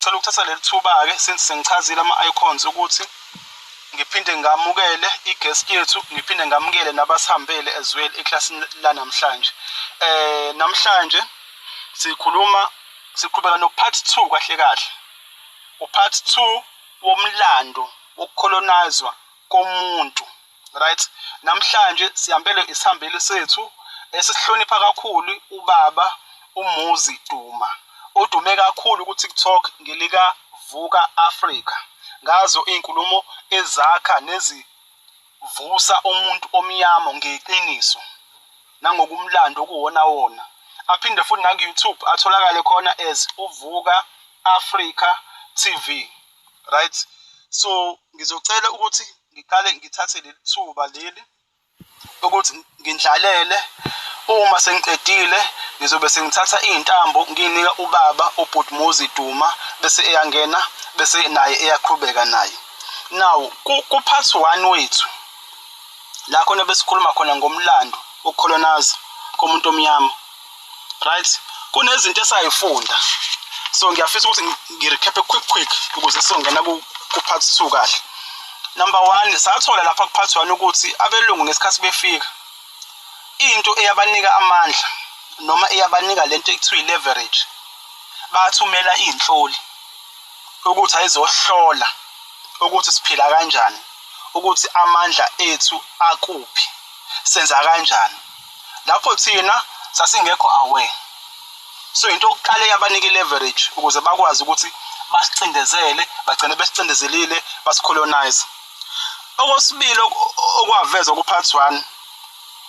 ngicela ukuthatha leli thuba ke since sengichazile ama-icons ukuthi ngiphinde ngamukele i-guest yethu, ngiphinde ngamukele nabasihambele as well eklasini lanamhlanje. Namhlanje siqhubeka no-part 2 kahle kahle. U-part 2 womlando wokucolonizwa komuntu, right? Namhlanje sihambele isihambeli sethu esisihlonipha kakhulu ubaba uMuzi Duma. Odume kakhulu ku-TikTok ngelika Vuka Africa. Ngazo inkulumo ezakha nezivusa umuntu omnyama ngeqiniso nangokumlando kuwona wona. Aphinde futhi na ku-YouTube atholakale khona as uVuka Africa TV, right? So ngizocela ukuthi ngiqale ngithathe leli thuba leli ukuthi ngindlalele. Uma sengiqedile ngizobe sengithatha izintambo nginika ubaba uBhutmuzi Duma bese eyangena bese naye eyaqhubeka naye. Now ku-part 1 wethu la khona besikhuluma khona ngomlando wokucolonize komuntu omnyama, right? Kunezinto esayifunda, so ngiyafisa ukuthi ngirecap quick ukuze songena ku-part 2 kahle. Number 1, sathola lapha ku-part 1 ukuthi abelungu ngesikhathi befika into eyabanika amandla noma eyabanika lento ekuthiwa leverage, bathumela izinhloli ukuthi ayizohlola ukuthi siphila kanjani, ukuthi amandla ethu akuphi, senza kanjani. Lapho thina sasingekho aware, so into okuqala yabanika leverage ukuze bakwazi ukuthi basicindezele, bagcine besicindezelile, basicolonize. Okwesibili okwavezwa ku-part 1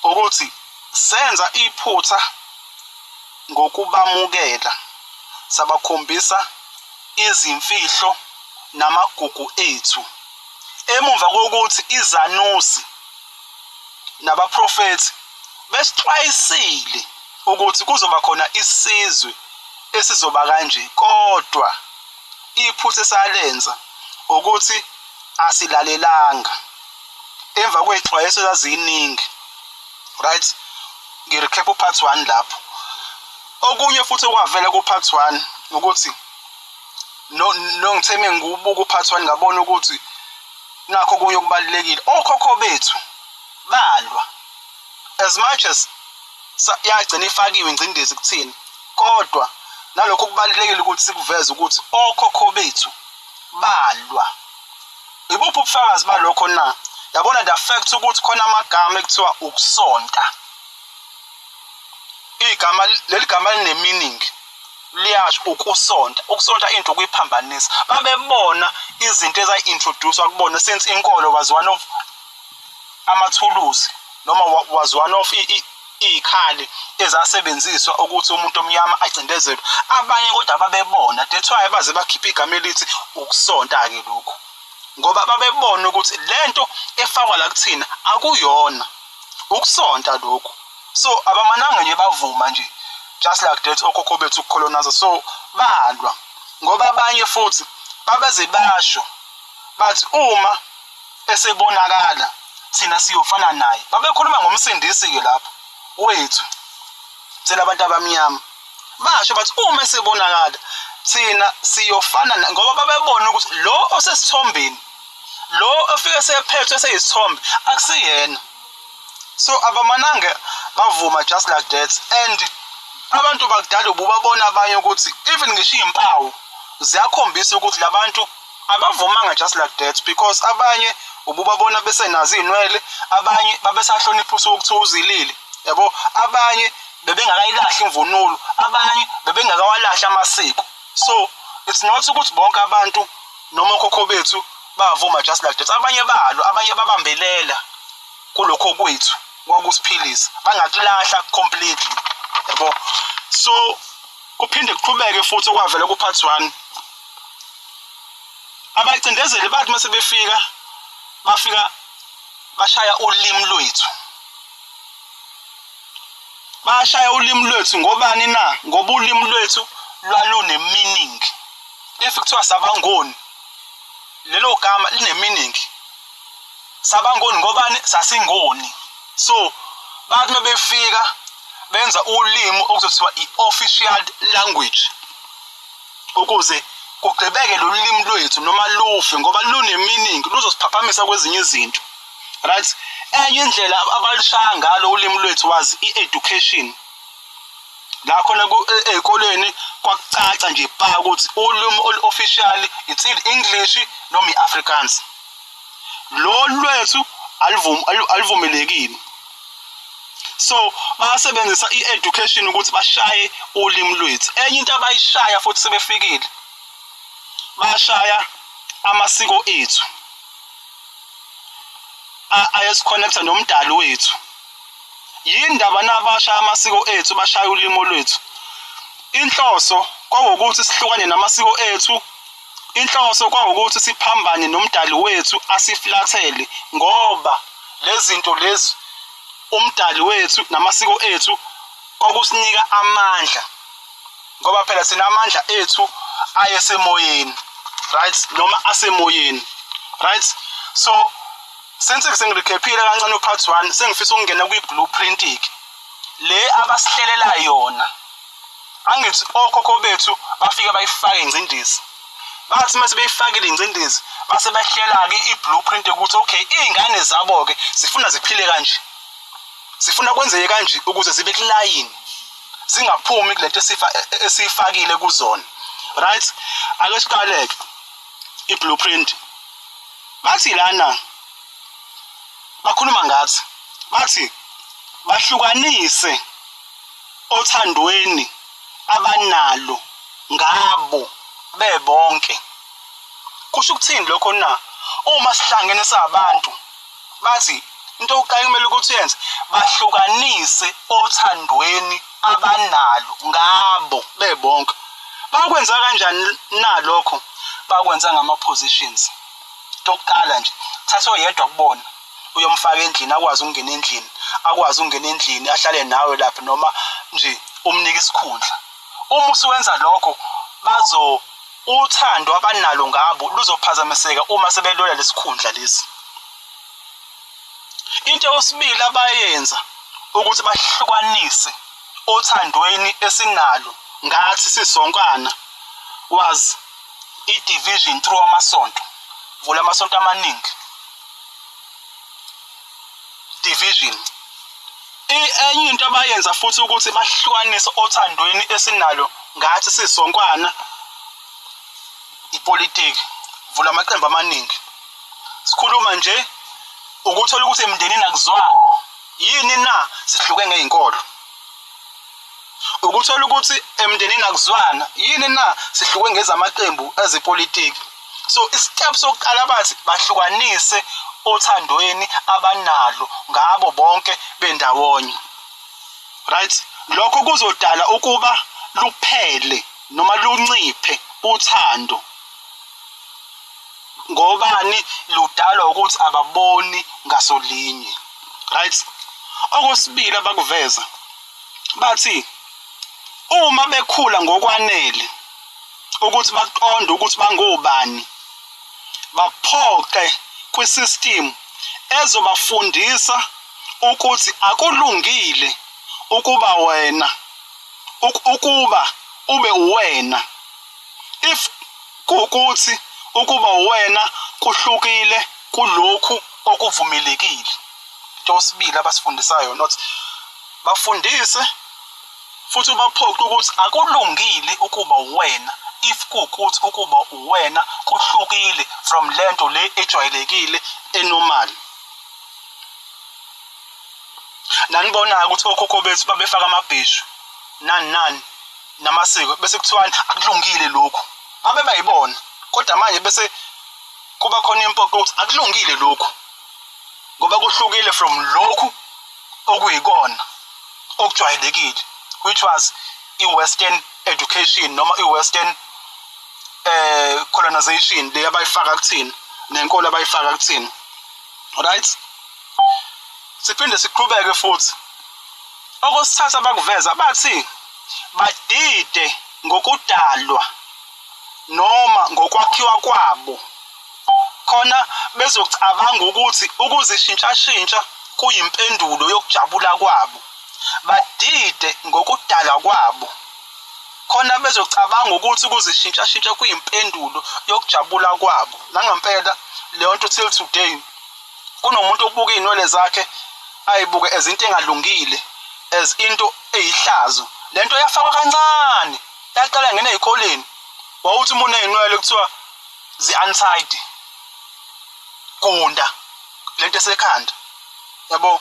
ukuthi senza iphutha ngokubamukela, sabakhombisa izimfihlo namagugu ethu. Emumva kokuthi izanusi nabaprofethi besixwayisile ukuthi kuzoba khona isizwe esizoba kanje, kodwa iphutha esalenza ukuthi asilalelanga emva kwexwayiso zaziningi, right? Ngirecap u-part 1 lapho. Okunye futhi okwavela ku-part 1 ukuthi ngitheme ngubuka u-part 1 ngabona ukuthi nakho kunye okubalulekile. Okhokho bethu balwa as much as yagcina ifakiwe ingcindezi kuthina, kodwa nalokho kubalulekile ukuthi sikuveze ukuthi okhokho bethu balwa. Ibuphi ubufakazi balokho na? Yabona the fact ukuthi khona amagama ekuthiwa ukusonta. Leli gama line meaning, liyasho ukusonta. Ukusonta into ukuyiphambanisa. Babebona izinto ezayi-introduce kubona since inkolo was one of amathuluzi noma was one of izikhali ezasebenziswa ukuthi umuntu omnyama acindezelwe. Abanye kodwa babebona, that's why baze bakhipha igama elithi ukusonta ke lokho, ngoba babebona ukuthi lento efakwa la kuthina akuyona ukusonta lokho. So abamananga nje bavuma nje just like that okhokho bethu ukucolonize. So balwa ngoba abanye futhi babeze basho bathi uma esebonakala thina siyofana naye. Babekhuluma ngomsindisi ke lapho wethu thina abantu abamnyama, basho bathi uma esebonakala thina siyofana naye, ngoba babebona ukuthi lo osesithombeni, lo ofike sephethwe seyisithombe akusiyena. So abamananga bavuma just like that. And abantu bakudala ububabona abanye ukuthi even ngisho izimpawu ziyakhombisa ukuthi labantu abavumanga just like that, because abanye ububabona besenazi inwele, abanye babesahlonipha ukuthi uzilile, yabo, abanye bebengakayilahla imvunulo, abanye bebengakawalahla amasiko. So it's not ukuthi bonke abantu noma okhokho bethu bavuma just like that. Abanye balo, abanye babambelela kulokho kwethu kwakusiphilisa, bangakulahla completely, yabo. So kuphinde kuqhubeke futhi okwavela ku-part 1. Abacindezeli bathi mase bafika bashaya ulimi lwethu. Bashaya ulimi lwethu ngobani na? Ngoba ulimi lwethu lwalune meaning. If kuthiwa sabangoni, lelo gama line meaning. Sabangoni ngobani? Sasingoni. So bathi mabefika benza ulimi okuzothiwa i-official language ukuze kugqibeke lo limi lwethu noma lufe ngoba lune-meaning luzosiphaphamisa kwezinye izinto. Right? Enye indlela abalishaya ngalo ulimi lwethu wazi i-education. La khona ey'koleni kwakucaca nje bha ukuthi ulimi olu-official it's English noma i-Afrikaans. Lo lwethu alivumelekile. So basebenzisa i-education ukuthi bashaye ulimi lwethu. Enye into abayishaya futhi sebefikile bashaya amasiko ethu ayesiconnecta nomdali wethu. Yindaba nabashaya amasiko ethu bashaya ulimi lwethu. Inhloso kwawukuthi sihlukane namasiko ethu. Inhloso kwawukuthi siphambane nomdali wethu asiflathele ngoba lezi zinto lezi umdali wethu namasiko ethu kwakusinika amandla ngoba phela sina amandla ethu ayesemoyeni, right? Noma asemoyeni, right? So senze sengirecaphile kancane part 1 sengifisa ukungena kwi-blueprint le abasihlelela yona. Angithi okhokho bethu bafika bayifaka ingcindezi. Bathi mase beyifakile ingcindezi base bahlela-ke i-blueprint ukuthi okay iy'ngane zabo-ke zifuna ziphile kanje. Sifuna kwenzeke kanje ukuze zibe kulayini. Zingaphumi kulento esiyifakile kuzona. Right? Ake siqaleke i-blueprint. Bathi lana bakhuluma ngathi bathi bahlukanise othandweni abanalo ngabo bebonke. Kusho ukuthini lokho na? Uma sihlangene sabantu bathi into yokuqala kumele ukuthi yenze bahlukanise othandweni abanalo ngabo bebonke. Bakwenza kanjani na lokho? Bakwenza ngama-positions. Tokuqala nje thatha oyedwa kubona uyomfaka endlini akwazi ukungena endlini, akwazi ukungena endlini ahlale nawe lapha noma nje umnika isikhundla. Uma usuwenza lokho uthando abanalo ngabo luzophazamiseka uma sebelola lesikhundla lesi. Into yesibili abayenza ukuthi bahlukanise othandweni esinalo ngathi sisonkana wazi i-division through amasonto. Vula amasonto amaningi. Division. Enye into abayenza futhi ukuthi bahlukanise othandweni esinalo ngathi sisonkana ipolitiki. Vula amaqembu amaningi. Sikhuluma nje ukuthola ukuthi emndenini akuzwana. Yini na sihluke ngeinkolo. Ukuthola ukuthi emndenini akuzwana. Yini na sihluke ngezamaqembu ezepolitiki. So istep sokuqala bathi bahlukanise othandweni abanalo ngabo bonke bendawonye. Right? Lokho kuzodala ukuba luphele noma lunciphe uthando. Ngobani ludalwa ukuthi ababoni ngasolinye. Right? Okwesibili abakuveza bathi uma bekhula ngokwanele ukuthi baqonde ukuthi bangobani baphoqe kwisystem ezobafundisa ukuthi akulungile ukuba wena ukuba ube uwena if kuukuthi ukuba uwena kuhlukile kulokhu okuvumelekile. Into yesibili abasifundisayo not bafundise futhi baphoqe ukuthi akulungile ukuba uwena if kuukuthi ukuba uwena kuhlukile from lento le ejwayelekile enormal. Nanibona ukuthi okhokho bethu babefaka amabheshu nani namasiko bese kuthiwani akulungile lokho. Babe bayibona kodwa manje bese kuba khona impoqo ukuthi akulungile lokho ngoba kuhlukile from lokhu okuyikona okujwayelekile, which was i-Western education noma i-Western colonization le abayifaka kuthina nenkolo abayifaka kuthina. Right? Siphinde siqhubeke futhi. Okwesithatha abakuveza bathi badide ngokudalwa noma ngokwakhiwa kwabo khona bezokucabanga ukuthi ukuzishintsha kuyimpendulo yokujabula kwabo. Badide ngokudalwa kwabo khona bezocabanga ukuthi ukuzishintsha kuyimpendulo yokujabula kwabo. Nangempela leyo nto till today kunomuntu obuka inwele zakhe ayibuke ezinto engalungile, as into eyihlazo. Lento yafakwa kancane, yaqala ngene ezikoleni. Wawuthi umuntu einwele kuthiwa zi-untidy, gunda lento esekhanda, yabo.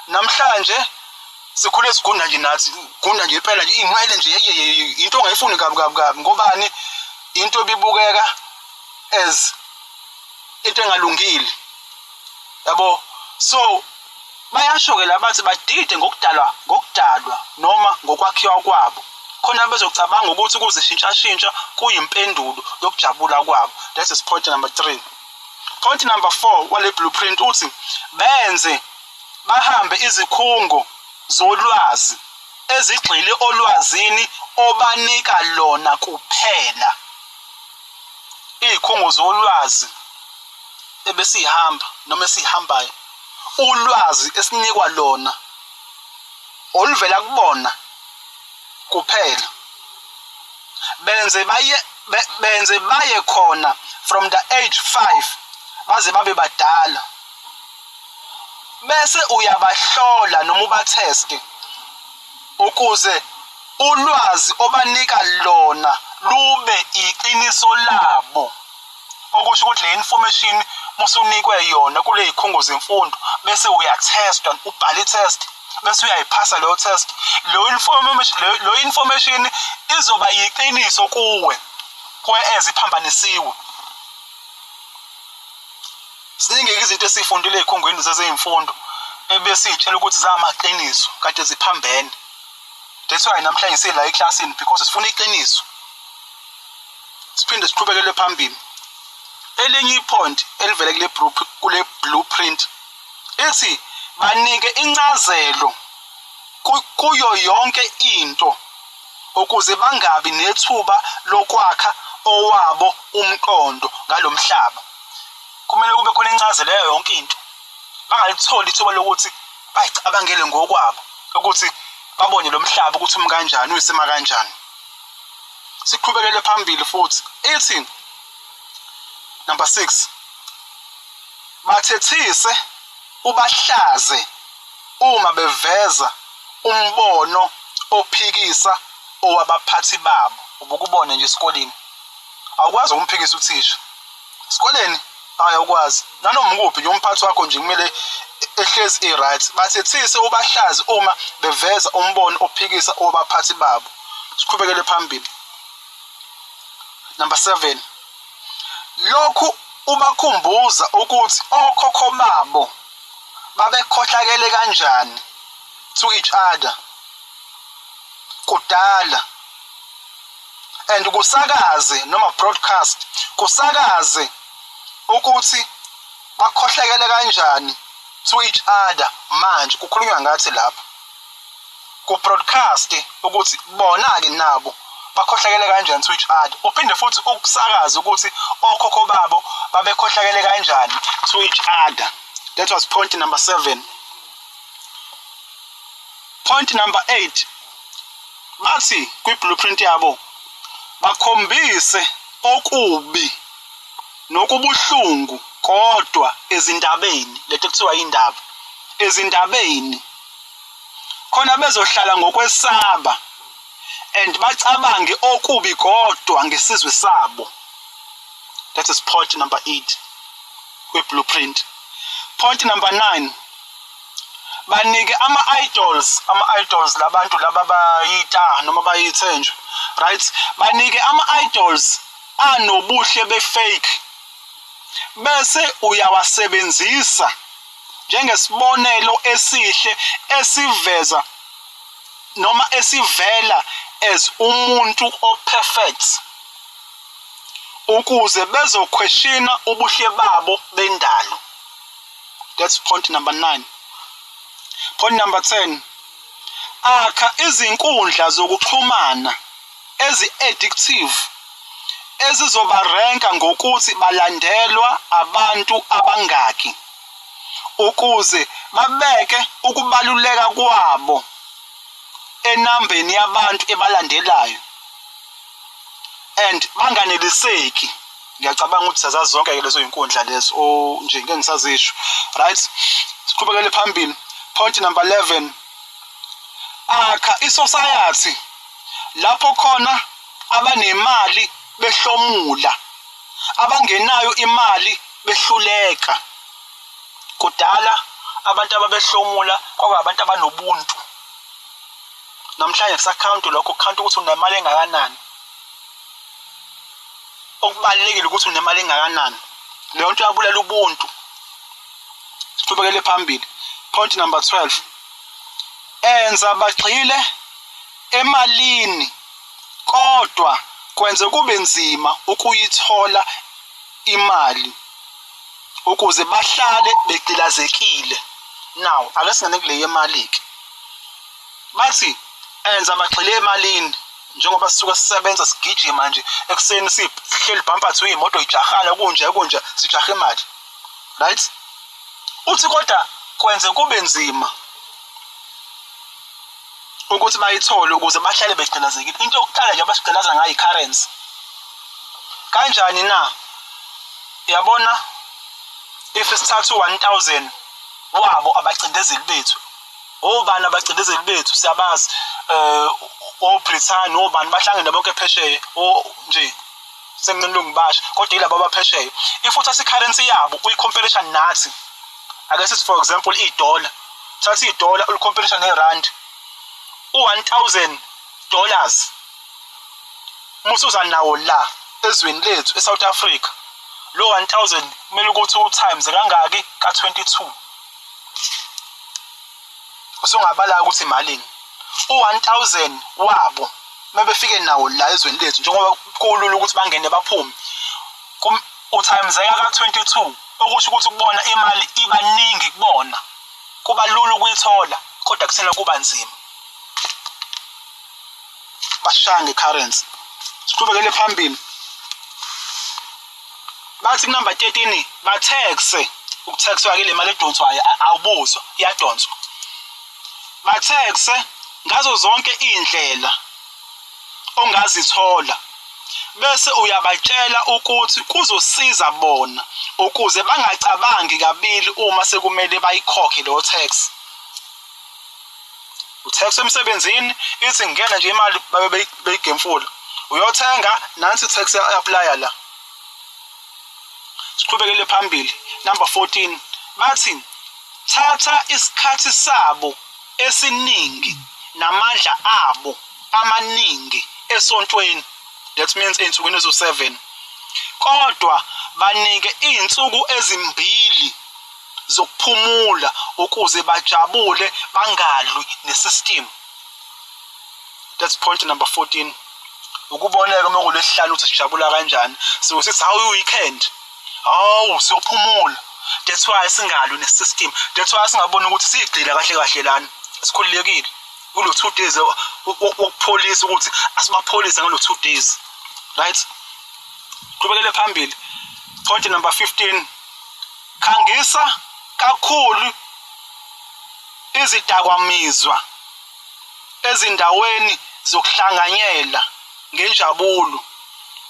Namhlanje sikhule sigunda nje nathi, gunda nje phela nje inwele nje into ongayifuni kabi ngobani into ebibukeka as into engalungile, yabo. So bayasho ke labathi badide ngokudalwa noma ngokwakhiwa kwabo, khona bezocabanga ukuthi ukuzishintsha kuyimpendulo yokujabula kwabo. That is point number 3. Point number 4 wale blueprint uthi bahambe izikhungo zolwazi ezigxile olwazini obanika lona kuphela. Izikhungo zolwazi ebesihamba noma esihambayo, ulwazi esinikwa lona oluvela kubona kuphela. Benze baye khona from the age 5 baze babe badala, bese uyabahlola noma ubatheste ukuze ulwazi obanika lona lube iqiniso labo. Okusho ukuthi le information musunikwe yona kule zikhungo zemfundo, bese uyathestwa, ubhala itest, bese uyayiphasa leyo test. Lo information izoba yiqiniso kuwe eziphambanisiwe. Siningi izinto esifundile ezikhungweni zezemfundo ebesitshela ukuthi zamaqiniso kade ziphambene. That's why namhlanje sila eclassini, because sifuna iqiniso. Siphinde siqhubekele phambili. Elinye ipoint elivele kule blueprint ethi banike incazelo kuyo yonke into ukuze bangabi nethuba lokwakha owabo umqondo ngalomhlaba. Kumele kube khona incazelo yayo yonke into, bangalitholi ithuba lokuthi bayicabangele ngokwabo ukuthi babone lo mhlaba ukuthi kanjani, uyisema kanjani. Siqhubekele phambili futhi ethi number 6, bathethise ubahlaze uma beveza umbono ophikisa owabaphathi babo. Ubukubone nje esikoleni, awukwazi umphikisa uthisha esikoleni, awukwazi nanoma nguphi nje umphathi wakho nje kumele ehlezi right. Bathethise ubahlaze uma beveza umbono ophikisa owabaphathi babo. Siqhubekele phambili. Number 7, lokhu ubakhumbuza ukuthi okhokho babo babekhohlakele kanjani to each other kudala, and kusakaze noma broadcast, kusakaze ukuthi bakhohlakele kanjani to each other. Manje kukhulunywa ngathi lapha ku broadcast ukuthi bona ke nabo bakhohlakele kanjani to each other. Uphinde futhi ukusakaza ukuthi okhokho babo babekhohlakele kanjani to each other. That was point number 7. Point number 8, bathi kwi blueprint yabo bakhombise okubi nokubuhlungu kodwa ezindabeni, leto kuthiwa indaba, ezindabeni khona bezohlala ngokwesaba and bacabange okubi kodwa ngesizwe sabo. That is point number 8 kwi blueprint. Point number 9, banike ama-idols labantu laba bayita noma bayithenjwe, right? Banike ama-idols anobuhle be-fake bese uyawasebenzisa njengesibonelo esihle esiveza noma esivela as umuntu o-perfect ukuze bezoquestiona ubuhle babo bendalo. That's point number 9. Point number 10, akha izinkundla zokuxhumana ezi-addictive ezizobarenka ngokuthi balandelwa abantu abangaki ukuze babeke ukubaluleka kwabo enambeni yabantu ebalandelayo. and banganeliseki. Ngiyacabanga ukuthi sazazi zonke lezo inkundla lezo nje ngeke ngisazisho, right? Siqhubekele phambili. Point number 11, akha isociety lapho khona abanemali behlomula, abangenayo imali behluleka. Kudala abantu ababehlomula kwakuyabantu abanobuntu. Namhlanje kusakhawunti lokho, kukhawunti ukuthi unemali engakanani. Okubalekile ukuthi unemali engakanani. Leyo nto yabulela ubuntu. Siqhubekele phambili. Point number 12, enza bagxile emalini kodwa kwenze kube nzima ukuyithola imali ukuze bahlale begcilazekile. Now ake singene kule yemali ke. Bathi enza bagxile emalini njengoba sisuka sisebenza sigijima nje ekseni sihleli bumper to imoto ijahana kunje sijaha imali, right? Uthi kodwa kwenze kube nzima ukuthi bayithole ukuze bahlale begcilazekile. Into yokuqala nje abasigcilaza ngayo i-currency. Kanjani na? Yabona, if sithatha 1000 wabo abacindezeli bethu, obani abacindezeli bethu siyabazi, oBrithani, obani bahlangene bonke phesheya, nje semncane basha, kodwa yilabo abaphesheya. If uthatha i-currency yabo uyi-comparison nathi, ake sithi for example i-dollar, thatha i-dollar uyi-comparison ne-rand, $1,000 musuza nawo la ezweni lethu eSouth Africa, lo 1000 kumele ukuthi u-times kangaki ka-22. Usungabala ukuthi imalini. U-1000 wabo mebefike nawo la ezweni lethu njengoba kulula ukuthi bangene baphume, u-times ka-22, okusho ukuthi kubona imali ibaningi kubona, kuba lula ukuyithola kodwa kusena kuba nzima. Bashange currency. Siqhubekele phambili. Bathi number 13, bathaxe. Ukutaxwa ke le mali edonswayo awubuzwa, iyadonswa. Bathaxe ngazo zonke indlela ongazithola, bese uyabatshela ukuthi kuzosiza bona ukuze bangacabangi kabili uma sekumele bayikhokhe leyo tax. Utax emsebenzini ithi ngena nje imali babe beyigemfula, uyothenga nansi tax apply la. Siqhubekele phambili. Number 14, bathi thatha isikhathi sabo esiningi namandla abo amaningi esontweni, that means insukwini ezo7, kodwa banike izinsuku ezimbili zokuphumula ukuze bajabule bangalwi nesystem. That's point number 14. Ukuboneka mokulesihlanu ukuthi sijabula kanjani, so sithi hawu weekend, hawu siyophumula. That's why singalwi nesystem. That's why singabona ukuthi sigcila kahle lana. Sikhululekile kulo 2 days wokupolice ukuthi asibapholisa ngalo 2 days, right? Qhubekele phambili. Point number 15, khangisa kakhulu izidakwamizwa ezindaweni zokuhlanganyela ngenjabulo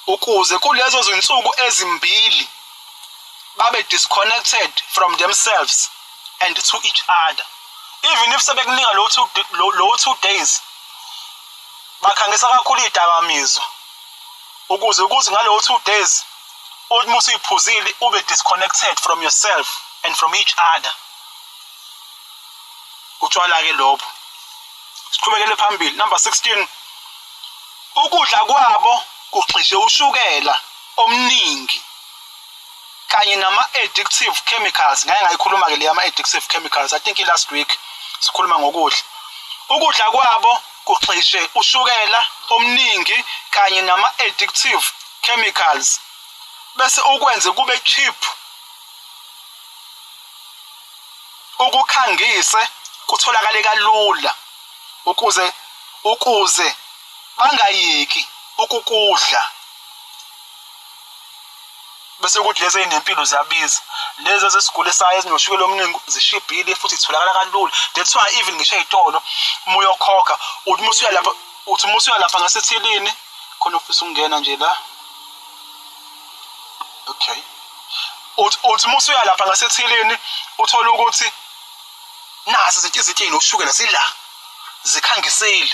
ukuze kulezo zinsuku ezimbili babe disconnected from themselves and to each other. Even if sebekunika lo 2 days, bakhangisa kakhulu izidakamizwa ukuze ngalo 2 days uthi musiphuzile ube disconnected from yourself and from each other. Utshwala ke lobo. Siqhubekele phambili. Number 16, ukudla kwabo kugxishe ushukela omningi kanye nama-addictive chemicals. Ngeke ngayikhuluma ke le ama-addictive chemicals, I think last week sikhuluma ngokudla. Ukudla kwabo kugxishe ushukela omningi kanye nama-addictive chemicals, bese ukwenze kube cheap ukukhangise kutholakale kalula ukuze bangayeki ukukudla. Bese ukuthi lezi ezinempilo ziyabiza, lezi ezesigule sayo ezinoshukela omningi zishibhile futhi zitholakala kalula. That's why even ngisho ezitolo umoya okhokha uthi musuya lapha ngasethilini khona ufisa ukungena nje la. Okay, uthi musu uya lapha ngasethilini uthola ukuthi nazi izinto ezinoshukela zila zikhangisile,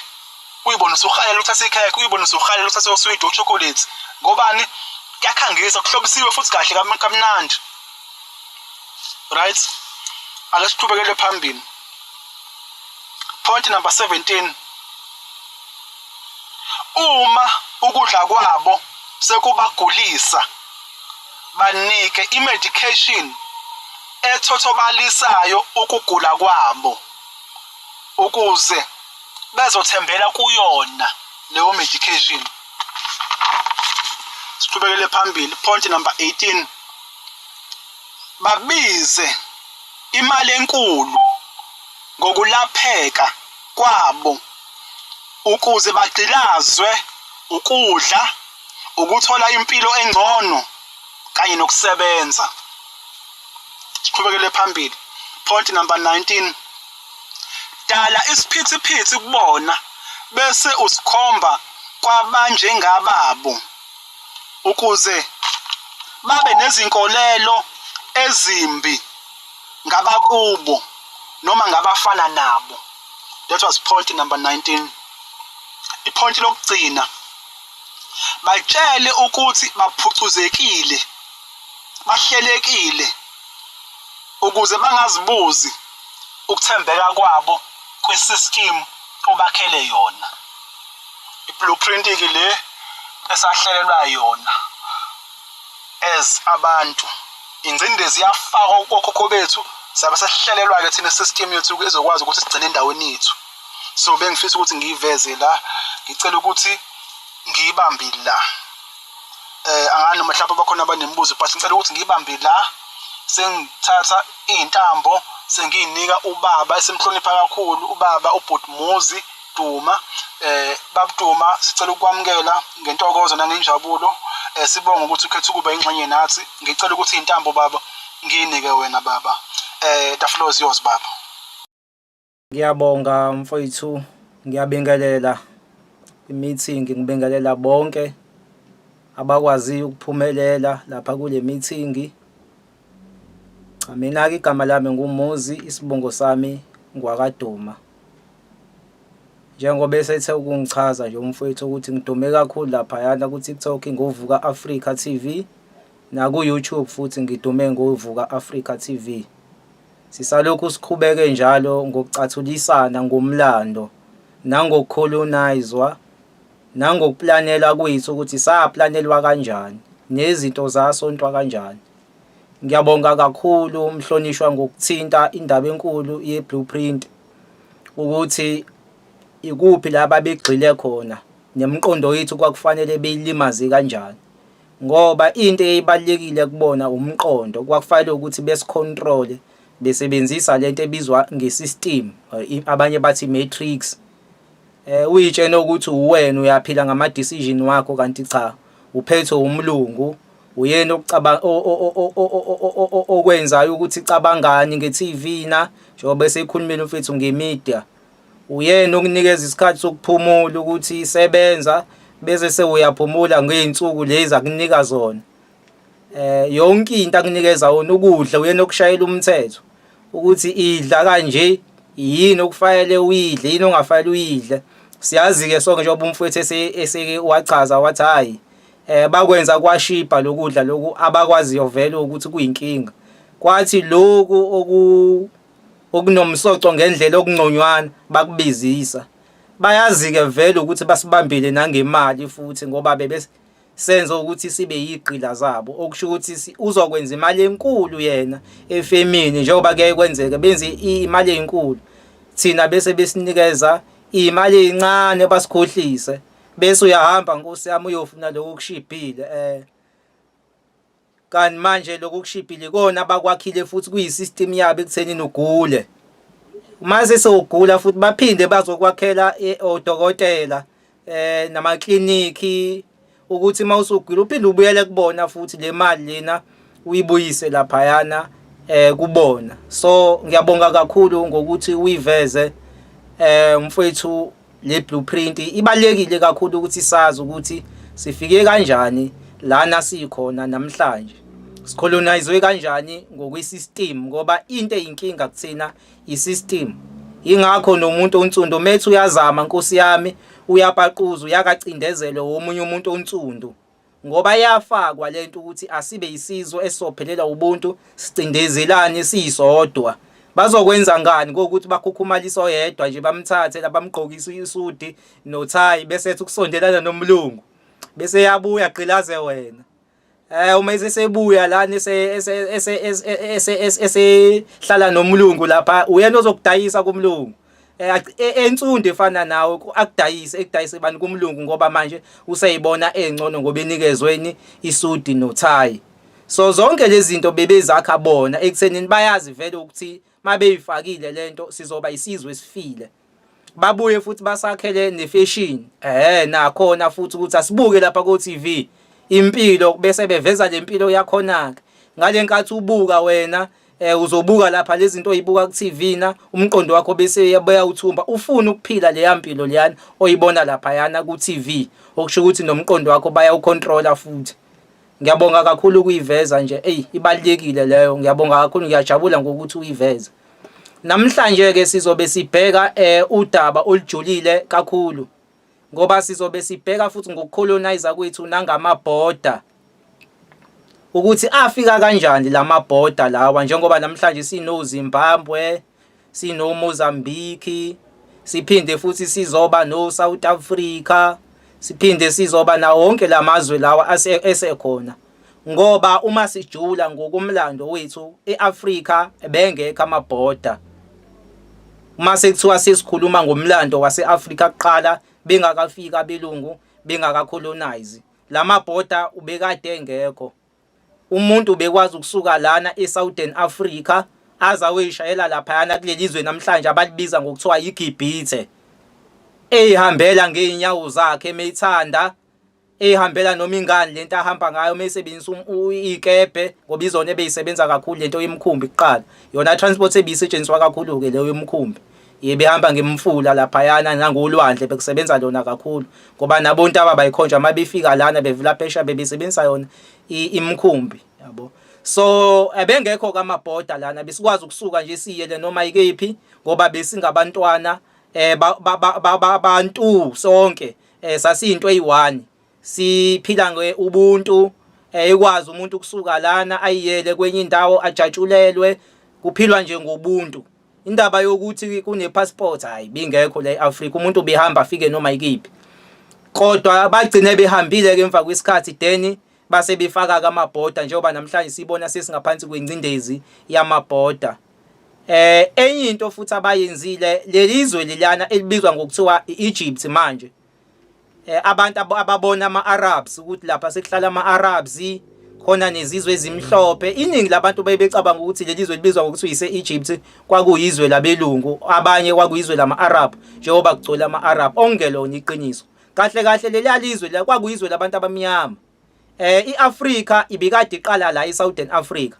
uyibona usuhalela uthatha ikhekhe, uyibona usuhalela uthatha usweet chocolate. Ngobani? Kuyakhangisa, kuhlobisiwe futhi kahle kamnandi. Right, ake siqhubekele phambili. Point number 17. Uma ukudla kwabo sekubagulisa, banike imedication ethothobalisayo ukugula kwabo ukuze bezothembela kuyona leyo medication. Siqhubekele phambili. Point number 18. Babize imali enkulu ngokulapheka kwabo ukuze bagcilazwe ukudla, ukuthola impilo engcono kanye nokusebenza. Siqhubekele phambili. Point number 19. Dala isiphithiphithi kubona bese usikhomba kwabanjengababo ukuze babe nezinkolelo ezimbi ngabakubo noma ngabafana nabo. That was point number 19. Ipoint lokugcina, batshele ukuthi baphucuzekile, bahlelekile ukuze bangazibuzi ukuthembeka kwabo kwisystem obakhele yona. Iblueprint ke le esahlelelwa yona as abantu. Ingcindezi yafakwa kokhokho bethu, sabe sahlelelwa ke thina system yethu ezokwazi ukuthi sigcine endaweni yethu. So bengifisa ukuthi ngiyiveze la, ngicela ukuthi ngiyibambe la. Angani mhlawumbe bakhona abanembuzo, but ngicela ukuthi ngiyibambe la. Sengithatha izintambo sengiyinika ubaba esimhlonipha kakhulu, ubaba uBhutmuzi Duma. Baba Duma, sicela ukwamukela ngentokozo nangenjabulo. Sibonga ukuthi ukhethe ukuba ingxenye nathi. Ngicela ukuthi izintambo baba ngiyinike wena baba. The floor is yours baba. Ngiyabonga mfowethu, ngiyabingelela i-meeting, ngibingelela bonke abakwazi ukuphumelela lapha kule meeting. Mina ke igama lami nguMuzi, isibongo sami ngwakaDuma. Njengoba esethe ukungichaza nje umfowethu ukuthi ngidume kakhulu lapha yana ku TikTok ngovuka Africa TV, na ku YouTube futhi ngidume ngovuka Africa TV. Sisalokhu sikhubeke njalo ngokucathulisana ngomlando nangokucolonizwa nangokuplanela kwethu ukuthi saplanelwa kanjani nezinto zasontwa kanjani. Ngiyabonga kakhulu umhlonishwa ngokuthinta indaba enkulu ye-blueprint ukuthi ikuphi laba begxile khona nemqondo yethu kwakufanele beyilimaze kanjani, ngoba into eyibalekile kubona umqondo. Kwakufanele ukuthi besicontrol besebenzisa lento ebizwa ngesystem, abanye bathi matrix. Uyitshena ukuthi uwena uyaphila ngama decision wakho, kanti cha, uphethwe umlungu. Uyena okucabanga okwenzayo ukuthi cabangani nge-TV na njengoba sekhulumela mfethu ngemedia. Uyena okunikeza isikhathi sokuphumula ukuthi isebenza bese sewuyaphumula ngeinsuku lezi akunika zona. Yonke into akunikeza wona ukudla, uyena okushayela umthetho ukuthi idla kanje, yini okufanele uyidle, yini ongafanele uyidle. Siyazi ke sonke njengoba umfowethu eseke wachaza wathi hayi bakwenza kwashipa lokudla lokhu abakwaziyo vele ukuthi kuyinkinga. Kwathi lokhu okunomsoco ngendlela okungconywana bakubizisa. Bayazi ke vele ukuthi basibambile nangemali futhi ngoba bebesenza ukuthi sibe yiqila zabo, okusho ukuthi uzokwenza imali enkulu yena efemini njengoba kuye kwenzeke benze imali enkulu, thina bese besinikeza imali ezincane basikhohlise. Bese uyahamba Nkosi yami uyofuna lokho kushibhile. Kanti manje lokho kushibhile kona abakwakhile futhi kuyisystem yabo ekuthenini ugule. Mase sewugula futhi baphinde bazokwakhela odokotela namakliniki ukuthi mawusugula uphinde ubuyele kubona futhi le mali lena uyibuyise lapha yana kubona. So ngiyabonga kakhulu ngokuthi uyiveze mfowethu le blueprint. Ibalekile kakhulu ukuthi sazi ukuthi sifike kanjani lana sikhona namhlanje. Sicolonizwe kanjani ngokwesystem ngoba into eyinkinga kuthina isystem. Ingakho nomuntu onsundu methu uyazama Nkosi yami uyapaquza uyakacindezelo womunye umuntu onsundu ngoba yafakwa lento ukuthi asibe isizwe esophelela ubuntu sicindezelane siyisodwa. Bazokwenza ngani ukuthi bakhukhumalisa oyedwa nje bamthathe labamgqokisa isudi nothayi bese ethi ukusondelana nomlungu bese yabuya gqilaze wena. Uma esebuya lana esehlala nomlungu lapha uyena ozokudayisa kumlungu. Ensundu efana nawe ekudayise bani kumlungu ngoba manje useyibona engcono ngoba enikezweni isudi nothayi. So zonke lezi zinto bebezakha bona ekuthenini bayazi vele ukuthi mabeyifakile lento sizoba isizwe esifile. Babuye futhi basakhele nefashion nakhona futhi ukuthi asibuke lapha ku TV impilo bese beveza lempilo yakhona ngale nkathi ubuka wena uzobuka lapha lezi zinto oyibuka ku TV na umqondo wakho bese uyawuthumba ufuna ukuphila le yampilo leyana oyibona lapha yana ku TV okusho ukuthi nomqondo wakho bayawucontrola futhi. Ngiyabonga kakhulu ukuyiveza nje ibalekile leyo ngiyabonga kakhulu ngiyajabula ngokuthi uyiveza. Namhlanje ke sizobe sibheka udaba olujulile kakhulu ngoba sizobe sibheka futhi ngokucolonize kwethu nangamabhoda ukuthi afika kanjani lamabhoda lawa njengoba namhlanje sino Zimbabwe sino Mozambique siphinde futhi sizoba no South Africa siphinde sizoba na wonke lamazwe lawa esekhona ngoba uma sijula ngokumlando wethu eAfrika bengekho amabhoda. Uma sekuthiwa sesikhuluma ngomlando waseAfrika kuqala bengakafika abelungu bengakacolonize lamabhoda ubekade engekho. Umuntu ubekwazi ukusuka lana eSouthern Africa aza weyishayela lapha yana kulelizwe namhlanje abalibiza ngokuthiwa iGibhithe. Ehambela ngeenyawo zakhe emethanda ehambela noma ingane lento ahamba ngayo mesebenzisa ikebe ngoba izona ebeyisebenza kakhulu lento yemkhumbi kuqala yona transport ebisetshenziswa kakhulu ke leyo yemkhumbi yebehamba ngemfula lapha yana nangolwandle bekusebenza lona kakhulu ngoba nabontu abayikhonja mabefika lana bevula phesha bebesebenzisa yona imkhumbi yabo. So ebengekho kamabhoda lana besikwazi ukusuka nje siyele noma ikephi ngoba besingabantwana babantu sonke sasiyinto eyi1 siphila ngeubuntu ekwazi umuntu ukusuka lana ayiyele kwenye indawo ajatshulelwe kuphilwa nje ngobuntu. Indaba yokuthi kune passport hayi bingekho la eAfrika umuntu behamba afike noma ikephi kodwa bagcine behambile ke emva kwesikhathi then base befaka kamabhoda njengoba namhlanje sibona sesingaphansi kwencindezi yamabhoda. Enye into futhi abayenzile lelizwe lelana elibizwa ngokuthiwa iEgypt manje abantu ababona ama-Arabs ukuthi lapha sekuhlala ama-Arabs khona nezizwe ezimhlophe iningi labantu bebecabanga ukuthi lelizwe libizwa ngokuthi ise-Egypt kwakuyizwe labelungu abanye kwakuyizwe lama-Arab njengoba kugcola ama-Arab ongelona iqiniso. Kahle lelizwe la kwakuyizwe labantu abamnyama. iAfrika ibikade iqala la eSouthern Africa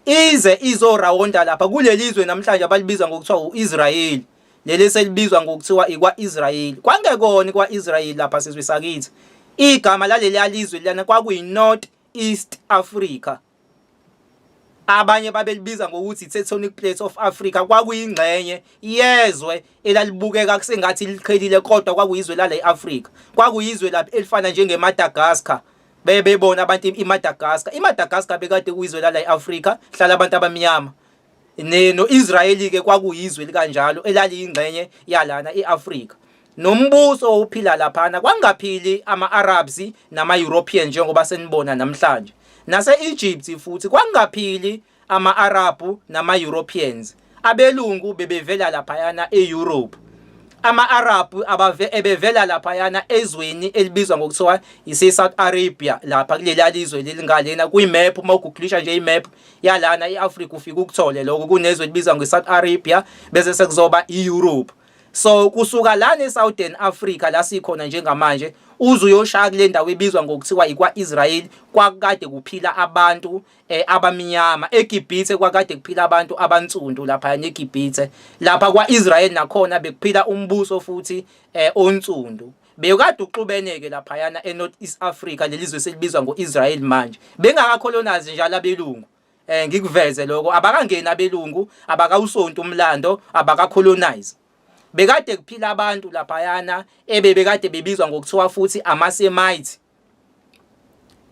ize izorawonda lapha kulelizwe namhlanje abalibiza ngokuthiwa uIsrael leli selibizwa ngokuthiwa ikwa-Israel. Kwangekona kwa-Israel lapha sizwe sakithi igama laleli yalizwe lana kwakuyi-North East Africa. Abanye babelibiza ngokuthi tectonic plates of Africa kwakuyingxenye yezwe elalibukeka kusengathi liqhelile kodwa kwakuyizwe la eAfrika. Kwakuyizwe lapha elifana njengeMadagascar. Bebona abantu iMadagascar bekade kuyizwe la eAfrika hlala abantu abamnyama. No-Israel ke kwakuyizwe likanjalo elaliyingxenye yalana eAfrika. Nombuso ophila laphana kwangaphili ama-Arabs nama-European njengoba senibona namhlanje. Nase-Egypt futhi kwangaphili ama-Arab nama-Europeans. Abelungu bebevela laphayana eEurope. Ama-Arab ebevela laphayana ezweni elibizwa ngokuthiwa ise-South Arabia lapha kuleli lizwe lelingalena kwi-map uma uguglisha nje i-map yalana eAfrika ufika ukuthole lokho kunezwe elibizwa nge-South Arabia bese sekuzoba i-Europe. So kusuka lana eSouthern Africa la sikhona njengamanje uze uyoshaya kule ndawo ebizwa ngokuthiwa ikwa-Israel kwakade kuphila abantu abamnyama. eGibhithe kwakade kuphila abantu abansundu lapha eGibhithe. Lapha kwa-Israel nakhona bekuphila umbuso futhi onsundu. bekade uxubeneke laphayana eNorth East Africa lelizwe selibizwa ngoIsrael manje bengakacolonize njalo abelungu ngikuveze lokho abakangena abelungu abakawusonto umlando abakacolonize bekade kuphila abantu laphayana bekade bebizwa ngokuthiwa futhi amaSemite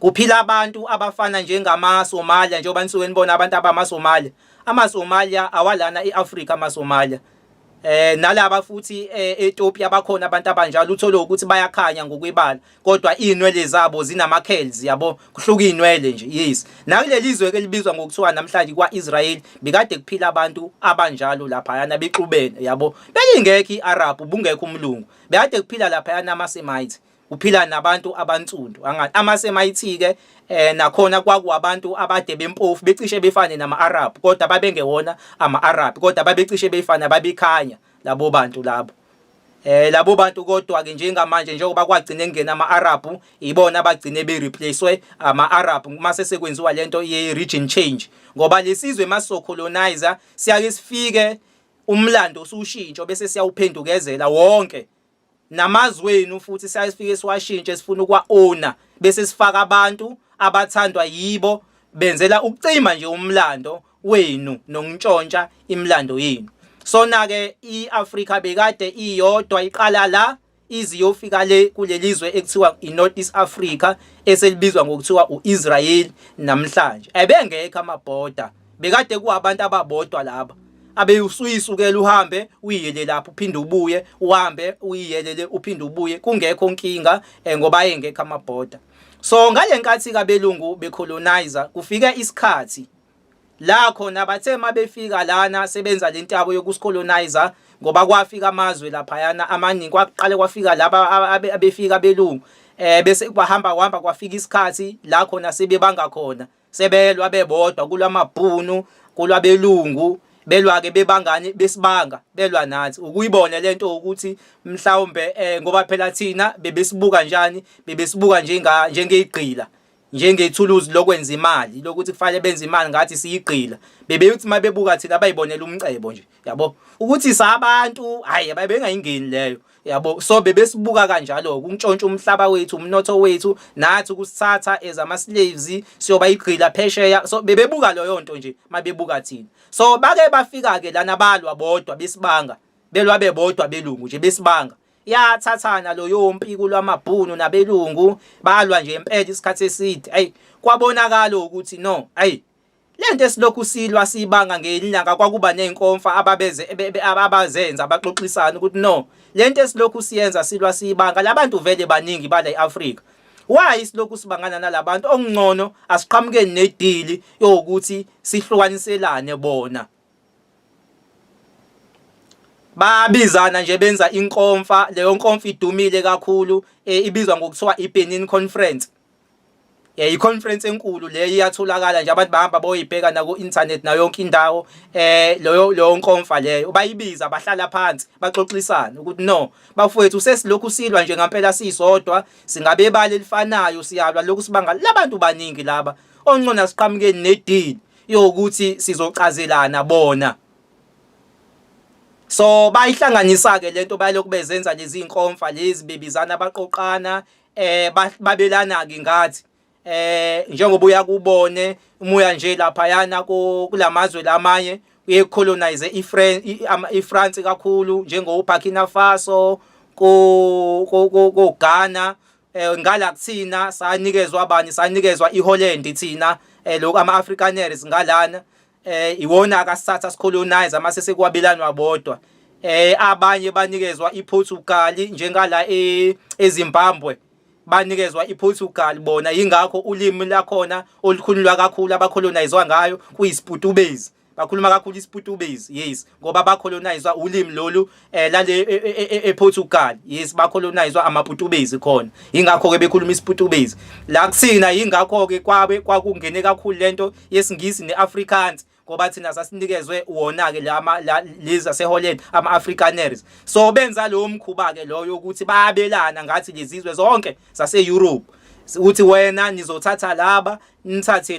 kuphila abantu abafana njengamaSomalia njengoba nisuke nibona abantu abamaSomalia amaSomalia awalana eAfrica amaSomalia nalaba futhi eEthiopia bakhona abantu abanjalo uthola ukuthi bayakhanya ngokwebala kodwa inwele zabo zinama curls yabo kuhluka inwele nje yes nakulelizwe ke libizwa ngokuthiwa namhlanje kwaIsrael bekade kuphila abantu abanjalo lapha yana bexubene yabo belingekho iArab bungekho umlungu bekade kuphila lapha yana amaSemite uphila nabantu abantsundu angani amaSemite ke nakhona kwakuwabantu abade bempofu becishe befane nama-Arab kodwa babengewona ama-Arab kodwa babecishe befana babekhanya labo bantu labo bantu kodwa ke njengamanje njengoba kwagcine ngena ama-Arab ibona abagcine bereplacewe ama-Arab mase sekwenziwa lento ye-region change ngoba lesizwe masocolonizer siyake sifike umlando usushintsho bese siyawuphendukezela wonke namazwenu futhi siyafike siwashintshe sifuna ukwa-owner bese sifaka abantu abathandwa yibo benzela ukucima nje umlando wenu nokuntshontsha imlando yenu sona ke iAfrika bekade iyodwa iqala la iziyofika le kulelizwe ekuthiwa iNorth East Africa eselibizwa ngokuthiwa uIsrael namhlanje ebengekho amabhoda bekade kuabantu ababodwa laba abeyusuyisukela uhambe uyiyele lapho uphinde ubuye uhambe uyiyelele uphinde ubuye kungekho nkinga ngoba engekho amabhoda so ngalenkathi kabelungu becolonizer kufike isikhathi la khona bathe mabefika lana sebenza lentabo yokusicolonizer ngoba kwafika amazwe laphayana amaningi kwaqale kwafika laba abefika belungu bese bahamba kwafika isikhathi la khona sebebanga khona sebelwa bebodwa kulamabhunu kulwabelungu belwa ke bebangani besibanga belwa nathi ukuyibona lento ukuthi mhlawumbe ngoba phela thina bebesibuka njani bebesibuka njengegqila njengethuluzi lokwenza imali lokuthi kufanele benze imali ngathi siyigqila bebeyothi mabebuka thina bayibonela umcebo nje yabo ukuthi sabantu hayi babengayingeni leyo yabo so bebesibuka kanjalo ukuntshontsha umhlaba wethu umnotho wethu nathi ukusithatha as ama slaves siyoba igqila phesheya so bebebuka leyo nto nje mabebuka thina so bake bafika ke lana balwa bodwa besibanga belwa bebodwa belungu nje besibanga yathathana lo yompi kulwamabhunu nabelungu balwa nje impela isikhathi eside hey kwabonakala ukuthi no hey lento esilokhu silwa sibanga ngelinyanga kwakuba nenkonfa abazenza abaxoxisana ukuthi no lento esilokhu siyenza silwa sibanga labantu vele baningi bala eAfrika why isilokhu sibangana nalabantu okungcono asiqhamukeni nedili yokuthi sihlukaniselane bona babizana nje benza inkonfa leyo nkonfa idumile kakhulu ibizwa ngokuthiwa iBenin Conference iconference enkulu le iyatholakala nje abantu bahamba boyibheka na ku internet na yonke indawo leyo nkonfa leyo bayibiza bahlala phansi baxoxisana ukuthi no bafowethu sesilokhu silwa nje ngempela sisodwa singabe ibali elifanayo siyalwa lokhu sibanga labantu baningi laba ongcona siqhamukeni nedili yokuthi sizocazelana bona so bayihlanganisa ke lento bayilokhu bezenza lezi inkonfa lezi bebizana baqoqana babelana ke ngathi njengoba uyakubone umuya nje lapha yana kulamazwe lamanye uyecolonize iFrance kakhulu njengo Burkina Faso ko Ghana ngala kuthina sanikezwa abani sanikezwa iHolland thina lokho ama-Afrikaners ngalana iwona akasatha sicolonize amase sekwabelanwa bodwa abanye banikezwa iPortugal njengala eZimbabwe banikezwa iPortugal bona ingakho ulimi lakhona olukhululwa kakhulu abacolonizwa ngayo kuyisiputubezi bakhuluma kakhulu isiputubezi yes ngoba bacolonizwa ulimi lolu lale ePortugal yes bacolonizwa amaputubezi khona ingakho ke bekhuluma isiputubezi la kuthina ingakho ke kwakungene kakhulu lento yesingisi neAfrikaans ngoba thina sasinikezwe wona ke lezi zaseHolland ama-Afrikaners so benza lo mkhuba ke loyo ukuthi bayabelana ngathi lezizwe zonke zaseEurope ukuthi wena nizothatha laba nithathe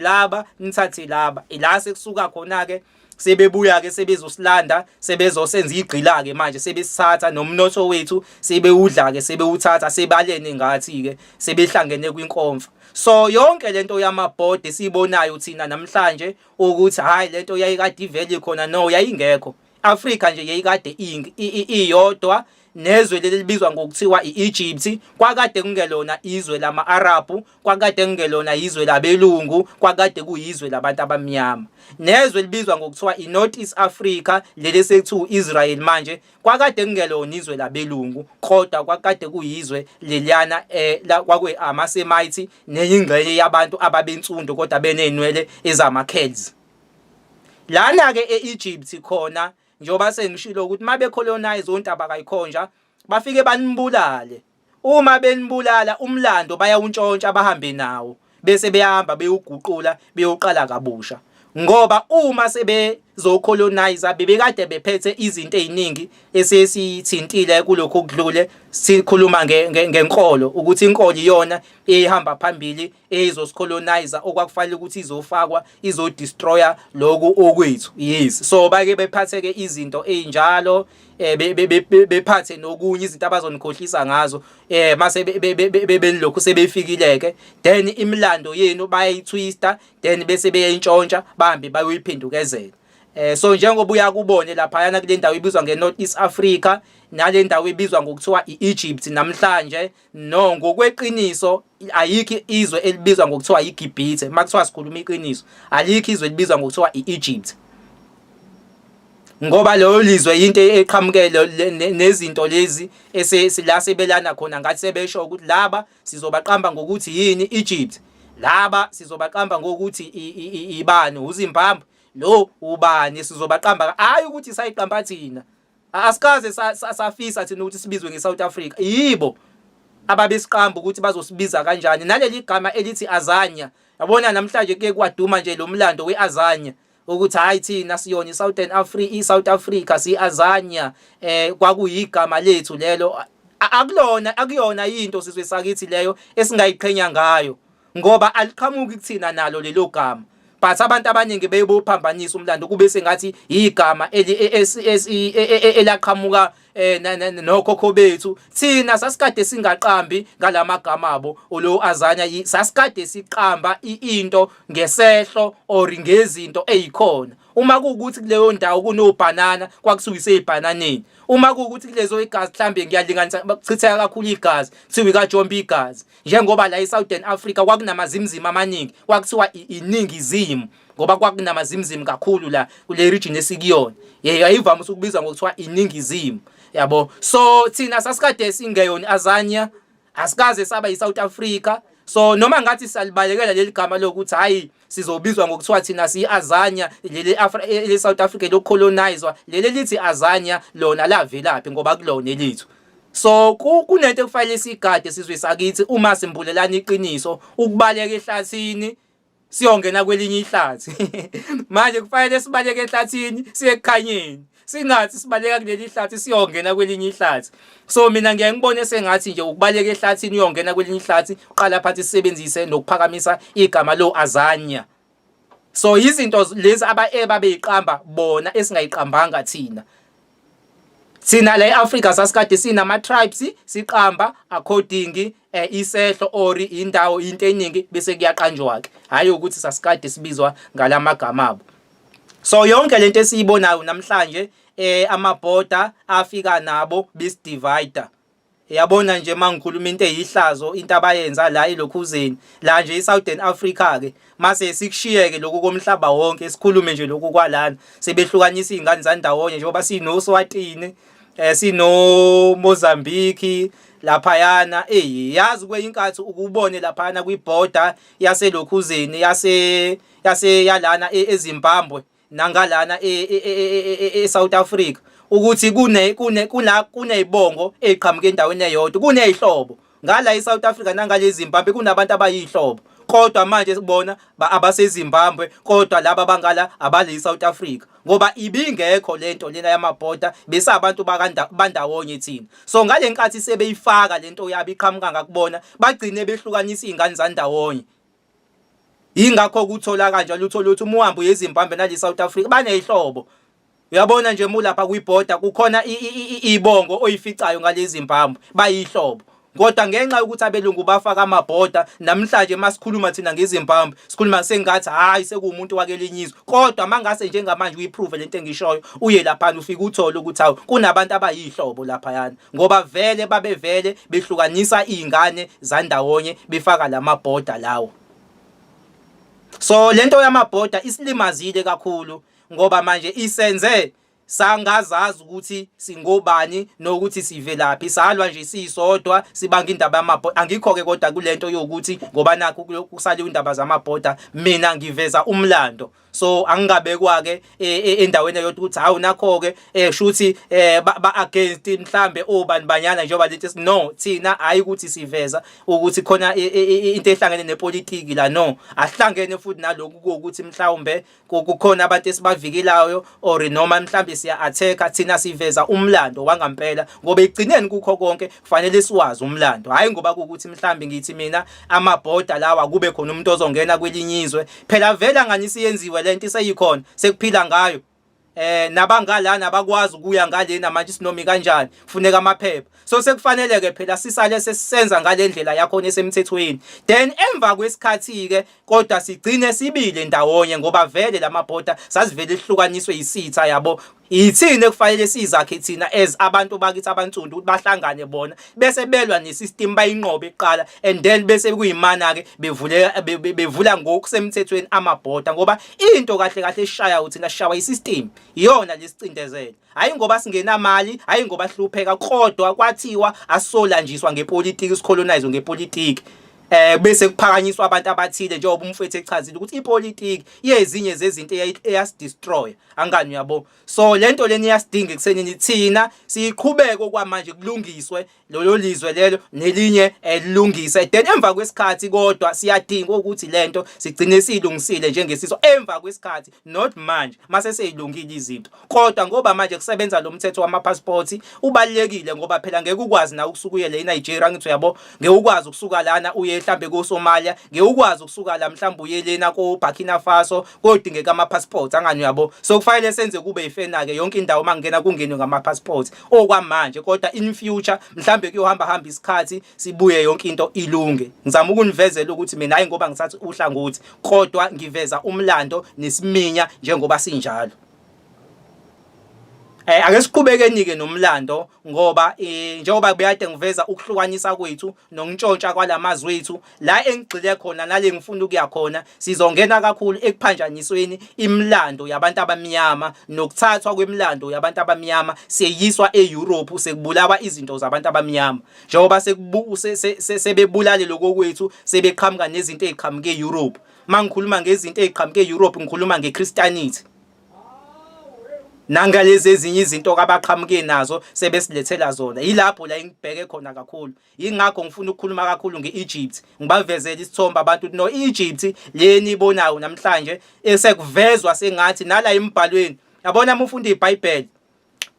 laba ila sekusuka khona ke sebebuya ke sebezosilanda sebezosenza igqila ke manje sebesithatha nomnotho wethu sebewudla ke sebewuthatha sebalene ngathi ke sebehlangene kwinkomfa. So yonke lento yamabhodi sibonayo thina namhlanje ukuthi hayi lento yayikade iveli khona no yayingekho. Africa nje yayikade iyodwa nezwe lelibizwa ngokuthiwa iEgypt kwakade kungelona izwe lama-Arab kwakade kungelona izwe labelungu kwakade kuyizwe labantu abamnyama nezwe libizwa ngokuthiwa iNorth East Africa leli sekuthiwa Israel manje kwakade kungelona izwe labelungu kodwa kwakade kuyizwe leliyana kwakwe amaSemite neyingxenye yabantu ababensundu kodwa benenwele ezama-Celts. Lana ke eEgypt khona njoba sengishilo ukuthi mabe colonize ontaba kayikhonja bafike banibulale. Uma benibulala umlando bayawuntshontsha bahambe nawo bese beyahamba beyuguqula beyoqala kabusha. Ngoba uma sebezocolonize bebekade bephethe izinto eziningi esesithintile kulokho okudlule sikhuluma ngenkolo ukuthi inkolo iyona ehamba phambili ezosicolonize okwakufanele ukuthi izofakwa izodestroya lokho okwethu. Yes, so bake bephatheke izinto ezinjalo bephathe nokunye izinto abazonikhohlisa ngazo mase benilokhu sebefikileke then imilando yenu bayayitwista then bese beyayintshontsha bahambe bayoyiphindukezela. So njengoba uyakubone lapha kule ndawo ibizwa ngeNorth East Africa nale ndawo ibizwa ngokuthiwa iEgypt namhlanje no ngokweqiniso ayikho izwe elibizwa ngokuthiwa iGibhithe makuthiwa sikhuluma iqiniso alikho izwe elibizwa ngokuthiwa iEgypt ngoba lo lizwe into eqhamukele nezinto lezi la sebelana khona ngathi sebesho ukuthi laba sizobaqamba ngokuthi yini Egypt laba sizobaqamba ngokuthi ibani uZimbabwe lo ubani sizobaqamba hayi ukuthi sayiqamba thina asikaze safisa thina ukuthi sibizwe ngeSouth Africa yibo ababesiqamba ukuthi bazosibiza kanjani naleli gama elithi Azania yabona namhlanje kuke kwaduma nje lo mlando weAzania ukuthi hayi thina siyona iSouth Africa siAzania kwakuyigama lethu lelo akuyona into sizwe sakithi leyo esingayiqhenya ngayo ngoba aliqhamuki kuthina nalo lelo gama but abantu abaningi beyibophambanisa umlando kube sengathi igama elaqhamuka nokhokho bethu thina sasikade singaqambi ngalamagama abo lo Azania sasikade siqamba into ngesehlo or ngezinto ezikhona uma kuukuthi kuleyo ndawo kunobanana kwakusuyise ibhananeni uma kuukuthi kulezo igazi mhlambe ngiyalinganisa bakuchitheka kakhulu igazi kuthiwa kaJombe igazi njengoba la eSouthern Africa kwakunamazimzima amaningi kwakuthiwa iningizimu ngoba kwakunamazimzimi kakhulu la kule region esikuyona yayivama ukubizwa ngokuthiwa iningizimu yabo. So thina sasikade singeyona Azania asikaze saba yiSouth Africa so noma ngathi salibalekela leli gama lokuthi hayi sizobizwa ngokuthiwa thina siAzania leli South Africa locolonizwa leli lithi Azania lona lavelaphi ngoba kulona lethu. So kunento ekufanele sigade sizwe sakithi uma simbulelana iqiniso ukubaleka ehlathini siyongena kwelinye ihlathi manje kufanele sibaleke ehlathini siye ekhanyeni singathi sibaleka kuleli ihlathi siyongena kwelinye ihlathi. So mina ngiye ngibone sengathi nje ukubaleka ehlathini uyongena kwelinye ihlathi uqala phathi sisebenzise nokuphakamisa igama lo Azania. So izinto lezi babeyiqamba bona esingayiqambanga thina la eAfrica sasikade sinama tribes siqamba according isehlo or indawo into eningi bese kuyaqanjwa ke hayi ukuthi sasikade sibizwa ngalamagama abo. So yonke lento esiyibonayo namhlanje amabhoda afika nabo besidivider yabona nje mangikhuluma into eyihlazo into abayenza la elokhuzeni la nje eSouthern Africa ke mase sikushiyeke lokho komhlaba wonke sikhulume nje lokho kwalana sebehlukanisa izingane zandawonye njengoba sino Swatini sino Mozambique lapha yana yazi kweyinkathi ukubone lapha yana kwibhoda yaselokhuzeni yalana eZimbabwe nangalana eSouth Africa ukuthi kunezibongo eziqhamuke endaweni eyodwa kunezihlobo ngala eSouth Africa nangale Zimbabwe kunabantu abayihlobo kodwa manje sibona abaseZimbabwe kodwa laba bangala abale eSouth Africa ngoba ibingekho lento lena yamabhoda bese abantu bandawonye thina. So ngale nkathi sebeyifaka lento yabo iqhamuka ngakubona bagcine behlukanisa izingane zandawonye ingakho kuthola kanjalo uthola ukuthi uma uhamba eZimbabwe nale South Africa banezihlobo. Uyabona nje mulapha kwiborder kukhona ibongo oyificayo ngale Zimbabwe bayihlobo. Kodwa ngenxa yokuthi abelungu bafaka amabhoda namhlanje masikhuluma thina ngeZimbabwe sikhuluma sengathi hayi sekuumuntu wakelinyizwe kodwa mangase njengamanje uyiprove lento engishoyo uye lapha ufika uthola ukuthi hawo kunabantu abayihlobo lapha yana ngoba vele babevele behlukanisa izingane zandawonye befaka lamabhoda lawo. So lento yamabhoda isilimazile kakhulu ngoba manje isenze sangazazi ukuthi singobani nokuthi sivelaphi salwa nje sisodwa sibanga indaba yamabhoda angikho ke kodwa kulento yokuthi ngoba nakho kusale indaba zamabhoda mina ngiveza umlando. So angingabekwa ke endaweni eyodwa ukuthi hawu nakho ke shuthi ba against mhlambe obani banyana njengoba lithi no thina hayi ukuthi siveza ukuthi khona into ehlangene nepolitiki la no ahlangene futhi naloku ukuthi mhlawumbe kukhona abantu esibavikelayo or noma mhlambe siya attack thina siveza umlando wangampela ngoba egcineni kukho konke kufanele siwazi umlando hayi ngoba ukuthi mhlambe ngithi mina amabhoda lawa kube khona umuntu ozongena kwelinyizwe phela vela ngani siyenziwe lento seyikhona sekuphila ngayo nabangalana abakwazi ukuya ngalena manje sinomi kanjani kufuneka amaphepha so sekufanele ke phela sisale sesisenza ngalendlela yakho nesemthethweni then emva kwesikhathi ke kodwa sigcine sibile ndawonye ngoba vele lamabhoda sasivele ihlukaniswe isitha yabo ithini ekufanele sizakhe thina as abantu bakithi abantsundu ukuthi bahlangane bona bese belwa nesystem bayinqobe eqala and then bese kuyimana ke bevula ngokusemthethweni amabhoda ngoba into kahle kahle eshaya uthina sishawa isystem iyona lesicindezela hayi ngoba singenamali hayi ngoba hlupheka kodwa kwathiwa asolanjiswa ngepolitiki sicolonize ngepolitiki bese kuphakanyiswa abantu abathile njengoba umfethu echazile ukuthi ipolitiki yezinye zezinto eyas-destroy angani uyabo so lento leni iyasidinga ekuthenini thina siyiqhubeke okwamanje kulungiswe lolo lizwe lelo nelinye elilungise then emva kwesikhathi kodwa siyadinga ukuthi lento sigcine silungisile njengesizwe emva kwesikhathi not manje mase seyilungile izinto kodwa ngoba manje kusebenza lo mthetho wamapassport ubalekile ngoba phela ngeke ukwazi na ukusuka uye le Nigeria ngithi uyabo ngeke ukwazi ukusuka lana uye mhlambe ko Somalia ngeke ukwazi ukusuka la mhlambe uye lena ko Burkina Faso kodingeka ama passport angani uyabo so kufanele senze kube ifena ke yonke indawo mangena kungenwe ngama passport okwamanje kodwa in future mhlambe kuyohamba hamba isikhathi sibuye yonke into ilunge ngizama ukunivezela ukuthi mina hayi ngoba ngisathi uhlangothi kodwa ngiveza umlando nesiminya njengoba sinjalo ake siqhubekeni ke nomlando ngoba njengoba beyade ngiveza ukuhlukanisa kwethu nokuntshontsha kwalamazwe ethu la engigxile khona nale ngifuna ukuya khona sizongena kakhulu ekuphanjanisweni imlando yabantu abamnyama nokuthathwa kwemlando yabantu abamnyama seyiswa eEurope sekubulawa izinto zabantu abamnyama njengoba sebebulale lokho kwethu sebeqhamuka nezinto eziqhamuke eEurope mangikhuluma ngezinto eziqhamuke eEurope ngikhuluma ngeChristianity nangalezi ezinye izinto abaqhamuke nazo sebesilethela zona yilapho la ngibheke khona kakhulu ingakho ngifuna ukukhuluma kakhulu ngeEgypt ngibavezela isithombe abantu no Egypt leni ibonayo namhlanje esekuvezwa sengathi nala embhalweni yabona umfunda iBhayibheli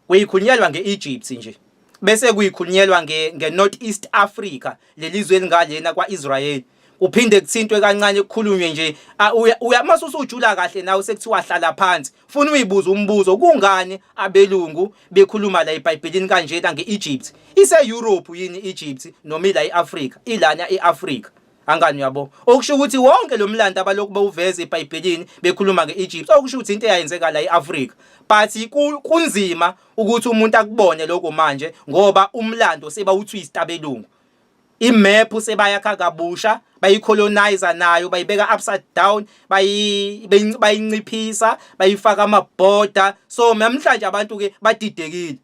kuyikhulunyelwa ngeEgypt nje bese kuyikhulunyelwa ngeNorth East Africa lelizwe elingalena kwaIsrael uphinde kuthintwe kancane ukukhulunywe nje mase usujula kahle nawe sekuthiwa hlala phansi ufuna uyibuza umbuzo kungani abelungu bekhuluma la eBhayibhelini kanje la ngeEgypt ise-Europe yini Egypt noma ila eAfrica ilana eAfrica angani uyabo okusho ukuthi wonke lo mlando abalokhu bawuveza eBhayibhelini bekhuluma ngeEgypt okusho ukuthi into eyayenzeka la eAfrica but kunzima ukuthi umuntu akubone lokho manje ngoba umlando sebawutwist abelungu imap sebayakha kabusha bayicolonizer nayo bayibeka upside down bayinciphisa bayifaka amabhoda so namhlanje abantu ke badidekile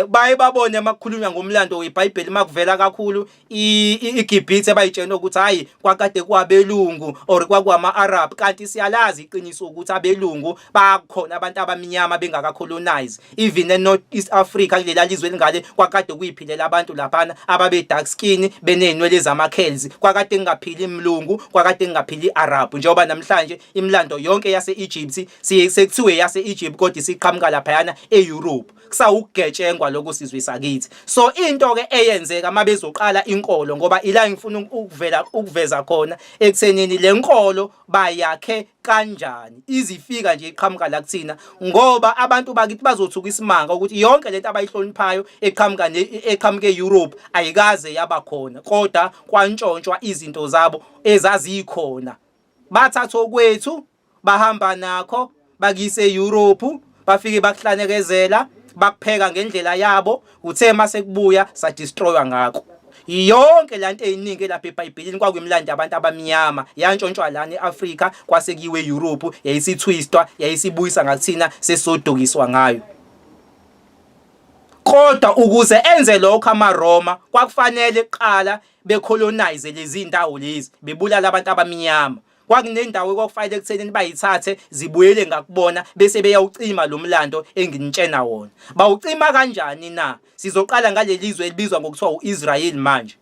baye babone emakhulunywa ngomlando weBhayibheli makuvela kakhulu iGibhithe bayitshena ukuthi hayi kwakade kwabelungu or kwakwama Arab kanti siyalazi iqiniso ukuthi abelungu bakhona abantu abamnyama bengakacolonize even eNorth East Africa kulela lizwe lingale kwakade kuyiphilela abantu laphana ababe dark skin benenwele zamakhels kwakade ngingaphili imlungu kwakade ngingaphili iArab njengoba namhlanje imlando yonke yase Egypt sekuthiwe yase Egypt kodwa isiqhamuka lapha yana eEurope kusawugetshengwa lokho sizwe sakithi. So into ke eyenzeka mabezoqala inkolo, ngoba ila ngifuna ukuveza khona ekuthenini le nkolo bayakhe kanjani izifika nje iqhamuka la kuthina, ngoba abantu bakithi bazothuka isimanga ukuthi yonke lento abayihloniphayo eqhamuke eEurope ayikaze yaba khona, kodwa kwantshontshwa izinto zabo ezazikhona. Bathatha okwethu bahamba nakho bakise eEurope, bafike bakuhlanekezela, bakupheka ngendlela yabo, uthe mase kubuya sa destroywa ngakho. Yonke lanto eyiningi lapha eBhayibhelini kwakuyimlando abantu abamnyama, yantshontshwa lana eAfrika kwasekuyiwe eEurope, yayisithwistwa, yayisibuyisa ngakuthina sesodokiswa ngayo. Kodwa ukuze enze lokho amaRoma kwakufanele kuqala becolonize lezi ndawo lezi, bebulala abantu abamnyama. Kwakunendawo okufanele ekuthenini bayithathe zibuyele ngakubona bese beyawucima lo mlando enginitshena wona. Bawucima kanjani na? Sizoqala ngaleli lizwe elibizwa ngokuthiwa uIsrael manje.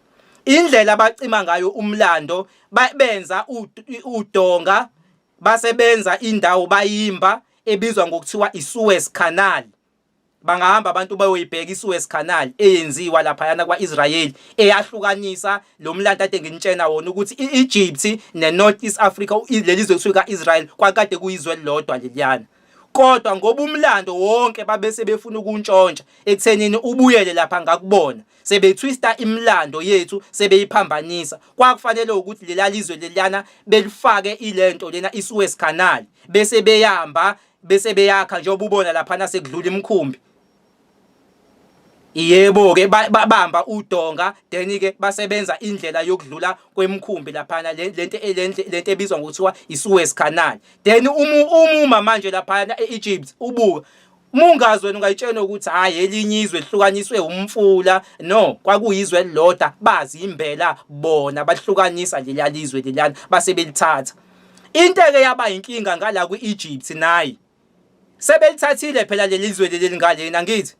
Indlela abacima ngayo umlando, benza udonga, basebenza indawo bayimba ebizwa ngokuthiwa iSuez Canal. Bangahamba abantu bayoyibheka iSuez Canal eyenziwa lapha yana kwaIsrael, eyahlukanisa lo mlando ade nginitshena wona ukuthi iEgypt neNorth East Africa lelizwe kusuka Israel kwakade kuyizwe lodwa leliyana. Kodwa ngoba umlando wonke babese befuna ukuntshontsha ekuthenini ubuyele lapha ngakubona, sebetwista imlando yethu, sebeyiphambanisa. Kwakufanele ukuthi lelalizwe leliyana belifake ilento lena iSuez Canal, bese beyamba, bese beyakha njengoba ubona lapha nasekudlula imkhumbi. Yebo ke bamba udonga, then ke basebenza indlela yokudlula kwemkhumbi lapha lento ebizwa ngokuthiwa iSuez Canal. Then umuma manje lapha eEgypt ubuka mungazi wena ungayitshena ukuthi hayi elinye izwe lihlukaniswe umfula, no, kwakuyizwe lodwa, bazi imbela bona bahlukanisa lelalizwe lelana base belithatha. Into ke yaba inkinga ngala kweEgypt nayi sebelithathile phela lelizwe leli ngalena ngithi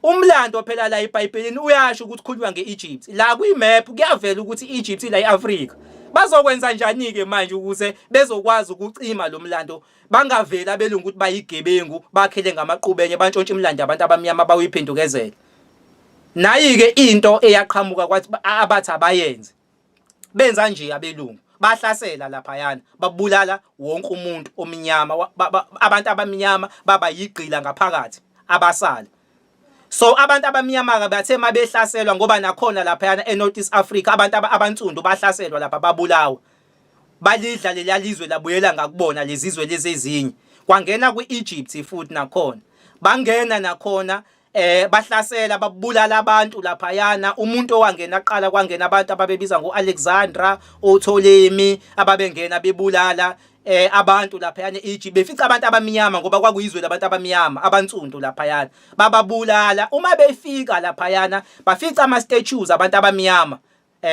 umlando phela la eBhayibhelini uyasho ukuthi khulunywa ngeEgypt. La kwi-map kuyavela ukuthi iEgypt ila eAfrika. Bazokwenza njani ke manje ukuze bezokwazi ukucima lo mlando, bangavela belungu ukuthi bayigebengu, bakhele ngamaqhubenye, bantshontshe imlando abantu abamnyama bawuyiphendukezela. Nayi ke into eyaqhamuka kwathi abathi abayenze, benza nje abelungu, bahlasela lapha yana, babulala wonke umuntu omnyama, abantu abamnyama baba yigqila ngaphakathi abasala. So abantu abamnyama bathe mabehlaselwa, ngoba nakhona lapha yana eNorth East Africa abantu abansundu bahlaselwa lapha babulawa, balidla lelalizwe labuyela ngakubona lezizwe lezi ezinye. Kwangena kweEgypt futhi nakhona bangena nakhona bahlasela babulala abantu lapha yana. Umuntu owangena aqala kwangena abantu ababebiza ngoAlexandra, uPtolemy, ababengena bebulala abantu lapha yana eEgypt, befica abantu abamnyama ngoba kwakuyizwe labantu abamnyama abansundu lapha yana, bababulala. Uma befika lapha yana bafica ama statues abantu abamnyama,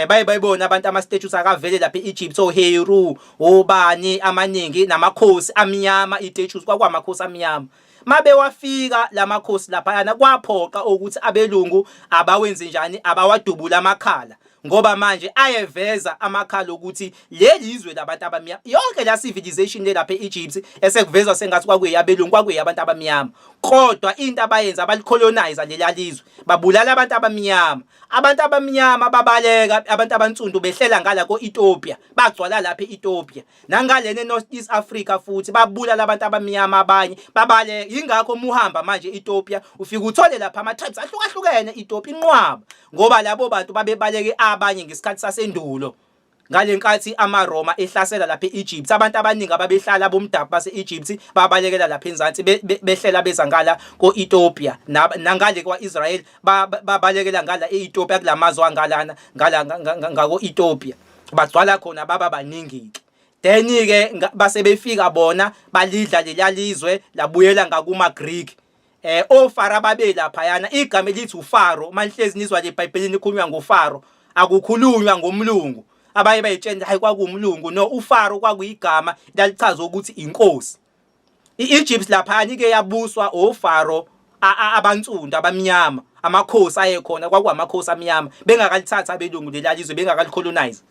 bayibona abantu ama statues akavele lapha eEgypt, oHeru, obani amaningi namakhosi amnyama, iStatues kwakwamakhosi amnyama. Mabe wafika lamakhosi lapha yana kwaphoqa ukuthi abelungu abawenze njani, abawadubula amakhala, ngoba manje ayeveza amakhala ukuthi leli izwe labantu abamnyama. Yonke la civilization lapha eEgypt esekuvezwa sengathi kwakuyabelungu, kwakuyabantu abamnyama, kodwa into abayenza abalicolonize lelalizwe, babulala abantu abamnyama. Abantu abamnyama babaleka, abantu abansundu behlela ngala koEthiopia, bagcwala lapha eEthiopia nangalena eNorth East Africa futhi babulala abantu abamnyama abanye babaleka. Ingakho umuhamba manje eEthiopia ufika uthole lapha ama-tribes ahlukahlukene eEthiopia inqwaba, ngoba labo bantu babebaleke abanye ngesikhathi sasendulo. Ngalenkathi amaRoma ehlasela lapha eEgypt, abantu abaningi ababehlala bomdabu base-Egypt babalekela lapha enzansi behlela bezangala koEthiopia, nangale kwaIsrael babalekela ngala eEthiopia kulamazwe angalana ngako-Ethiopia, bagcwala khona baba baningi. Then ke base befika bona balidla lelalizwe labuyela ngakuma-Greek. OFaro babe lapha yana, igama elithi uFaro manje nizwa le eBhayibhelini ikhulunywa ngoFaro, akukhulunywa ngomlungu. Abaye bayitshela hayi kwakumlungu, no, uFaro kwakuyigama lalichaza ukuthi inkosi. iEgypt lapha ke yabuswa oFaro abansundu abamnyama, amakhosi ayekhona kwakwamakhosi amnyama, bengakalithatha abelungu lelalizwe, bengakalicolonize.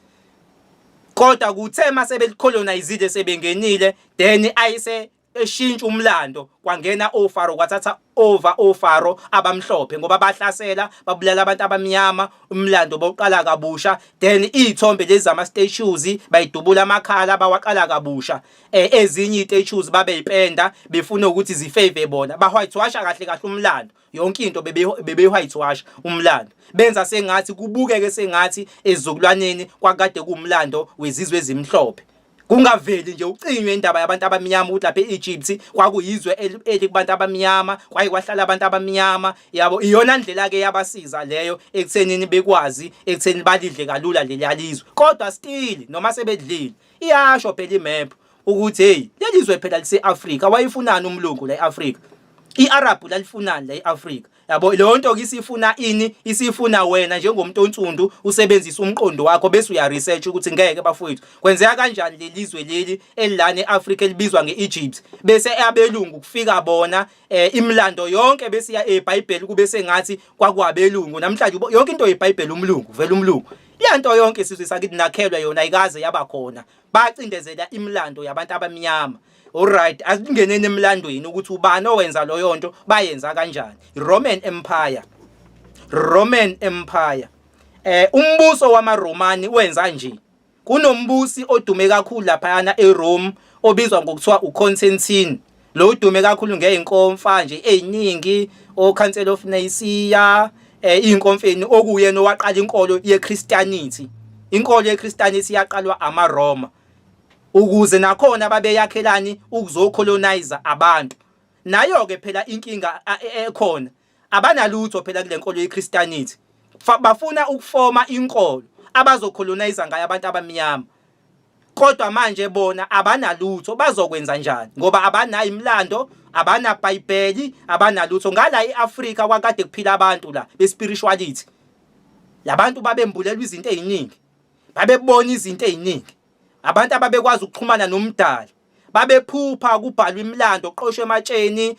Kodwa kuthe mase belicolonizile sebengenile, then ayise eshintsha umlando kwangena oFaro kwathatha over oFaro abamhlophe ngoba bahlasela babulala abantu abamnyama umlando bawuqala kabusha then izithombe lezi zama statues bayidubula amakhala bawaqala kabusha ezinye statues babe yipenda befuna ukuthi zifave bona ba whitewash kahle kahle umlando yonke into bebe whitewash umlando benza sengathi kubukeke sengathi ezizukulwaneni kwakade kumlando wezizwe ezimhlophe kungaveli nje ucinywe indaba yabantu abamnyama ukuthi lapha eEgypt kwakuyizwe elikubantu abamnyama kwahlala abantu abamnyama yabo iyona ndlela ke yabasiza leyo ekuthenini bekwazi ekutheni balidle kalula leliyalizwe kodwa still noma sebedlile iyasho phela imap ukuthi hey lelizwe phela lise-Afrika wayifunani umlungu la eAfrika iArab lalifunani la eAfrika yabo lonto ke isifuna ini isifuna wena njengomuntu onsundu usebenzisa umqondo wakho bese uya research ukuthi ngeke bafowethu kwenzeka kanjani lelizwe leli elilana eAfrika elibizwa ngeEgypt bese abelungu kufika bona imlando yonke bese ya eBhayibheli kube sengathi kwakwabelungu namhlanje yonke into yeBhayibheli umlungu vele umlungu lento yonke sizwe sakithi nakhelwa yona ayikaze yaba khona bacindezela imlando yabantu abamnyama alright asingenene emlandweni ukuthi ubani owenza loyo nto bayenza kanjani Roman Empire umbuso wamaRomani wenza nje kunombusi odume kakhulu lapha eRome obizwa ngokuthiwa uConstantine lo udume kakhulu ngeinkomfa nje eziningi oCouncil of Nicaea inkomfeni okuyena owaqala inkolo yeChristianity inkolo yeChristianity yaqalwa amaRoma ukuze nakhona babeyakhelani ukuzocolonize abantu nayo ke phela inkinga ekhona abanalutho phela kule nkolo yeChristianity bafuna ukufoma inkolo abazocolonize ngayo abantu abamnyama kodwa manje bona abanalutho bazokwenza njani ngoba abanayo imlando abanaBhayibheli abanalutho ngala eAfrika kwakade kuphila abantu la bespirituality labantu babembulelwa izinto eziningi babebona izinto eziningi abantu ababekwazi ukuxhumana nomdali babephupha kubhalwa imlando oqoshwe ematsheni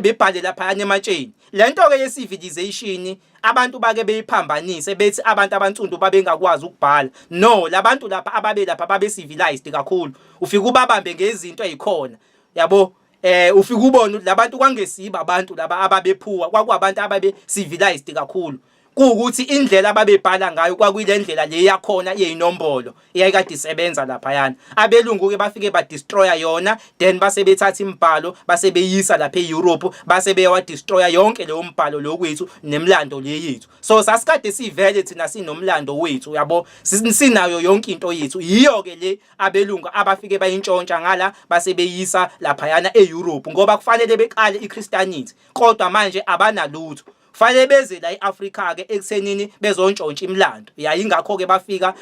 bebhale lapha ematsheni lento ke ye-civilization abantu bake beyiphambanise bethi abantu abansundu babengakwazi ukubhala no labantu lapha ababe lapha babe civilized kakhulu ufika ubabambe ngezinto ezikhona yabo ufika ubone labantu kwangesiba abantu laba ababephuwa kwakuabantu ababe civilized kakhulu kuukuthi indlela ababebhala ngayo kwakuyilendlela le yakhona yezinombolo eyayikade isebenza lapha yana abelungu ke bafike ba destroya yona then base bethatha imbhalo base beyisa lapha eEurope base beyawa destroya yonke leyo mbhalo lokwethu nemlando le yethu so sasikade sivele thina sinomlando wethu yabo sinayo yonke into yethu yiyo ke le abelungu abafike bayintshontsha ngala base beyisa lapha yana eEurope ngoba kufanele beqale iChristianity kodwa manje abanalutho fanele beze la eAfrika ke ekuthenini bezontshontsha imlando yayingakho ke bafika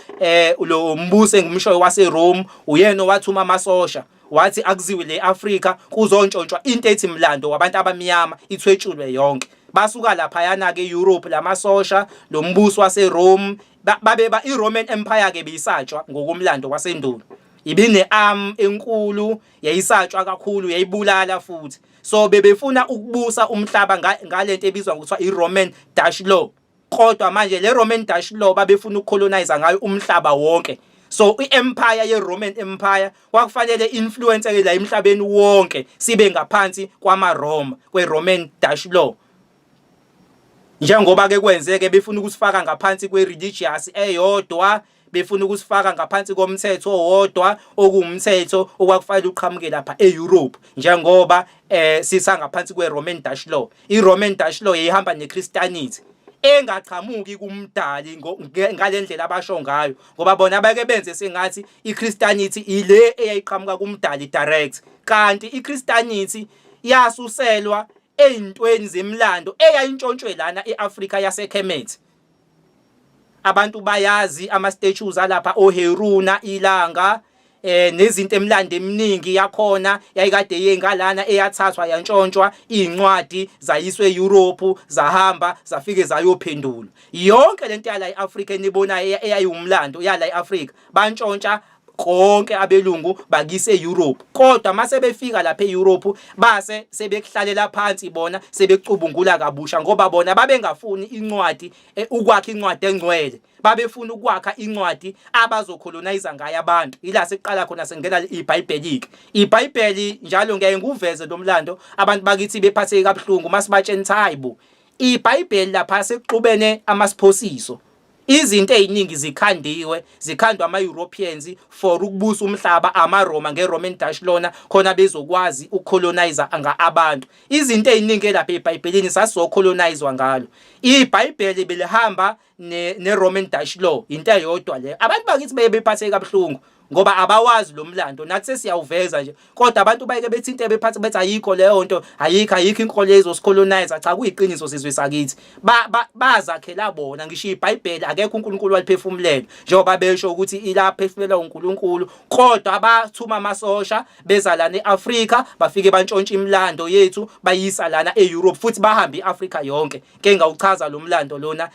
lo mbuso engumshoyo waseRome uyena wathuma amasosha wathi akuziwe le Africa kuzontshontshwa into ethi imlando wabantu abamnyama ithwetshulwe yonke basuka lapha yana ke Europe lamasosha lo mbuso waseRome babeba iRoman Empire ke beyisatshwa ngokumlando wasendulo ibine enkulu yayisatshwa kakhulu yayibulala futhi so bebefuna ukubusa umhlaba ngalento ebizwa ngokuthiwa iRoman Dutch law kodwa manje le Roman Dutch law babefuna ukucolonize ngayo umhlaba wonke so iempire yeRoman Empire kwakufanele influence ke la emhlabeni wonke sibe ngaphansi kwamaRoma kweRoman Dutch law njengoba ke kwenzeke befuna ukusifaka ngaphansi kwereligious eyodwa befuna ukusifaka ngaphansi komthetho owodwa okuwumthetho okwakufanele uqhamuke lapha eEurope njengoba sisangaphansi kweRoman Dutch law iRoman Dutch law yayihamba neChristianity engaqhamuki kumdali ngalendlela abasho ngayo ngoba bona bake benze sengathi iChristianity ile eyayiqhamuka kumdali direct kanti iChristianity yasuselwa ezintweni zemlando eyayintshontshwe lana eAfrika yaseKemet abantu bayazi ama statues alapha oHeruna ilanga nezinto emlando eminingi yakhona yayikade yengalana eyathathwa yantshontswa incwadi zayiswe eEurope zahamba zafike zayophendula yonke lento yala eAfrika enibona eyayiwumlando yala eAfrika bantshontsha konke abelungu bakise Europe. Kodwa mase befika lapha eEurope base sebekuhlalela phansi bona sebecubungula kabusha ngoba bona babengafuni incwadi ukwakha incwadi engcwele. Babefuna ukwakha incwadi abazocolonize ngayo abantu. Ila siqala khona sengena iBhayibheli. iBhayibheli njalo ngeke nguveze lomlando abantu bakithi bephatheke kabuhlungu masibatshena hayibo. iBhayibheli lapha sekuxubene amasiphoziso. Izinto eziningi zikhandwa ama-Europeans for ukubusa umhlaba amaRoma ngeRoman Dutch lona khona bezokwazi ukucolonize abantu. Izinto eziningi lapha eBhayibhelini sasizocolonizwa ngalo. iBhayibheli belihamba neRoman Dutch law into eyodwa le. Abantu bakithi bephatheke kabuhlungu ngoba abawazi lo mlando nathi sesiyawuveza nje kodwa abantu bayeke bethi into ebephathi bethi ayikho leyo nto ayikho inkolo ezosicolonize cha kuyiqiniso sizwe sakithi bazakhela bona ngisho iBhayibheli akekho uNkulunkulu waliphefumulela njengoba besho ukuthi ilaphefumulelwa uNkulunkulu kodwa abathuma amasosha beza lana eAfrika bafike bantshontsha imilando yethu bayisa lana eEurope futhi bahamba iAfrika yonke ke ngawuchaza lo mlando lona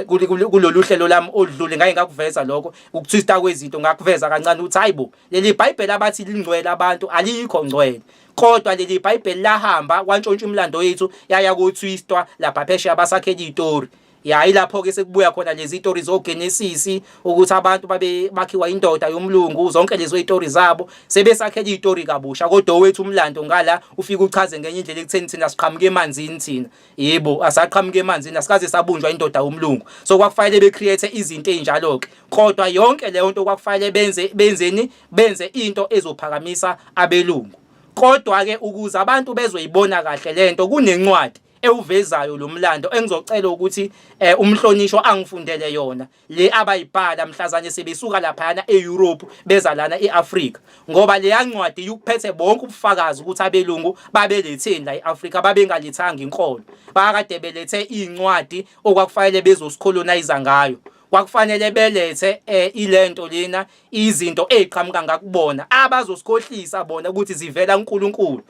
kulolu hlelo lami oludlule ngake ngakuveza lokho ukuthista kwezinto ngakuveza kancane uthi hayibo leli iBhayibheli abathi lingcwele abantu alikho ngcwele kodwa leli iBhayibheli lahamba kwantshontsha imilando yethu yaya kuthwistwa lapha phesheya basakhela izitori ilapho ke sekubuya khona lezi zitori zoGenesis ukuthi abantu bakhiwa indoda yomlungu zonke lezo zitori zabo sebesakhela izitori kabusha kodwa owethu umlando ngala ufika uchaze ngenye indlela ekutheni thina siqhamuke emanzini thina yebo asaqhamuke emanzini asikaze sabunjwa indoda yomlungu so kwakufanele becreate izinto ezinjalo ke kodwa yonke leyo nto kwakufanele benze into ezophakamisa abelungu kodwa ke ukuze abantu bezoyibona kahle lento kunencwadi ewuvezayo lo mlando engizocela ukuthi umhlonishwa angifundele yona le abayibhala mhlazane sebesuka lapha eEurope beza lana eAfrika ngoba le yancwadi yokuphethe bonke ubufakazi ukuthi abelungu babeletheni la eAfrika babengalithanga inkolo bakade belethe incwadi okwakufanele bezosicolonize ngayo kwakufanele belethe ilento lena izinto eziqhamuka ngakubona abazosikhohlisa bona ukuthi zivela kuNkulunkulu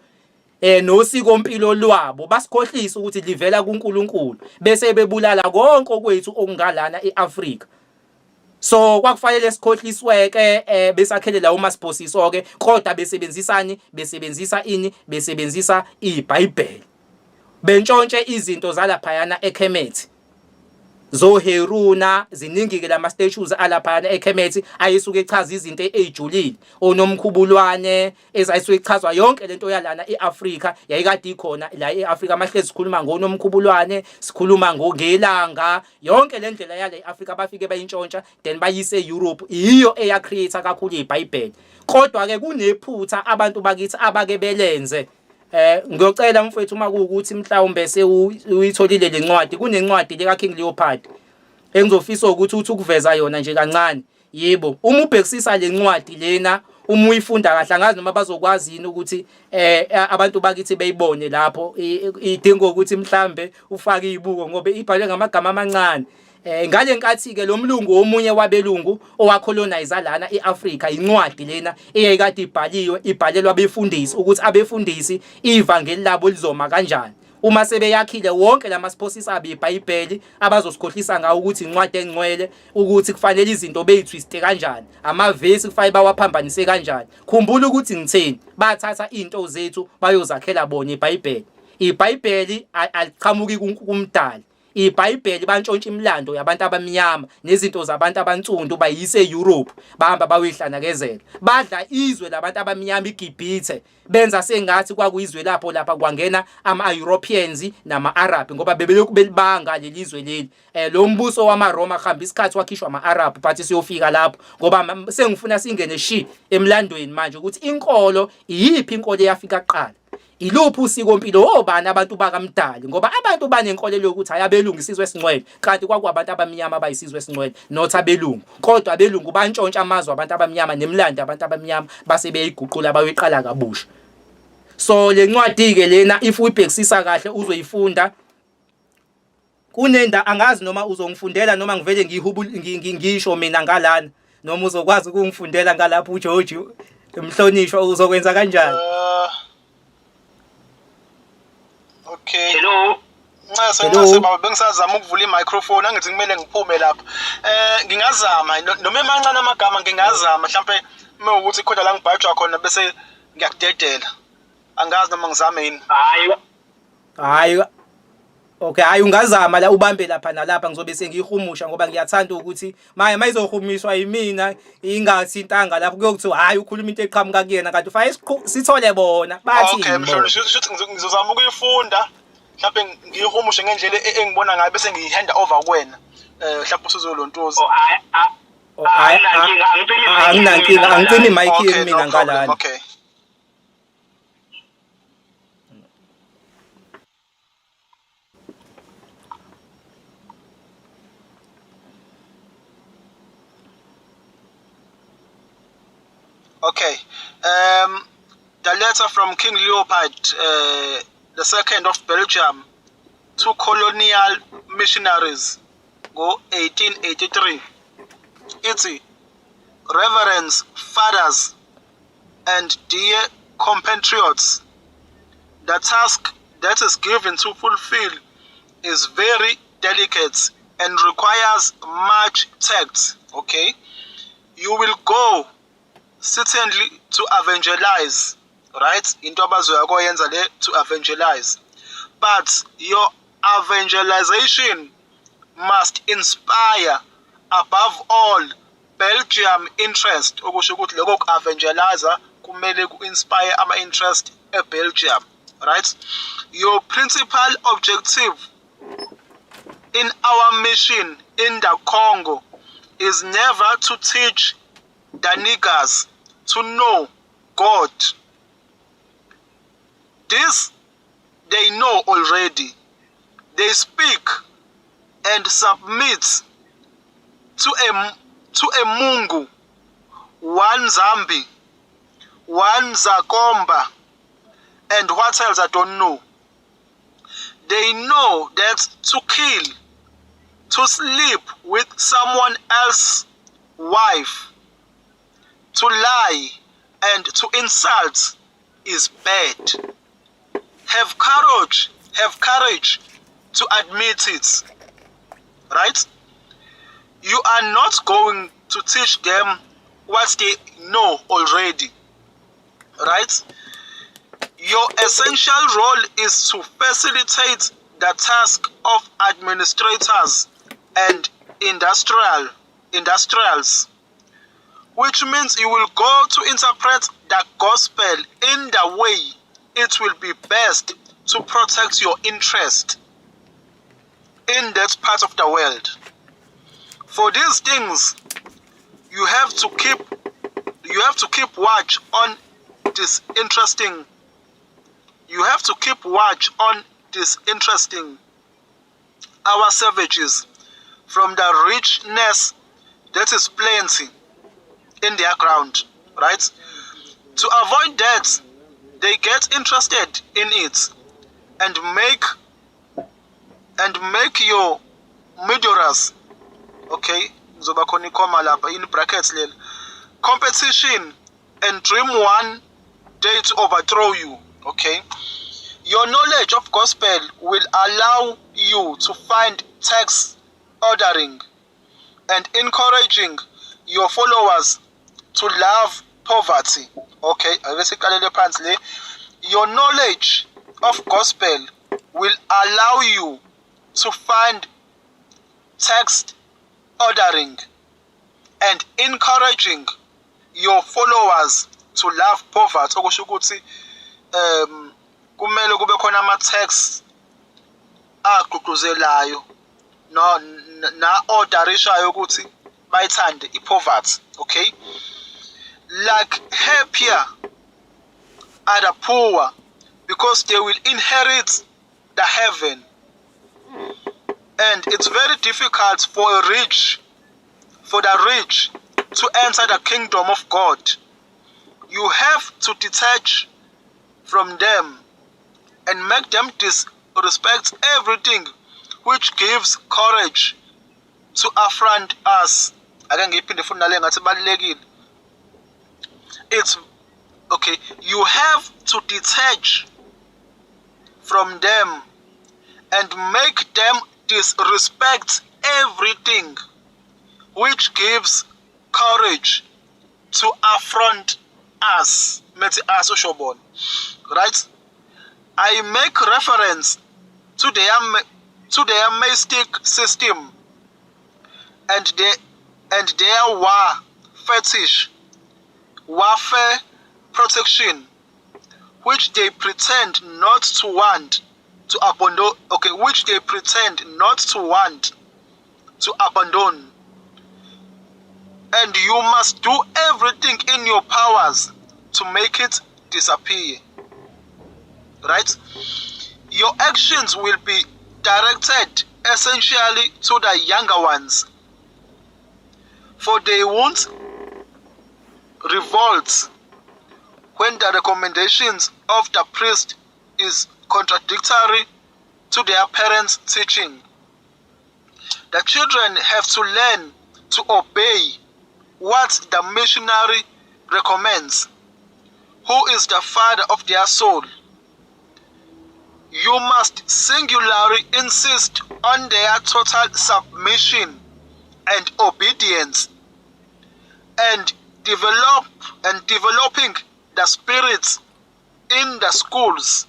nosiko impilo lwabo basikhohlisa ukuthi livela kuNkulunkulu bese bebulala konke okwethu okungalana eAfrika so kwakufanele sikhohlisweke besakhele la umasiphoziso ke kodwa besebenzisa iBhayibheli bentshontshe izinto zalaphayana eKhemethi zoHeruna ziningi ke lama statues alaphana eKhemethi ayisuke echaza izinto ezijulile onomkhubulwane ezayisuke echazwa yonke lento yalana eAfrika yayikade ikhona la eAfrika mahle sikhuluma ngonomkhubulwane sikhuluma ngelanga yonke le ndlela yale eAfrika bafike bayintshontsha then bayise eEurope iyo eya create kakhulu iBhayibheli kodwa ke kunephutha abantu bakithi abake belenze ngiyocela mfowethu makuukuthi mhlawumbe uyitholile lencwadi kunencwadi leka King Leopold engizofisa ukuthi uthi ukuveza yona nje kancane yebo uma ubhekisisa lencwadi lena uma uyifunda kahle angazi noma bazokwazi yini ukuthi abantu bakithi beyibone lapho idinga ukuthi mhlambe ufake izibuko ngoba ibhalwe ngamagama amancane ngale nkathi ke lo mlungu omunye wabelungu owacolonize lana eAfrika incwadi lena eyayikade ibhalelwa abefundisi ukuthi abefundisi ivangeli labo lizoma kanjani uma sebeyakhile wonke lamasiphoziso abeBhayibheli abazosikhohlisa ngawo ukuthi incwadi engcwele ukuthi kufanele izinto beyithwiste kanjani amavesi kufanele bawaphambanise kanjani khumbula ukuthi ngitheni bathatha into zethu bayozakhela bona iBhayibheli aliqhamuki kumdali iBhayibheli bantshontsha imilando yabantu abamnyama nezinto zabantu abantsundu bayise eEurope bahamba bayoyihlanakezela badla izwe labantu abamnyama iGibhithe benza sengathi kwakuyizwe lapha kwangena ama-Europeans nama-Arab ngoba bebelokhu belibanga lelizwe leli lo mbuso wamaRoma hamba isikhathi wakhishwa ama-Arab but siyofika lapho ngoba sengifuna singene emlandweni manje ukuthi inkolo iyiphi inkolo eyafika kuqala iluphi usiko impilo obani abantu bakamdali ngoba abantu banenkolelo yokuthi ayabelungu isizwe esingcwele kanti kwakwabantu abamnyama abayisizwe esingcwele not abelungu kodwa abelungu bantshontsha amazwe abantu abamnyama nemilando abantu abamnyama base beyiguqula bayiqala kabusha so lencwadi ke lena if uyibhekisisa kahle uzoyifunda kunenda angazi noma uzongifundela noma ngivele ngisho mina ngalana noma uzokwazi ukungifundela ngalapho uJoji umhlonishwa uzokwenza kanjani Okay. Hello. Senxase baba bengisazama ukuvula i-microphone angithi kumele ngiphume lapha. Ngingazama noma emancane amagama ngingazama mhlambe mewukuthi khona la ngibhajwa khona bese ngiyakudedela. Angazi noma ngizame yini. Hayi. Okay, hayi ungazama la ubambe lapha nalapha ngizobe sengiyihumusha ngoba ngiyathanda ukuthi mayizohumiswa yimina ingathintanga lapho kuyokuthiwa hayi ukhuluma into eqhamuka kuyena kanti ufake sithole bona bathi okay mhlawumbe shothi ngizozama ukuyifunda mhlawumbe ngiyihumushe ngendlela engibona ngayo bese ngiyihanda over kuwena mhlawumbe usuzolontuza anginankinga angicini mic yami mina ngalana. Okay. Okay, the letter from King Leopold II of Belgium to colonial missionaries go 1883. It's reverends, fathers, and dear compatriots, the task that is given to fulfill is very delicate and requires much tact. Okay, you will go certainly to evangelize, right? Into abazoyenza le to evangelize, but your evangelization must inspire above all Belgium interest. Okusho ukuthi lokho evangelizer kumele ku-inspire ama-interest e-Belgium, right? Your principal objective in our mission in the Congo is never to teach the niggers to know God. This they know already. They speak and submit to a Mungu, one Zambi, one Zakomba, and what else I don't know. They know that to kill, to sleep with someone else's wife, to lie and to insult is bad. Have courage to admit it. Right? You are not going to teach them what they know already. Right? Your essential role is to facilitate the task of administrators and industrials, which means you will go to interpret the gospel in the way it will be best to protect your interest in that part of the world. For these things, you have to keep watch on this interesting. You have to keep watch on this interesting our savages from the richness that is plenty in their ground, right? To avoid that, they get interested in it and make your murderers, okay, in brackets, competition and dream one day to overthrow you, okay? Your knowledge of gospel will allow you to find text ordering and encouraging your followers to love poverty. Okay, your knowledge of gospel will allow you to find text ordering and encouraging your followers to love poverty. Okusho ukuthi kumele kube khona ama-text agqugquzelayo na orderishayo ukuthi bayithande i-poverty, okay? Like happier are the poor because they will inherit the heaven. And it's very difficult for the rich to enter the kingdom of God. You have to detach from them and make them disrespect everything which gives courage to affront us. It's okay. You have to detach from them and make them disrespect everything which gives courage to affront us. Right? I make reference to their mystic system and their war fetish, warfare protection, which they pretend not to want to abandon. Okay, which they pretend not to want to abandon. And you must do everything in your powers to make it disappear. Right? Your actions will be directed essentially to the younger ones, for they won't revolt when the recommendations of the priest is contradictory to their parents' teaching. The children have to learn to obey what the missionary recommends, who is the father of their soul. You must singularly insist on their total submission and obedience, and developing the spirits in the schools.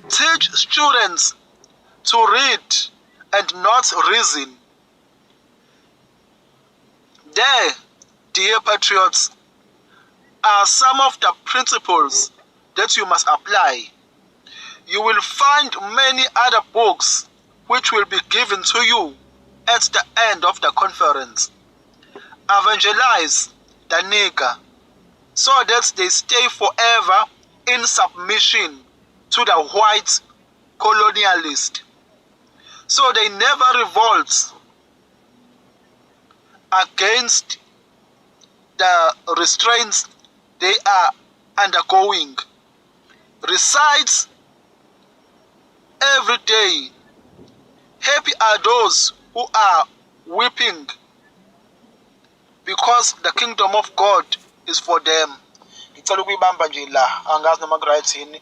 Teach students to read and not reason. There, dear patriots, are some of the principles that you must apply. You will find many other books which will be given to you at the end of the conference. Evangelize the nigger so that they stay forever in submission to the white colonialist, so they never revolt against the restraints they are undergoing. Recite every day, happy are those who are weeping, because the kingdom of God is for them. Ngicela ukuyibamba nje la, angazi noma right yini,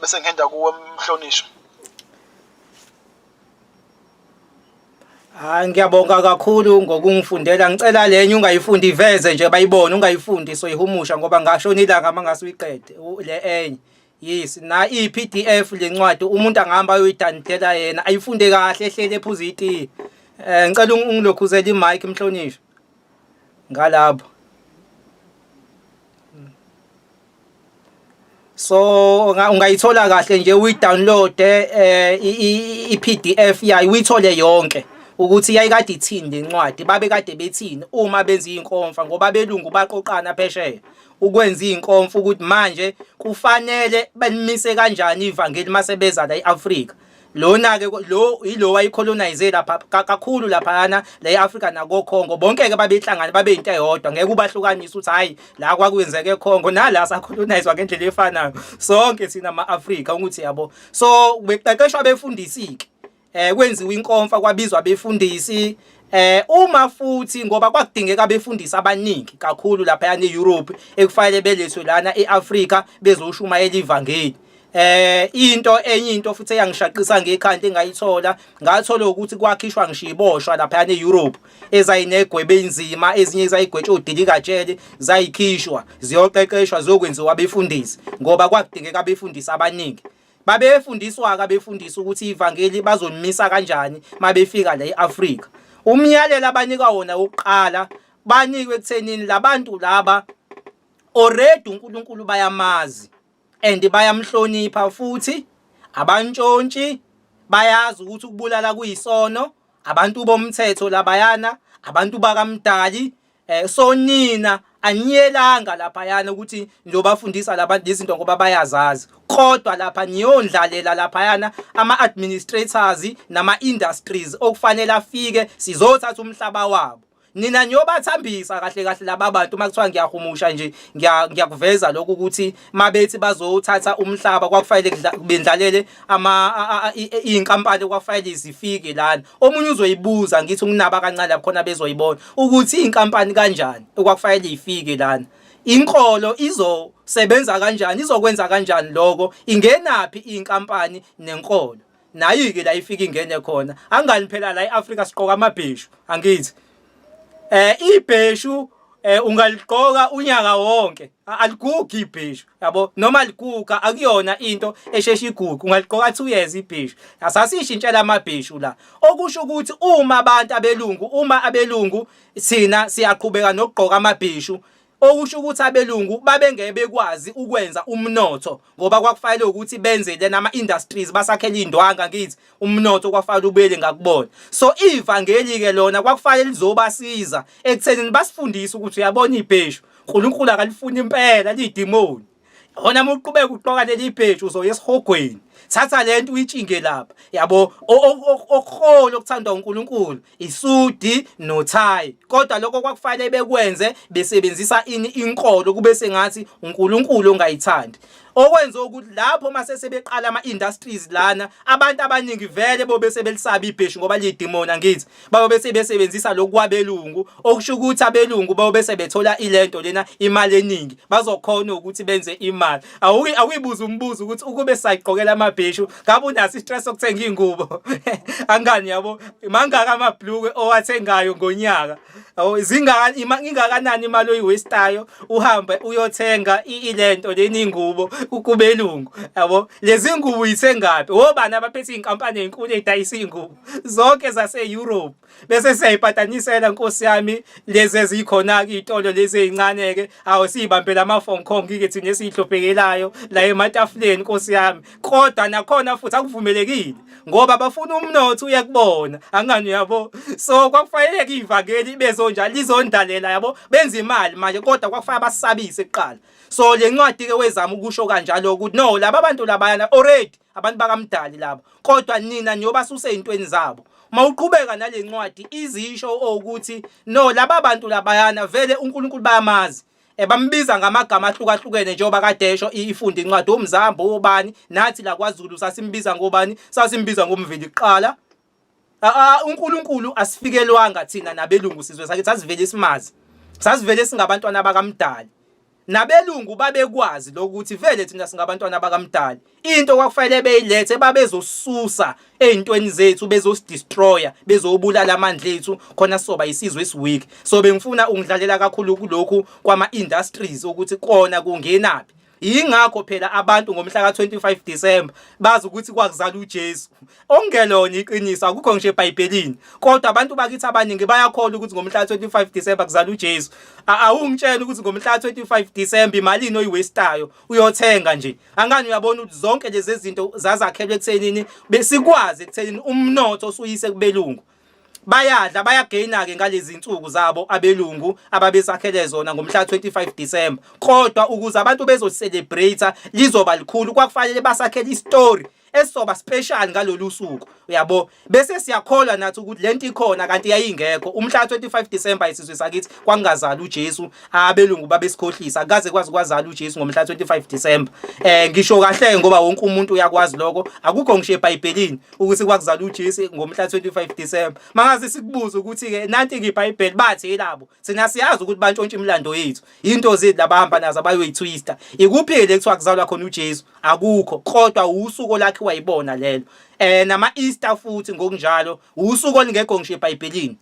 bese ngihenda kuwe Mhlonishwa. Ngiyabonga kakhulu ngokungifundela. Ngicela lenye ungayifundi iveze nje bayibone, ungayifundi soyihumusha ngoba ngashona ilanga mangase uyiqede le enye. Yes, na iPDF lencwadi umuntu angahamba ayoyidanithela yena ayifunde kahle ehlele ephuza itiye. Ngicela ungilokhuzela imic Mhlonishwa ngalapho. So ungayithola kahle nje uyidownload iPDF yayo uyithole yonke ukuthi yayikade ithini lencwadi, babe kade bethini uma benza inkonfa ngoba belungu baqoqana phesheya ukwenza inkonfa ukuthi manje kufanele balimise kanjani ivangeli masebeza la eAfrika. Lona ke lo yilo wayicolonize lapha kakhulu lapha la eAfrika nakoKongo, bonke ke babehlangana babe into eyodwa, ngeke ubahlukanise uthi hayi la kwakwenzeke eKongo nala sacolonize ngendlela efanayo, sonke sina ama-Afrika ukuthi yabo. So beqeqeshwa befundisike, kwenziwa inkonfa kwabizwa befundisi, uma futhi ngoba kwakudingeka befundisa abaningi kakhulu lapha eEurope ekufanele belethwe lana eAfrika bezoshumayela ivangeli. Enye into futhi eyangishaqisa ngekhanda engayithola, ngathola ukuthi kwakhishwa ngisho iboshwa lapha eEurope ezayinegwebe enzima, ezinye ezayigwetshe udilikatshele zayikhishwa ziyoqeqeshwa zokwenziwa befundisi ngoba kwakudingeka befundisa abaningi. Babefundiswa befundisa ukuthi ivangeli bazolimisa kanjani mabefika la eAfrika. Umyalelo abanika wona oqala banikwe ekuthenini labantu laba already uNkulunkulu bayamazi and bayamhlonipha, futhi abantshontshe bayazi ukuthi ukubulala kuyisono, abantu bomthetho labayana, abantu bakaMdali. So nina aniyelanga laphayana ukuthi njobafundisa labantu izinto ngoba bayazazi, kodwa lapha niyondlalela laphayana ama-administrators nama-industries okufanele afike sizothatha umhlaba wabo. Nina niyobathambisa kahle kahle laba bantu makuthiwa ngiyahumusha nje, ngiyakuveza lokho ukuthi mabethi bazothatha umhlaba kwakufanele bendlalele inkampani kwakufanele zifike lana. Omunye uzoyibuza ngithi unginaba kancane lapho khona bezoyibona ukuthi inkampani kanjani okwakufanele ifike lana. Inkolo izosebenza kanjani, izokwenza kanjani lokho, ingenaphi inkampani nenkolo. nayi-ke la ifika ingene khona angani phela la eAfrika siqoka amabheshu angithi ibheshu ungaligqoka unyaka wonke aligugi ibheshu yabo noma liguga akuyona into eshesha igugu ungaligqoka 2 years ibheshu asasishintshela amabheshu la okusho ukuthi uma abelungu sina siyaqhubeka nokugqoka amabheshu okusho ukuthi abelungu babengeke bekwazi ukwenza umnotho ngoba kwakufanele ukuthi benze lena ama-industries basakhele indwanga ngithi umnotho kwafanele ubuyele ngakubona so ivangeli ke lona kwakufanele lizobasiza ekuthenini basifundise ukuthi uyabona ibheshu uNkulunkulu akalifuni impela lidimoni ona muqhubeka uqoka leli bheshu uzoya esihogweni thatha lento uyitshinge lapha yabo okuholo okuthandwa uNkulunkulu isudi noThayi kodwa lokho kwakufanele bekwenze besebenzisa inkolo kube sengathi uNkulunkulu ongayithandi okwenza ukuthi lapho mase sebeqala ama-industries lana abantu abaningi vele bobe sebelisaba ibheshu ngoba lidimoni angithi babe sebesebenzisa lokwabelungu okusho ukuthi abelungu babe sebethola ilento lena imali eningi bazokhona ukuthi benze imali awuyibuza umbuzo ukuthi ukube sayiqokela amabheshu ngabe unasi stress okuthenga ingubo angani yabo mangaka amabhlukwe owathengayo ngonyaka ingakanani imali oyiwestayo uhambe uyothenga ilento leni ingubo ukubelungu yabo lezi ngubo yisengaphi obani abaphethe inkampani ezinkulu ezidayisa ingubo zonke zase Europe bese siyayipatanisela Nkosi yami lezi ezikhona ke izitolo lezi ezincane ke awusibambela ama Hong Kong ke thina esihlophekelayo la ematafuleni Nkosi yami kodwa nakhona futhi akuvumelekile ngoba bafuna umnotho uyakubona angani yabo so kwakufanele ke ivangeli bezonjalo lizondalela yabo benza imali manje kodwa kwakufanele basabise eqala so le ncwadi ke wezama ukusho kanjalo ukuthi no laba bantu labayana already abantu bakamdali laba kodwa nina nyoba suse izintweni zabo mawuqhubeka nale ncwadi izisho ukuthi no laba bantu labayana vele uNkulunkulu bayamazi bambiza ngamagama ahlukahlukene njengoba kadesho ifunda incwadi omzambo obani nathi la kwaZulu sasimbiza ngobani sasimbiza ngomveli kuqala uNkulunkulu asifikelwanga thina nabelungu sizwe sakithi sasivele isimazi sasivele singabantwana bakamdali nabelungu babekwazi lokuthi vele thina singabantwana bakamdali into kwakufanele beyilethe babezosusa ezintweni zethu bezosdestroya bezobulala amandla ethu khona soba isizwe esiweak so bengifuna ungidlalela kakhulu kulokhu kwama industries ukuthi kona kungenapi ingakho phela abantu ngomhla ka25 December bazi ukuthi kwakuzala uJesu ongelona iqiniso akukho ngisho eBhayibhelini kodwa abantu bakithi abaningi bayakholwa ukuthi ngomhla ka25 December kuzala uJesu awungitshela ukuthi ngomhla ka25 December imalini oyiwestayo uyothenga nje angani uyabona ukuthi zonke lezi zinto zazakhelwe ekuthenini besikwazi ekuthenini umnotho osuyise kubelungu bayadla bayagaina ke ngalezi insuku zabo abelungu ababesakhele zona ngomhla 25 December kodwa ukuze abantu bezocelebrate lizoba likhulu kwakufanele basakhele istory esoba special ngalolu suku uyabo bese siyakholwa nathi ukuthi lento ikhona kanti yayingekho umhla 25 December isizwe sakithi kwangazala uJesu abelungu babesikhohlisa akaze kwazi kwazala uJesu ngomhla 25 December ngisho kahle ngoba wonke umuntu uyakwazi lokho akukho ngisho eBhayibhelini ukuthi kwakuzala uJesu ngomhla 25 December mangaze sikubuza ukuthi ke nanti ngeBhayibheli bathi yilabo sina siyazi ukuthi bantshontsha imilando yethu into zethu labahamba nazo abayoyitwista ikuphi ke lekuthiwa kuzalwa khona uJesu akukho kodwa usuku lakhe wayibona lelo nama Easter futhi ngokunjalo usuku olingekho ngisho eBhayibhelini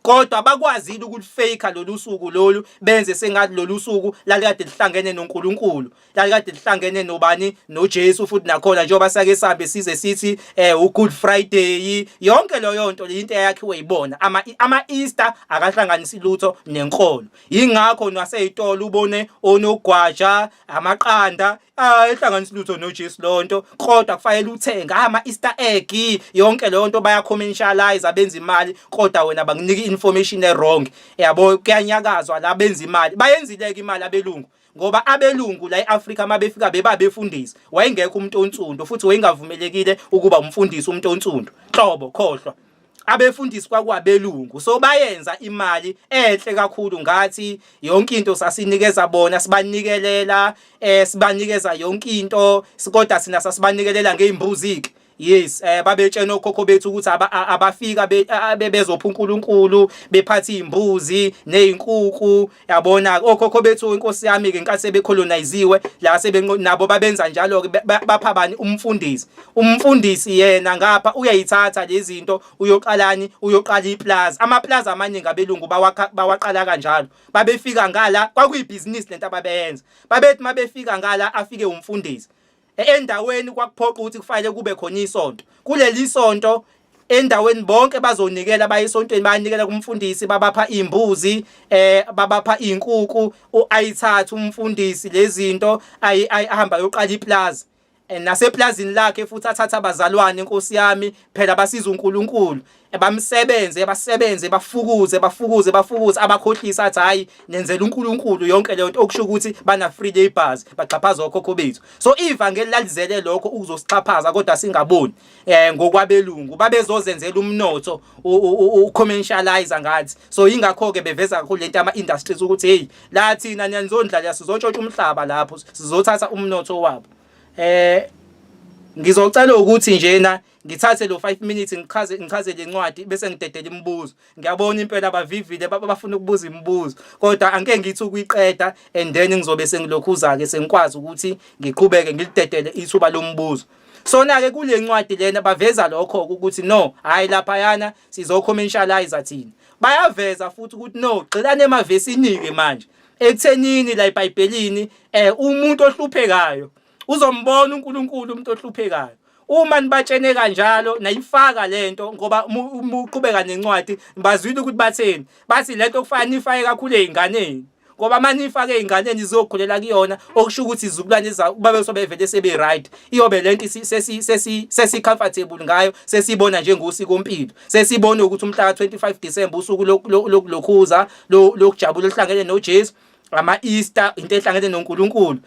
kodwa bakwazile ukuthi fake lolu suku lolu benze sengathi lolu suku lalikade lihlangene noNkulunkulu lalikade lihlangene nobani noJesu futhi nakhona njengoba sake sabe size sithi uGood Friday yonke leyo nto into eyakhiwe ibona ama Easter akahlanganisi lutho nenkolo ingakho naseyitolo ubone onogwaja amaqanda ehlanganisa lutho noJesu lonto kodwa kufanele uthenga ama Easter egg yonke leyo nto bayacommercialize abenza imali kodwa wena bakunika information wrong yabo kuyanyakazwa la benza imali bayenzileke imali abelungu ngoba abelungu la eAfrika mabefika bebabefundisa wayengekho umuntu onsundo futhi wayengavumelekile ukuba umfundisi umuntu onsundo hlobo khohlwa abefundisi kwakwabelungu so bayenza imali enhle kakhulu ngathi yonke into sasinikeza bona sibanikelela sibanikeza yonke into kodwa sina sasibanikelela ngeimbuzi yes babetshena okhokho bethu ukuthi abafika bezopha uNkulunkulu bephatha izimbuzi nezinkukhu yabona okhokho bethu inkosi yami ke inkathi sebecoloniziwe la nabo babenza njalo ke bapha bani umfundisi yena ngapha uyayithatha lezi zinto uyoqalani uyoqala iplaza amaplaza amaningi abelungu bawaqala kanjalo babefika ngala kwakuyibhizinisi lento ababenza babethi mabefika ngala afike umfundisi endaweni kwakuphoqa ukuthi kufanele kube khona isonto kuleli sonto endaweni bonke bazonikela bayisontweni bayanikela kumfundisi babapha imbuzi babapha izinkukhu ayithatha umfundisi lezi zinto ayihamba yoqala iplaza naseplazini lakhe futhi athatha abazalwane inkosi yami phela basiza uNkulunkulu bamsebenze bafukuze abakhohlisa athi hayi nenzela uNkulunkulu yonke le nto okusho ukuthi bana free labours baxhaphaza okhokho bethu so ivangeli lalizele lokho ukuzosixhaphaza kodwa singaboni ngokwabelungu babezozenzela umnotho ucommercialize ngathi so ingakho ke beveza kakhulu lento ama industries ukuthi hey la thina nyanizondla sizotshontsha umhlaba lapho sizothatha umnotho wabo ngizocela ukuthi njena ngithathe lo 5 minutes ngichaze lencwadi bese ngidedela imibuzo ngiyabona impela abavivile bafuna ukubuza imibuzo kodwa angeke ngithi ukuyiqeda and then ngizobe sengilokhuza ke sengikwazi ukuthi ngiqhubeke ngilidedele ithuba lombuzo sona ke kule ncwadi lena baveza lokho ukuthi no hayi lapha yana sizocommercialize thina bayaveza futhi ukuthi no gxilane emavesini ke manje ekuthenini la eBhayibhelini umuntu ohluphekayo uzombona uNkulunkulu umuntu ohluphekayo uma nibatshene kanjalo nayifaka lento ngoba uqhubeka nencwadi bazwile ukuthi batheni bathi lento kufanele nifake kakhulu ezinganeni ngoba manje nifake ezinganeni izokhulela kuyona okusho ukuthi izukulwane babe sobevele sebe right iyobe lento sesi comfortable ngayo sesibona njengosiko impilo sesibona ukuthi umhla ka25 December usuku lokukhuza lokujabula lihlangene noJesu ama-Easter into ehlangene noNkulunkulu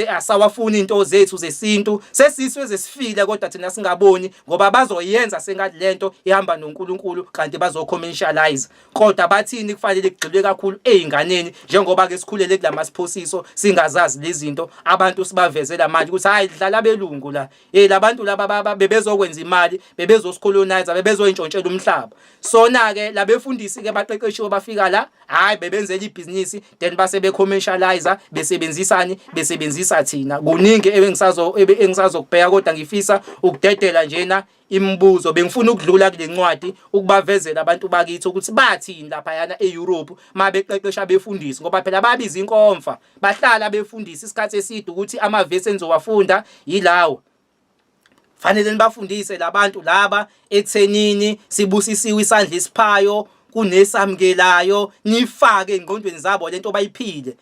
asawafuni into zethu zesintu sesiswe zesifile kodwa thina singaboni ngoba bazoyenza sengathi lento ihamba noNkulunkulu kanti bazocommercialize kodwa bathini kufanele kugxilwe kakhulu ezinganeni njengoba ke sikhulele kulamasiphoziso singazazi lezi zinto abantu sibavezela manje ukuthi hayi dlala belungu la labantu laba bebezokwenza imali bebezosicolonize bebezoyintshontshela umhlaba sona ke labefundisi ke baqeqeshiwe bafika la hayi bebenzela ibhizinisi then base becommercialize besebenzisa thina kuningi engisazokubheka kodwa ngifisa ukudedela njena imibuzo bengifuna ukudlula kule ncwadi ukubavezela abantu bakithi ukuthi bathini lapha yana eEurope mabeqeqesha befundisi ngoba phela babiza inkomfa bahlala befundisa isikhathi eside ukuthi amavesi enzowafunda yilawo fanele nibafundise labantu laba ethenini sibusisiwe isandla isiphayo kunesamukelayo nifake engqondweni zabo lento bayiphile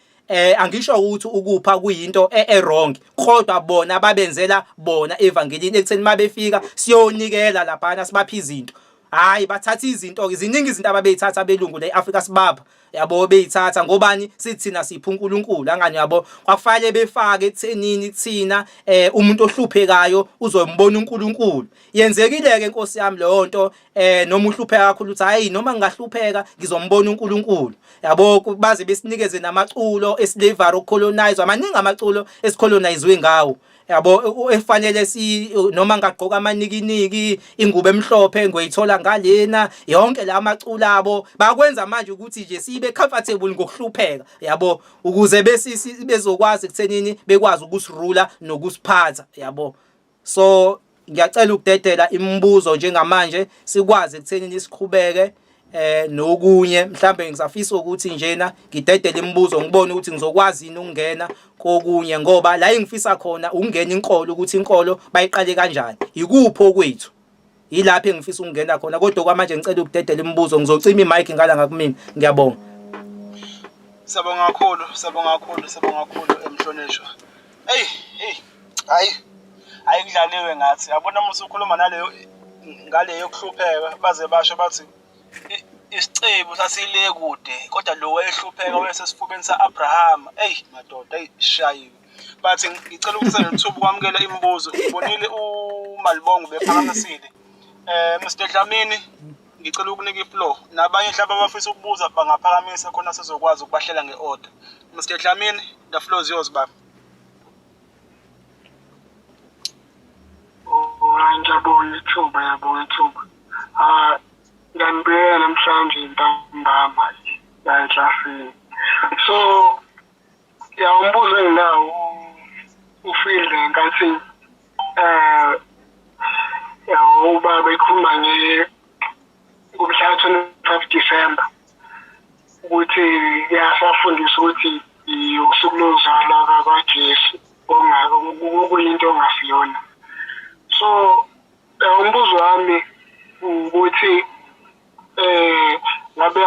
angisho ukuthi ukupha kuyinto wrong kodwa bona babenzela bona evangelini ekutheni mabefika siyonikela laphana sibapha izinto hayi bathatha izinto iziningi izinto ababeyithatha abelungu la eAfrika sibapha yabo beyithatha ngobani sithina sipha uNkulunkulu angani yabo kwakufanele befake ethenini thina umuntu ohluphekayo uzombona uNkulunkulu yenzekile ke inkosi yami leyo nto noma uhlupheka kakhulu uthi hayi noma ngingahlupheka ngizombona uNkulunkulu yabo baze besinikeze namaculo eslavery colonize amaningi amaculo esicolonizwe ngawo yabo efanele noma ngagqoka amanikiniki ingubo emhlophe ngoyithola ngalena yonke la maculo abo bakwenza manje ukuthi nje sibe comfortable ngokuhlupheka yabo ukuze bezokwazi ekuthenini bekwazi ukusirula nokusiphatha yabo so ngiyacela ukudedela imibuzo njengamanje sikwazi ekuthenini siqhubeke nokunye mhlambe ngisafisa ukuthi njena ngidedele imibuzo ngibone ukuthi ngizokwazi yini ukungena kokunye ngoba la engifisa khona ukungena inkolo ukuthi inkolo bayiqale kanjani ikupho kwethu yilapha engifisa ukungena khona kodwa kwamanje ngicela ukudedela imibuzo ngizocima imic ngala ngakumina ngiyabonga Sabonga kakhulu emhlonishwa hayi kudlaliwe ngathi yabona uma usukhuluma ngaleyo kuhlupheka baze basho bathi isicebo sasile kude kodwa lo wayehlupheka wayesesifubeni saAbraham madoda shayiwe bathi ngicela ukusela nethuba kwamukela imibuzo ngibonile uMalibongo bephakamisile Mr Dlamini ngicela ukunika ifloor nabanye mhlaba abafisa ukubuza bangaphakamisa khona sizokwazi ukubahlela ngeorder Mr Dlamini the floor is yours baba Ngiyabonga ithuba. Nganibeka namhlanje intambama la eklasini. So umbuzo enginawo ufeel ngathi ubaba ekhuluma ngomhla 25 December ukuthi yasafundisa ukuthi usuku lozalwa kaJesu okuyinto ongasiyona. So umbuzo wami ukuthi ngabe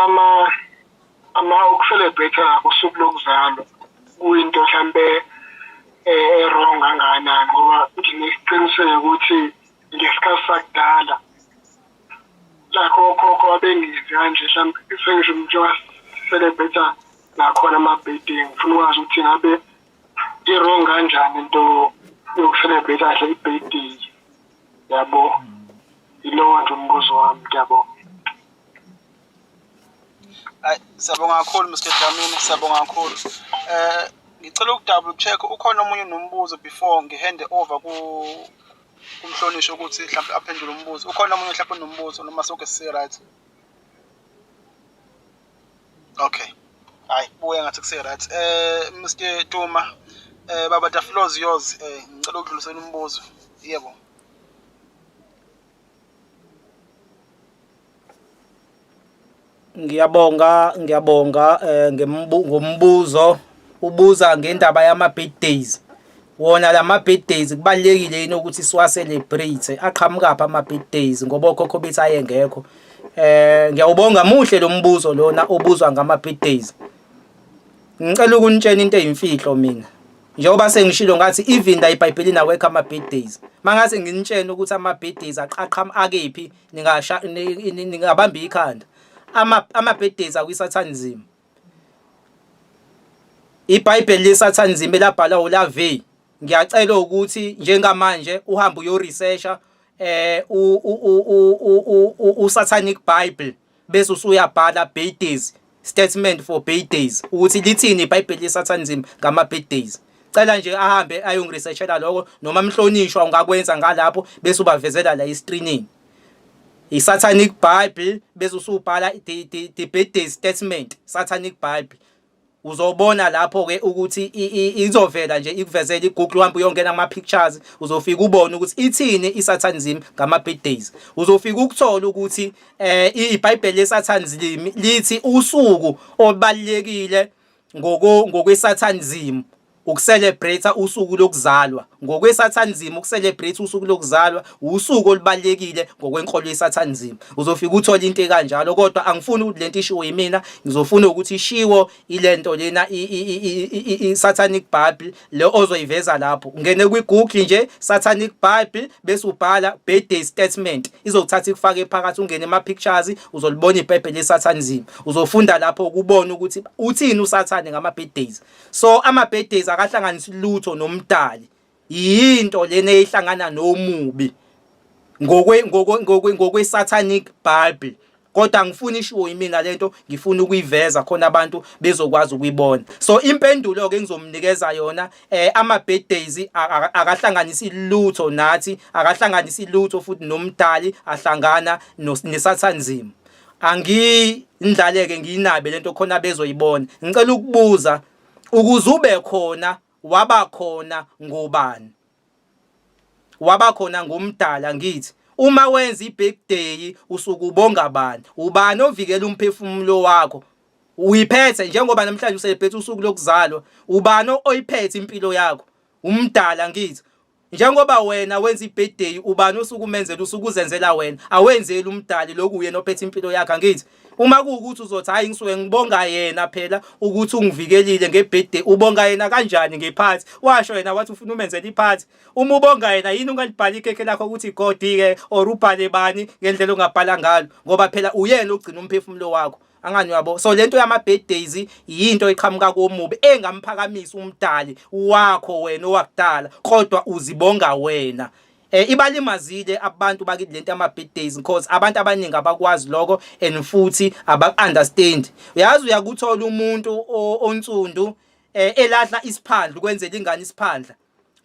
ukucelebrate usuku lokuzalwa kuyinto mhlambe wrong kangakanani ngoba nginesiqiniseko ukuthi ngesikhathi sakudala la khokho abengizi kanje mhlambe sengisho njengoba celebrate nakhona ama-birthday ngifuna ukwazi ukuthi ngabe i-wrong kanjani into yokucelebrate kahle i-birthday yabo. Yilowo nje umbuzo wami. Ngiyabonga. Siyabonga kakhulu Mr. Dlamini, siyabonga kakhulu. Ngicela ukudouble check ukhona omunye nombuzo before ngihande over kumhlonishwa ukuthi mhlawumbe aphendule umbuzo. Ukhona omunye mhlawumbe nombuzo noma sonke si right? Okay. Hayi, buya ngathi kusi right. Mr. Duma, baba the floor is yours. Ngicela ukudlulisela umbuzo. Yebo. Ngiyabonga ngombuzo ubuza ngendaba yama-birthdays. Wona lama-birthdays kubalekile yini ukuthi siwa-celebrate aqhamuka apha ama-birthdays ngoba okhokho bethu ayengekho. Ngiyawubonga muhle lo mbuzo lona obuzwa ngama-birthdays. Ngicela ukunitshela into eyimfihlo mina. Njengoba sengishilo ngathi even la iBhayibhelini awekho ama-birthdays. Mangase nginitshela ukuthi ama-birthdays akephi ningabamba ikhanda. Ama-birthdays akwisathanism. iBhayibheli lesathanism elabhalwa uLavey. Ngiyacela ukuthi njengamanje uhambe uyo-researcha u-Satanic Bible bese usuyabhala birthdays statement for birthdays ukuthi lithini iBhayibheli lesathanism ngama-birthdays. Cela nje ahambe ayongiresearchela lokho noma mhlonishwa ungakwenza ngalapho bese ubavezela la i-screening. I-Satanic Bible bese usubhala the birthday statement Satanic Bible. Uzobona lapho ke ukuthi izovela nje ikuvezela iGoogle uhambe uyongena ama-pictures uzofika ubone ukuthi ithini isatanism ngama-birthdays. Uzofika ukuthola ukuthi iBhayibheli lesatanism lithi usuku obalekile ngokwesatanism ukucelebrate usuku lokuzalwa. Ngokwesatanism ukucelebrate usuku lokuzalwa usuku olubalekile ngokwenkolo yesatanism. Uzofika uthola into ekanjalo kodwa angifuni ukuthi lento ishiwo yimina, ngizofuna ukuthi ishiwo ilento lena i-Satanic Bible le ozoyiveza lapho. Ungene kwiGoogle nje Satanic Bible bese ubhala birthday statement. Izokuthatha ikufake phakathi ungene ama-pictures uzolibona iBhayibheli lesatanism. Uzofunda lapho ukubona ukuthi uthini uSathane ngama-birthdays. So ama-birthdays akahlanganisi lutho nomdali. Yinto lena ehlangana nomubi ngokwe-Satanic Bible. Kodwa ngifuna ishiwo yimina lento ngifuna ukuyiveza khona abantu bezokwazi ukuyibona. So impendulo ke engizomnikeza yona ama-birthdays akahlanganisi lutho nathi, akahlanganisi lutho futhi nomdali ahlangana nesatanism. Angindlaleke ngiyinabe lento khona bezoyibona. Ngicela ukubuza ukuze ube khona waba khona ngobani? Waba khona ngomdala ngithi. Uma wenza ibirthday usuku ubonga bani? Ubani ovikela umphefumulo wakho? Uyiphethe njengoba namhlanje ucelebrate usuku lokuzalwa. Ubani oyiphethe impilo yakho? Umdala ngithi. Njengoba wena wenza ibirthday ubani osuku umenzela usuku uzenzela wena, awenzeli umdali lokhu uyena ophethe impilo yakhe ngithi. Uma kuukuthi uzothi hayi ngisuke ngibonga yena phela ukuthi ungivikelile ngebirthday, ubonga yena kanjani ngephathi? Washo yena wathi ufuna umenzela iphathi. Uma ubonga yena yini ungalibhala ikhekhe lakho ukuthi God ke or ubhale bani ngendlela ongabhala ngalo ngoba phela uyena ogcina umphefumulo wakho. Angani uyabo? So lento yama-birthdays yinto eqhamuka komubi engamphakamisa umdali wakho wena owakudala kodwa uzibonga wena. Ibalimazile abantu bakithi lento yama-birthdays because abantu abaningi abakwazi lokho and futhi abaku-understand. Uyazi uyakuthola umuntu onsundu elahla isiphandla ukwenzela ingane isiphandla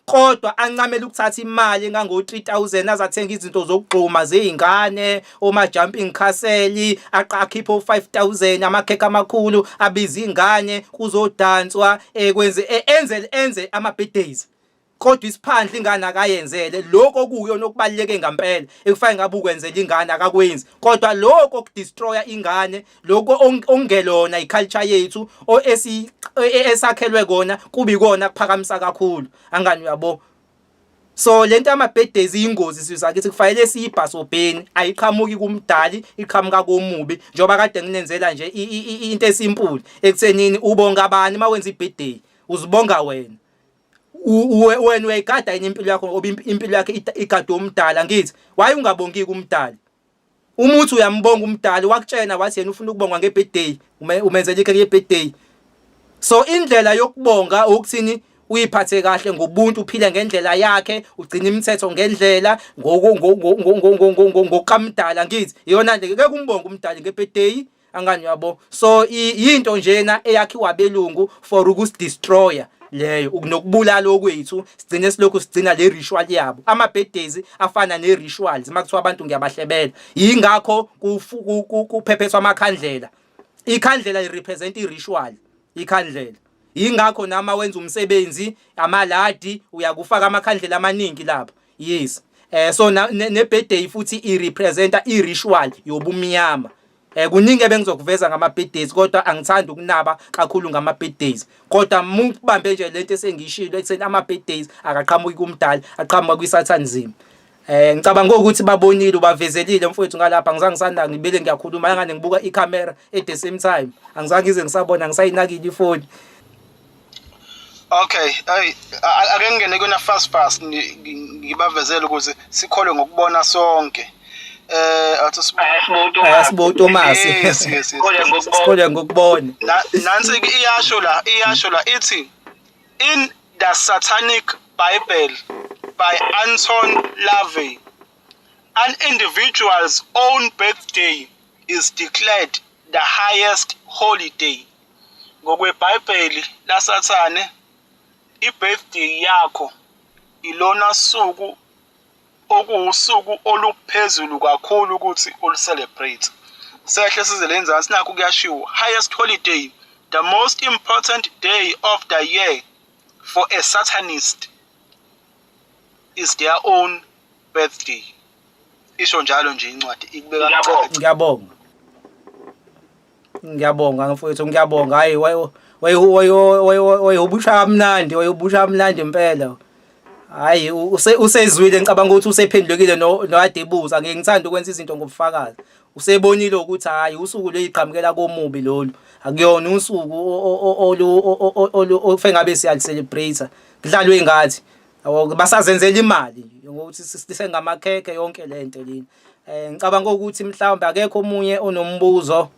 kodwa ancamela ukuthatha imali engango-3,000 azathenga izinto zokugxuma zey'ngane, oma-jumping castle, akhiphe o-5,000 amakhekhe amakhulu, abize ingane kuzodanswa, enze ama-birthdays. Kodwa isiphandla ingane akayenzele lokho okuyona okubaluleke ngempela ekufane ngabe ukwenzela ingane akakwenzi, kodwa lokho okudestroya ingane, lokho ongelona iculture yethu esakhelwe kona kuba ikona kuphakamisa kakhulu angani uyabo. So lento ama-birthdays iyingozi sizakithi kufanele siyibhasobheni, ayiqhamuki kumdali iqhamuka komubi, njengoba kade nginenzela nje into esimpulu ekuthenini ubonga abani uma wenza i-birthday, uzibonga wena. Wena uyayigada yini impilo yakho ngoba impilo yakhe igada umdala ngithi waye ungabongi kumdali. Umuthi uyambonga umdali wakutshena wathi yena ufuna ukubongwa nge-birthday, umenzela ikhekhe ye-birthday. So indlela yokubonga ukuthini uyiphathe kahle ngobuntu, uphile ngendlela yakhe, ugcina imithetho ngendlela ngokamdala ngithi iyona nje ngeke umbonge umdali nge-birthday angani yabo. So into njena eyakhiwa abelungu for ukusidestroya leyo nokubulala okwethu, sigcine silokhu sigcina le ritual yabo. Ama-birthdays afana ne-rituals makuthiwa abantu ngiyabahlebela, yingakho kuphephethwa amakhandlela. Ikhandlela irepresent i-ritual, ikhandlela. Yingakho nama wenza umsebenzi amaladi uyakufaka amakhandlela amaningi lapha. Yes. So ne-birthday futhi irepresenta i-ritual yobumnyama. Kuningi ebengizokuveza ngama-birthdays kodwa angithandi ukunaba kakhulu ngama-birthdays. Kodwa mukubambe nje lento esengishilo ekutheni ama-birthdays akaqhamuki kumdali, aqhamuka kwi-satanism. Ngicabanga ukuthi babonile ubavezelile mfowethu ngalapha, angizange ngisanda ngibele ngiyakhuluma ngane ngibuka i-camera at the same time. Angizange ngize ngisabona ngisayinakile ifoni. Okay, ake ngene kuna fast ngibavezele ukuze sikholwe ngokubona sonke. Asibo Thomas. Sikole ngokubona. Nansi iyasho la ithi in the Satanic Bible by Anton LaVey, an individual's own birthday is declared the highest holiday. NgokweBhayibheli laSathane, i-birthday yakho ilona suku okuwusuku oluphezulu kakhulu ukuthi ulu-celebrate. Sehle size lenzansi nakho kuyashiwo, highest holiday, the most important day of the year for a Satanist is their own birthday. Isho njalo nje incwadi ikubeka ngiyabonga. Ngiyabonga mfowethu, ngiyabonga. Hayi wayobusha kamnandi impela. Hayi usezwile, ngicabanga ukuthi usephendulekile noadebuza. Ngeke ngithanda ukwenza izinto ngobufakazi. Usebonile ukuthi hayi usuku leyiqhamukela komubi lolu akuyona usuku ofe ngabe siyacelebrate. Kudlalwe ngathi basazenzela imali ngokuthi sisengamakhekhe yonke lento leni. Ngicabanga ukuthi mhlawumbe akekho omunye onombuzo.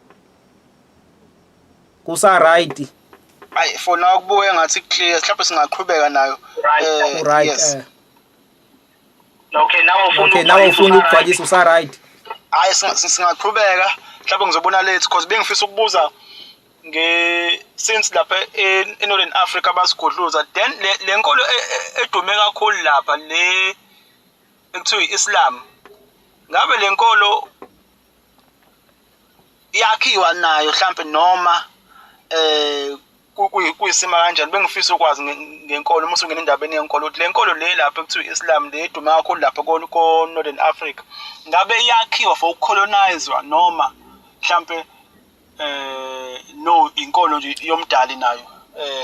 Kusa right. Hayi for now kubuye ngathi clear, mhlawumbe singaqhubeka nayo. Right. Yes. Okay, now ufuna ukugcwalisa usa right. Hayi singaqhubeka, mhlawumbe ngizobona late because bengifisa ukubuza since lapha eNorthern Africa basigodluza, then lenkolo edume kakhulu lapha le ekuthiwa iIslam. Ngabe lenkolo yakhiwa nayo mhlawumbe noma kuyisima kanjani? Bengifisa ukwazi ngenkolo uma usungena endabeni yenkolo ukuthi lenkolo le lapha ekuthiwa iIslam le edume kakhulu lapha ko Northern Africa ngabe yakhiwa for ucolonizwa noma mhlawumbe no inkolo nje yomdali nayo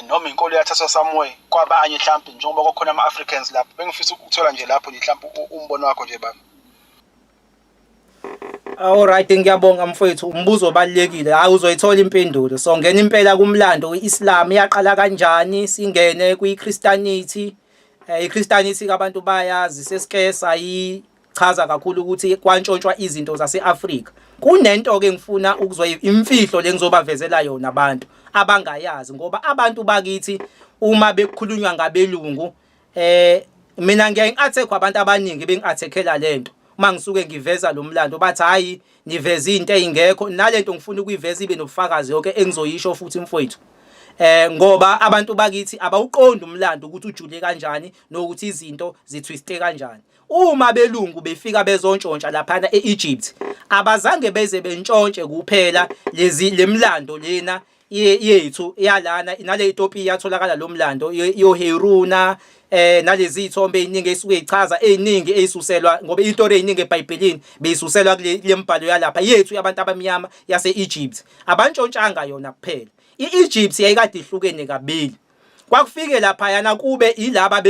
noma inkolo yathathwa somewhere kwabanye mhlawumbe njengoba kukhona ama-Africans lapho. Bengifisa ukuthola nje lapho nje mhlawumbe umbono wakho nje baba. Alright, ngiyabonga mfowethu, umbuzo obalekile. Hayi uzoyithola impendulo. So ngena impela kumlando weIslam yaqala kanjani, singene kwiChristianity. iChristianity kabantu bayazi, sesike sayichaza kakhulu ukuthi kwantshontshwa izinto zase-Afrika. Kunento ke ngifuna imfihlo lengizobavezela yona abantu abangayazi, ngoba abantu bakithi uma bekukhulunywa ngabelungu mina ngeke ngi-attack abantu abaningi bengi-attackela lento. Uma ngisuke ngiveza lo mlando bathi hayi niveza into eyingekho, nalento ngifuna ukuyiveza ibe nobufakazi yonke engizoyisho futhi mfowethu. ngoba abantu bakithi abawuqondi umlando ukuthi ujule kanjani nokuthi izinto zitwiste kanjani. Uma belungu befika bezontshontsha lapha eEgypt abazange beze bentshontshe kuphela lemlando lena yethu yalana nale Ethiopia yatholakala lo mlando yoHeruna nalezi ithombe eziningi esuke ichaza eziningi ezisuselwa ngoba istory eziningi eBhayibhelini beyisuselwa kule mbhalo yalapha yethu yabantu abamnyama yaseEgypt abantshontshanga yona kuphela. iEgypt yayikade ihlukene kabili. Kwakufike lapha yana kube ilaba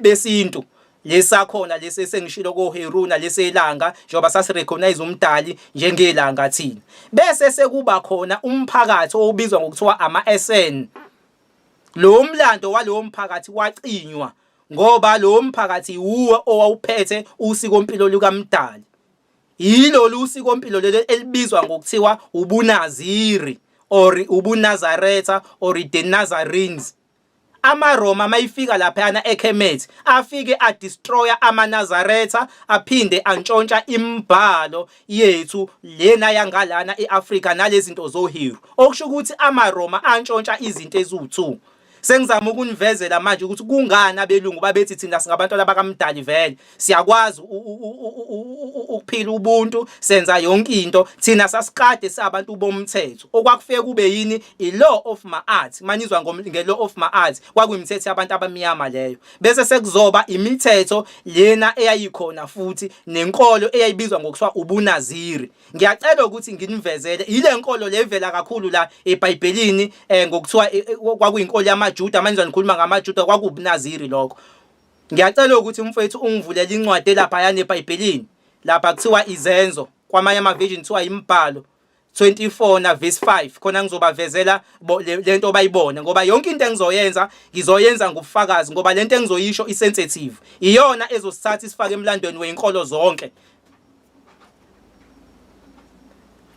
besintu lesakhona lesi sengishilo koHeruna leselanga njengoba sasirecognize umdali njengelanga thina. Bese sekuba khona umphakathi obizwa ngokuthiwa ama-SN. Lo mlando walowo mphakathi wacinywa ngoba lo mphakathi uwo owawuphethe usikompilo lukaMdali. Yilo usikompilo lelo elibizwa ngokuthiwa ubunaziri or ubunazaretha or the Nazarenes. AmaRoma mayifika lapha eKemet afike adestroya amaNazaretha aphinde antshontsha imbhalo yethu lena yangalana eAfrika nalezi zinto zoHero okusho ukuthi amaRoma antshontsha izinto eziwu2. Sengizama ukunivezela manje ukuthi kungani abelungu babethi thina singabantu abakaMdali vele siyakwazi ukuphila ubuntu senza yonke into thina sasikade sabantu bomthetho okwakufike kube yini ilaw of Ma'at manizwa ngelaw of Ma'at kwakuyimithetho yabantu abamnyama leyo bese sekuzoba imithetho lena eyayikhona futhi nenkolo eyayibizwa ngokuthiwa ubunaziri. Ngiyacela ukuthi nginivezele ile nkolo levela kakhulu la eBhayibhelini ngokuthiwa kwakuyinkolo yamaJuda manje nikhuluma ngamaJuda kwakubunaziri lokho. Ngiyacela ukuthi umfowethu ungivulele incwadi lapha yana eBhayibhelini lapha kuthiwa izenzo kwamanye amaversion kuthiwa imbhalo 24 na verse 5 khona ngizobavezela lento bayibone ngoba yonke into engizoyenza ngizoyenza ngobufakazi ngoba lento engizoyisho isensitive iyona ezosithatha isifake emlandweni weinkolo zonke.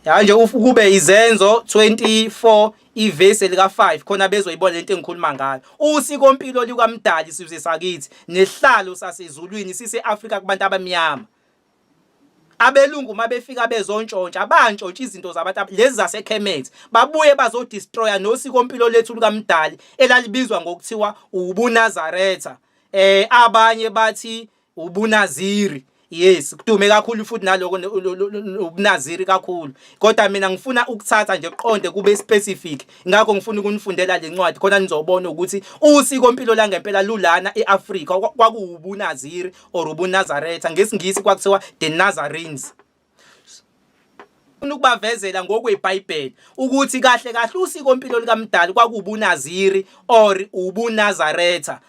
Manje ufukube izenzo 24 iverse lika 5 khona bezoyibona lento engikhuluma ngayo. Usikompilo likaMdali sizwe sakithi nehlalo sasezulwini sise-Afrika kubantu abamnyama. Abelungu mabefika bezontshontsha bantshontsha izinto zabantu lezi zaseKemet babuye bazodestroya nosikompilo lethu likaMdali elalibizwa ngokuthiwa ubunazaretha abanye bathi ubunaziri. Yes kudume kakhulu futhi naloko ubunaziri kakhulu kodwa mina ngifuna ukuthatha nje uqonde kube specific ngakho ngifuna ukunifundela lencwadi khona nizobona ukuthi usikompilo la ngempela lulana eAfrika kwakuwubunaziri or ubunazaretha ngesingisi kwakuthiwa the Nazarenes. Ukubavezela ngokweBhayibheli ukuthi kahle kahle usikompilo likaMdali kwakuwubunaziri or ubunazaretha.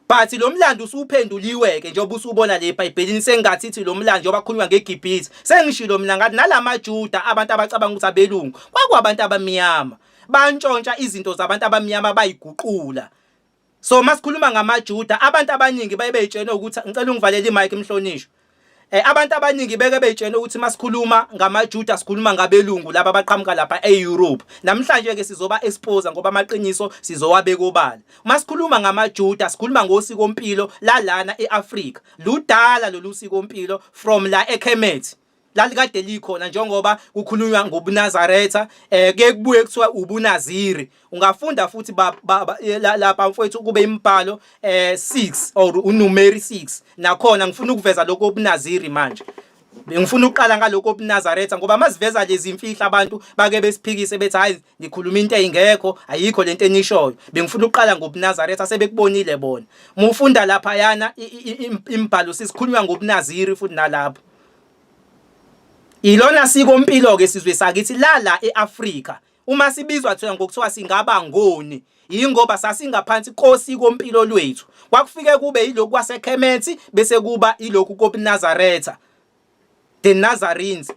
But lo mlando usuphenduliweke njengoba usubona le eBhayibhelini sengathi lo mlando njengoba kukhulunywa ngeGibhithe sengishilo mina ngathi nalamaJuda abantu abacabanga ukuthi abelungu kwakuabantu abamnyama bantshontsha izinto zabantu abamnyama bayiguqula. So masikhuluma ngamaJuda abantu abaningi bayebeyitshena ukuthi ngicela ungivalele imic emhlonishwa. Abantu abaningi beke beyitshena ukuthi masikhuluma ngamaJuda sikhuluma ngabelungu laba abaqhamuka lapha eEurope. Namhlanje ke sizoba expose ngoba amaqiniso sizowabeka obala. Masikhuluma ngamaJuda sikhuluma ngosikompilo lalana eAfrika. Ludala lolusikompilo from la eKemet. Lalikade likhona njengoba kukhulunywa ngobunazaretha ke kubuye kuthiwa ubunaziri. Ungafunda futhi lapha mfowethu kube imbhalo 6 or unumeri 6 nakhona ngifuna ukuveza lokho obunaziri manje. Ngifuna uqala ngalokho obunazaretha ngoba masiveza lezi imfihla abantu bake besiphikise bethi hayi nikhuluma into eyingekho ayikho lento enishoyo. Bengifuna uqala ngobunazaretha sebekubonile bona. Mufunda lapha yana imbhalo sisikhulunywa ngobunaziri futhi nalapho. Ilona sikompilo ke sizwe sakithi la eAfrika uma sibizwa thina ngokuthiwa singaba ngoni yingoba sasingaphansi kosikompilo lwethu kwakufike kube yilokhu kwaseKemet bese kuba ilokhu kobunazaretha the Nazarenes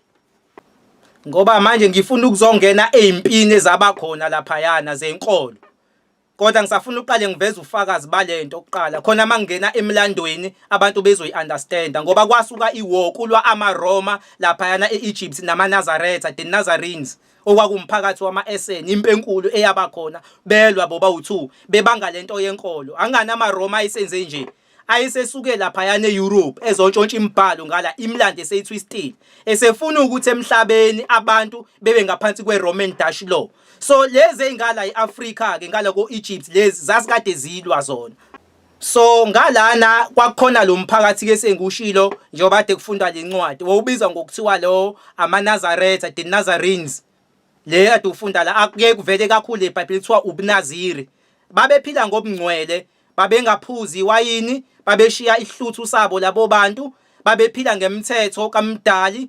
ngoba manje ngifuna ukuzongena ezimpini ezabakhona lapha yana zenkolo kodwa ngisafuna uqale ngiveze ufakazi balento oqala khona mangena emlandweni abantu bezoyiunderstand ngoba kwasuka iwar kulwa amaRoma lapha yana eEgypt namaNazaretha the Nazarenes okwakumphakathi wama-SN impenkulu eyabakhona belwa boba u2 bebanga lento yenkolo angani amaRoma ayisenze nje ayisesuke laphayana eEurope ezontshontsha imibhalo ngala imlando eseyitwistile esefuna ukuthi emhlabeni abantu bebe ngaphansi kweRoman Dutch law. So lezi engala eAfrika ke ngala ko-Egypt lezi zasikade zilwa zona. So ngalana kwakukhona lo mphakathi ke sengushilo njengoba kade kufunda lencwadi wawubiza ngokuthiwa lo amaNazaretha, the Nazarenes. Le ade ufunda la akuye kuvele kakhulu eBhayibhelini kuthiwa ubuNaziri. Babephila ngobungcwele, babengaphuzi iwayini, babeshiya ihluthu sabo labo bantu, babephila ngemithetho kaMdali,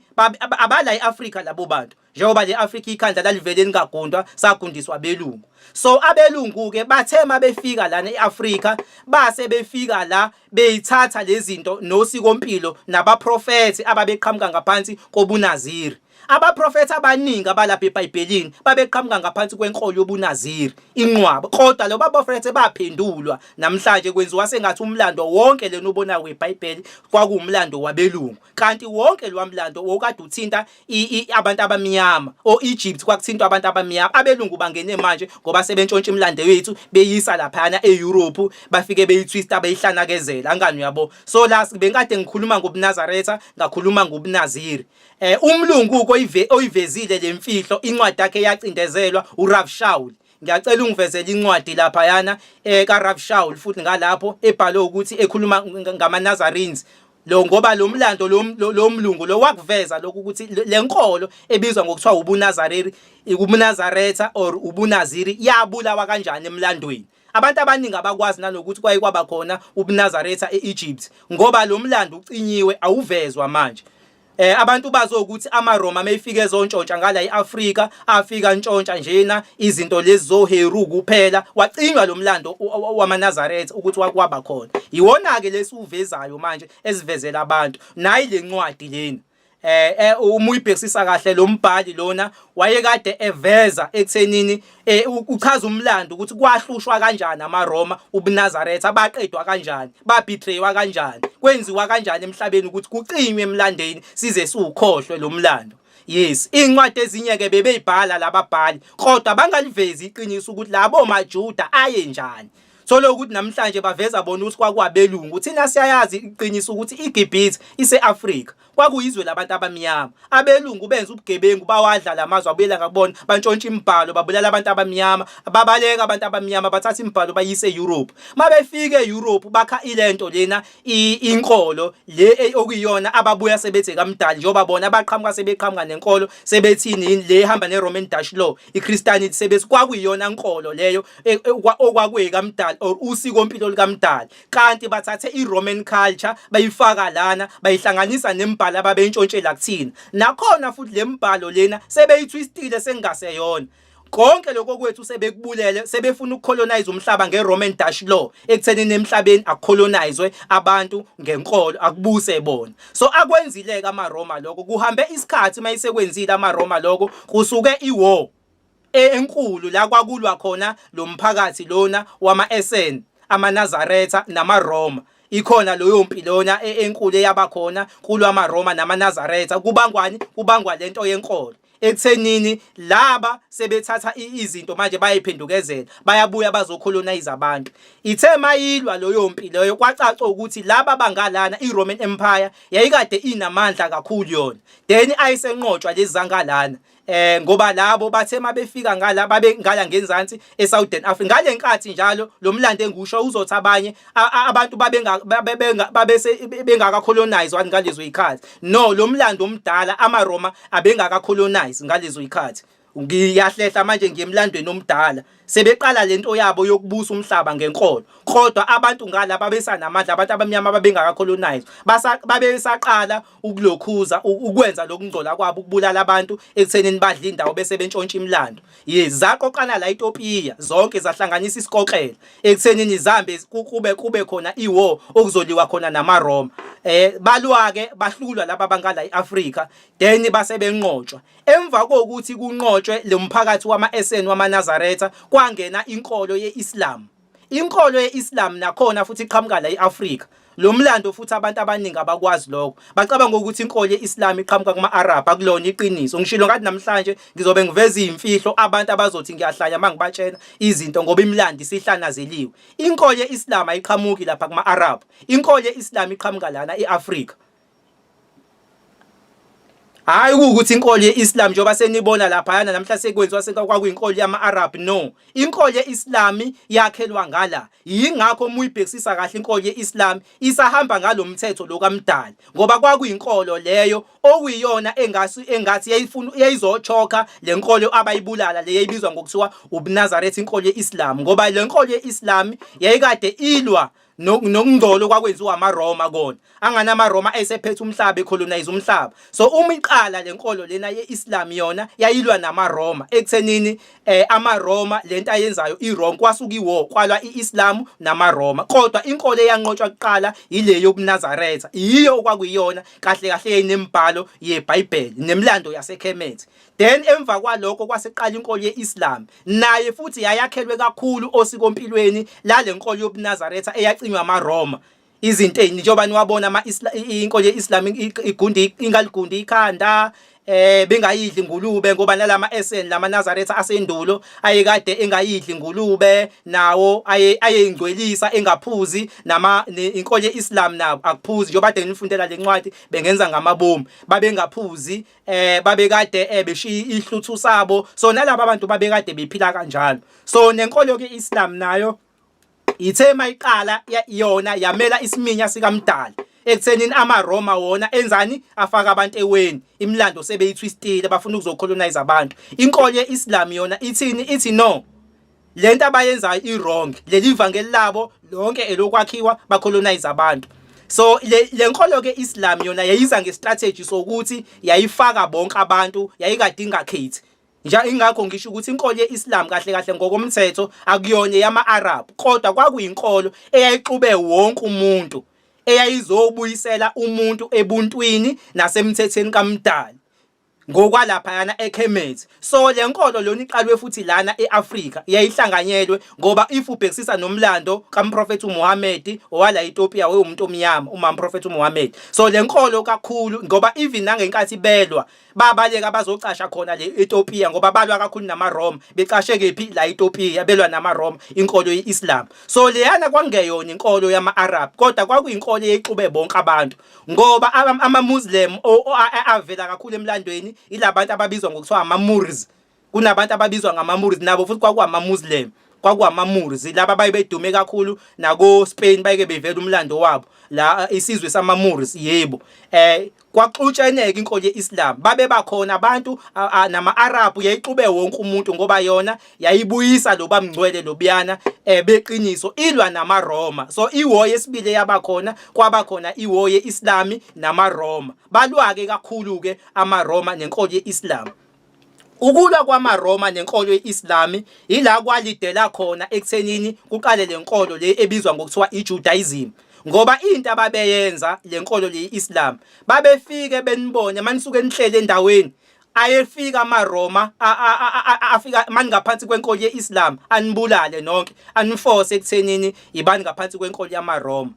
abala eAfrika labo bantu. Njengoba leAfrika ikhandla lalivele lingagundwa sagundiswa abelungu. So abelungu ke bathema befika lana eAfrika base befika la beyithatha lezi zinto nosikompilo nabaprofeti ababeqhamuka ngaphansi kobuNaziri. Abaprofeti abaningi abalapha eBhayibhelini babeqhamuka ngaphansi kwenkolo yobuNaziri inqwaba, kodwa lo baprofeti baphendulwa namhlanje kwenziwa sengathi umlando wonke lena ubonayo weBhayibheli kwakuwumlando wabelungu, kanti wonke lo mlando wokade uthinta abantu abamnyama. O-Egypt kwakuthinta abantu abamnyama, abelungu bangene manje ngoba sebentshontsha imlando yethu beyisa laphana eEurope bafike beyitwista beyihlanakazela angani uyabo. So la bengade ngikhuluma ngobuNazaretha ngakhuluma ngobuNaziri. Umlungu oyivezile lemfihlo incwadi yakhe yacindezelwa uRav Shaul. Ngiyacela ungivezele incwadi lapha yana kaRav Shaul futhi ngalapho ebhalwe ukuthi ekhuluma ngamaNazarenes. Lo ngoba lo mlando lo mlungu lo wakuveza lokhu ukuthi lenkolo ebizwa ngokuthiwa ubuNazaretha or ubuNaziri yabulawa kanjani emlandweni. Abantu abaningi abakwazi nanokuthi kwaye kwaba khona ubuNazaretha eEgypt ngoba lo mlando ucinyiwe awuvezwa manje. Abantu bazokuthi amaRoma mayifike ezontshontsha ngala eAfrika afika ntshontsha njena izinto lezi zoHeru kuphela wacinywa lo mlando wamaNazaretha ukuthi wakwaba khona. Iwona ke lesiuvezayo manje esivezela abantu nayi lencwadi lena. Umuyibhekisisa kahle lo mbhali lona wayekade eveza ekuthenini uchaza umlando ukuthi kwahlushwa kanjani amaRoma ubuNazaretha baqedwa kanjani babethraywa kanjani kwenziwa kanjani emhlabeni ukuthi kucinywe emlandeni size siwukhohlwe lo mlando. Yes, incwadi ezinye ke bebeyibhala lababhali kodwa bangalivezi iqiniso ukuthi labo maJuda aye njani. Solo ukuthi namhlanje baveza bona ukuthi kwakwabelungu thina siyayazi iqiniso ukuthi iGibhithe iseAfrika kwakuyizwe labantu abamnyama. Abelungu benza ubugebengu bawadla lamazwe abuyela ngakubona bantshontsha imibhalo babulala abantu abamnyama babaleka abantu abamnyama bathatha imibhalo bayise eEurope. Mabefike eEurope bakha ilento lena inkolo le okuyiyona ababuya sebethe kaMdali njengoba bona abaqhamuka sebeqhamuka nenkolo sebethini le ehamba neRoman Dutch law iChristianity sebethi kwakuyiyona inkolo leyo okwakuye kaMdali or usikompilo likaMdali, kanti bathathe iRoman culture bayifaka lana bayihlanganisa nembhalo ababeyintshontshela kuthina. Nakhona futhi lembhalo lena sebeyitwistile sengaseyona. Konke lokho kwethu sebekubulele sebefuna ukucolonize umhlaba ngeRoman Dutch law ekuthenini emhlabeni akucolonizwe abantu ngenkolo akubuse bona. So akwenzileke amaRoma lokho kuhambe isikhathi mayisekwenzile amaRoma lokho kusuke iwar enkulu la kwakulwa khona lo mphakathi lona wama-Essen amaNazaretha namaRoma. Ikhona loyo mpilona enkulu eyabakhona kulwamaRoma namaNazaretha kubangwa lento yenkolo ekuthenini laba sebethatha izinto manje bayiphendukezela bayabuya bazocolonize abantu. Ithe mayilwa loyo mpilo leyo kwacaca ukuthi laba bangalana iRoman Empire yayikade inamandla kakhulu yona then ayisenqotshwa lezi zangalana. Ngoba labo bathe mabefika ngala babengala ngenzansi eSouthern Africa ngale nkathi njalo lo mlando engusho uzothi abanye abantu bengaka colonize ngalezo ikhathi. No, lo mlando omdala amaRoma abengaka colonize ngalezo ikhathi. Ngiyahlehla manje ngiyemlandweni omdala sebeqala lento yabo yokubusa umhlaba ngenkolo, kodwa abantu ngala babesanamandla abantu abamnyama babengaka colonize babesaqala ukulokhuza ukwenza lokungcola kwabo ukubulala abantu ekuthenini badla indawo bese bentshontsha imlando. Yes, zaqoqana la eTopia zonke zahlanganisa isikokela ekuthenini zambe kube khona iwar okuzoliwa khona namaRoma. Balwa ke bahlulwa laba bangala eAfrika then basebenqotshwa. Emva kokuthi kunqotshwe lo mphakathi wama-Essen wamaNazaretha kwangena inkolo yeIslam. inkolo yeIslam nakhona futhi iqhamuka la eAfrika. Lo mlando futhi abantu abaningi abakwazi lokho. Bacabanga ukuthi inkolo yeIslam iqhamuka kuma-Arab akulona iqiniso. Ngishilo ngathi namhlanje ngizobe ngiveza izimfihlo abantu abazothi ngiyahlanya mangibatshela izinto ngoba imlando isihlanazeliwe. Inkolo yeIslam ayiqhamuki lapha kuma-Arab. Inkolo yeIslam iqhamuka lana eAfrika. Hayi ukuthi inkolo yeIslam njengoba senibona lapha yana namhla sekwenziwa sekwakuyinkolo yama-Arab no. Inkolo yeIslam yakhelwa ngala. Yingakho uma uyibhekisisa kahle inkolo yeIslam isahamba ngalomthetho lokamdali ngoba kwakuyinkolo leyo okuyiyona engathi yayizochoka lenkolo abayibulala leyibizwa ngokuthiwa ubuNazaretha inkolo yeIslam ngoba lenkolo yeIslam yayikade ilwa nokungcolo kwakwenziwa amaRoma kona anganamaroma ayesephethe umhlaba ecolonize umhlaba. So uma iqala lenkolo lena yeIslam yona yayilwa namaRoma ekuthenini amaRoma lento ayenzayo iwrong kwasuka iwar kwalwa iIslam namaRoma kodwa inkolo eyanqotshwa kuqala ile yobuNazaretha yiyo okwakuyiyona kahle kahle yayinembhalo yeBhayibheli nemlando yaseKemet. Then emva kwalokho kwaseqala inkolo yeIslam naye futhi yayakhelwe kakhulu osikompilweni la lenkolo yobuNazaretha eyacinywa amaRoma. Izinto njengoba niwabona inkolo yeIslam ingaligundi ikhanda bengayidli ingulube ngoba nalama SN lama Nazaretha asendulo ayekade engayidli ingulube nawo ayengcwelisa engaphuzi inkolo yeIslam nabo akuphuzi njengoba ade nifundela lencwadi bengenza ngamabomu babengaphuzi babekade beshiya ihluthu sabo so nalabo abantu babekade bephila kanjalo. So nenkolo yeIslam nayo ithe mayiqala yona yamela isiminya sikaMdali ekuthenini amaRoma wona enzani afaka abantu eweni imlando sebeyitwistile bafuna ukuzocolonize abantu. Inkolo yeIslam yona ithini ithi no lento abayenzayo iwrong leli ivangeli labo lonke elokwakhiwa bacolonize abantu. So lenkolo yeIslam yona yayiza ngestrategy sokuthi yayifaka bonke abantu yayikadinga khethi. Ingakho ngisho ukuthi inkolo yeIslam kahle kahle ngokomthetho akuyona yama-Arab kodwa kwakuyinkolo eyayixube wonke umuntu eyayizobuyisela umuntu ebuntwini nasemthethweni kaMdali ngokwalapha yana eKemet. So lenkolo lona iqalwe futhi lana eAfrika yayihlanganyelwe ngoba if ubhekisisa nomlando kaMprofeti uMuhammad owala eEthiopia umuntu omnyama uMamprofeti uMuhammad. So lenkolo kakhulu ngoba even nangenkathi belwa babaleka bazocasha khona le Ethiopia ngoba balwa kakhulu namaRoma becashe kephi la Ethiopia belwa namaRoma inkolo yeIslam. So leyana kwangeyona inkolo yama-Arab kodwa kwakuyinkolo eyixube bonke abantu ngoba ama-Muslim avela kakhulu emlandweni ilabantu ababizwa ngokuthiwa ama-Moors. Kunabantu ababizwa ngama-Moors nabo futhi kwakuwama-Muslim kwakuwama-Moors laba bayibedume kakhulu nako Spain bayeke bevela umlando wabo la isizwe sama-Moors yebo. Kwaxutsheneka inkolo yeIslam babe bakhona abantu nama-Arab yayixube wonke umuntu ngoba yona yayibuyisa loba mngcwele lobuyana beqiniso ilwa namaRoma. So iwar yesibili yabakhona kwabakhona iwar yeIslam namaRoma balwa ke kakhulu ke amaRoma nenkolo yeIslam. Ukulwa kwamaRoma nenkolo yeIslam ila kwalidela khona ekuthenini kuqale lenkolo le ebizwa ngokuthiwa iJudaism ngoba into ababeyenza lenkolo leIslam babefike benibone manisuke nihlele endaweni ayefika amaRoma afika mani ngaphansi kwenkolo yeIslam anibulale nonke aniforce ekuthenini ibani ngaphansi kwenkolo yamaRoma.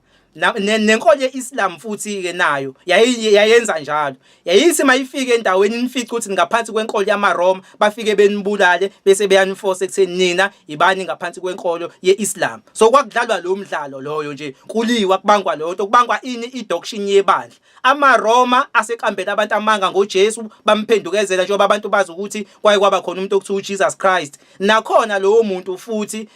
Nenkolo yeIslam futhi ke nayo yayenza njalo yayithi mayifike endaweni nifica ukuthi ngaphansi kwenkolo yamaRoma bafike benibulale bese beyaniforce ekutheni nina ibani ngaphansi kwenkolo yeIslam. So kwakudlalwa lo mdlalo loyo nje kuliwa kubangwa lonto kubangwa ini idoctrine yebandla amaRoma aseqambela abantu amanga ngoJesu bamphendukezela njengoba abantu bazi ukuthi kwaye kwaba khona umuntu okuthiwa uJesus Christ nakhona lowo muntu futhi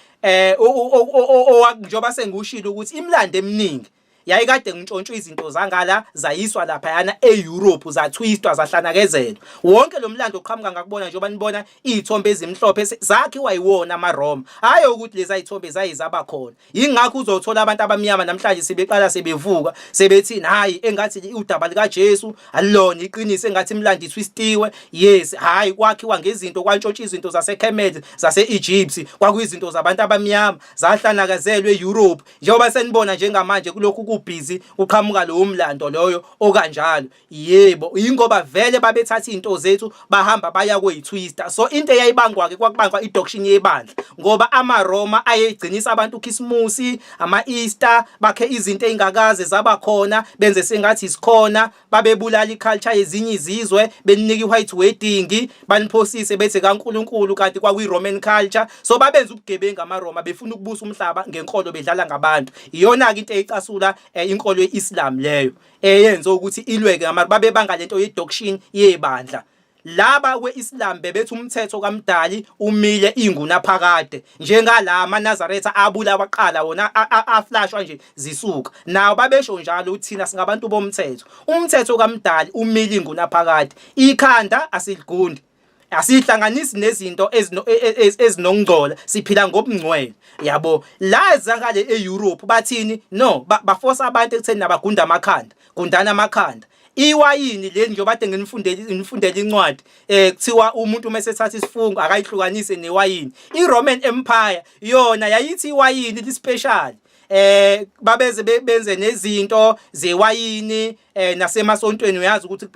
njengoba sengushilo ukuthi imlando eminingi yayikade ngintshontshwe izinto zangala zayiswa lapha yana eEurope zathwistwa zahlanakezelwa wonke lo mlando oqhamuka ngakubona njengoba nibona izithombe ezimhlophe zakhiwa yiwona amaRoma hayi ukuthi lezi izithombe zayizaba khona. Ingakho uzothola abantu abamnyama namhlanje sebeqala sebevuka sebethini hayi engathi udaba lika Jesu alilona iqiniso engathi imlando itwistiwe. Yes hayi kwakhiwa ngezinto kwantshontsha izinto zaseKemet zaseEgypt kwakuyizinto zabantu abamnyama zahlanakezelwe eEurope njengoba senibona njengamanje kulokhu ubhizi uqhamuka lowo mlando loyo okanjalo. Yebo, ingoba vele babethatha into zethu bahamba baya kuyitwister. So into eyayibangwa ke kwakubangwa idoctrine yebandla ngoba amaRoma ayegcinisa abantu uKhisimusi, ama-Easter, bakhe izinto ezingakaze zaba khona, benze sengathi isikhona, babebulala iculture yezinye izizwe, beninika i-white wedding, baniphosise bethe kaNkulunkulu kanti kwakuyi-Roman culture. So babenza ubugebengu amaRoma befuna ukubusa umhlaba ngenkolo bedlala ngabantu. Iyona ke into eyicasula inkolo yeIslam leyo eyenza ukuthi ilweke babebanga lento ye-doctrine yebandla. Laba kweIslam bebethi umthetho kaMdali umile ingunaphakade njengala amaNazaretha abulawa qala wona aflashwa nje zisuka. Nawo babesho njalo ukuthi thina singabantu bomthetho. Umthetho kaMdali umile ingunaphakade. Ikhanda asiligundi. Asihlanganisi nezinto ezinongcola, siphila ngobungcwele. Yabo, laza ngale eEurope bathini? No, baforce abantu ekutheni nabagunda amakhanda, gundana amakhanda. Iwayini leli nje obade nginifundela incwadi kuthiwa umuntu mesethatha isifungo akayihlukanise newayini. iRoman Empire yona yayithi iwayini lispecial. Babeze benze nezinto zewayini nasemasontweni uyazi ukuthi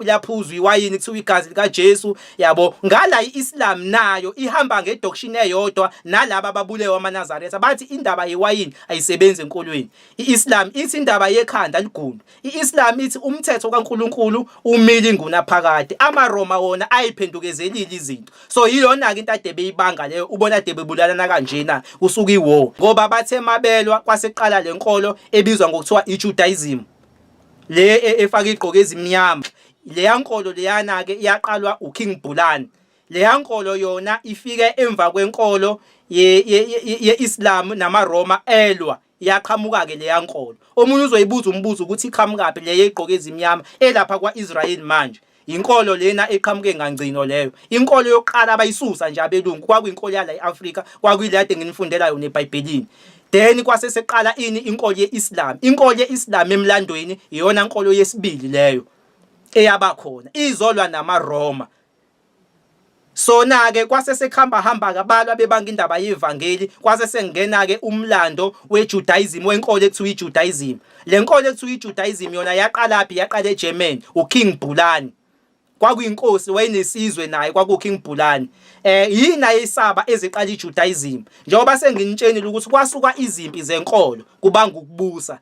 yaphuzwa iwayini kuthiwa igazi lika Jesu. Yabo, ngala iIslam nayo ihamba ngedoctrine eyodwa nalabo ababulewe amaNazaretha bathi indaba yewayini ayisebenzi enkolweni. iIslam ithi indaba yekhanda ligunda. iIslam ithi umthetho kaNkulunkulu umile ingunaphakade. amaRoma wona ayiphendukezelile izinto. So yilona ke into ade beyibanga leyo ubona ade bebulalana kanjena usuka iwar ngoba bathe mabelwa kwaseqala lenkolo ebizwa ngokuthiwa iJudaism le efaka igqoko ezimnyama. Leya nkolo leyana ke iyaqalwa uKing Bulani. Leya nkolo yona ifike emva kwenkolo yeIslam namaRoma elwa yaqhamuka ke leya nkolo. Omunye uzoyibuza umbuzo ukuthi iqhamukapi le yegqoko ezimnyama elapha kwaIsrael manje. Inkolo lena eqhamuke ngangcino leyo. Inkolo yokuqala abayisusa nje abelungu kwakuyinkolo yala eAfrika, kwakuyilade nginifundela yona eBhayibhelini. Then kwase seqala ini inkolo yeIslam. Inkolo yeIslam emlandweni iyona inkolo yesibili leyo eyaba khona izolwa namaRoma. Sona ke kwase sekhamba hamba kabalwa bebanga indaba yevangeli kwase sengena ke umlando weJudaism wenkolo ekuthiwa iJudaism. Le nkolo ekuthiwa iJudaism yona yaqala phi? Yaqala eGermany uKing Bulani. Kwakuyinkosi wayenesizwe naye kwakuKing Bulani. Yina yesaba eziqala iJudaism. Njengoba senginitshenile ukuthi kwasuka izimpi zenkolo kubanga ukubusa.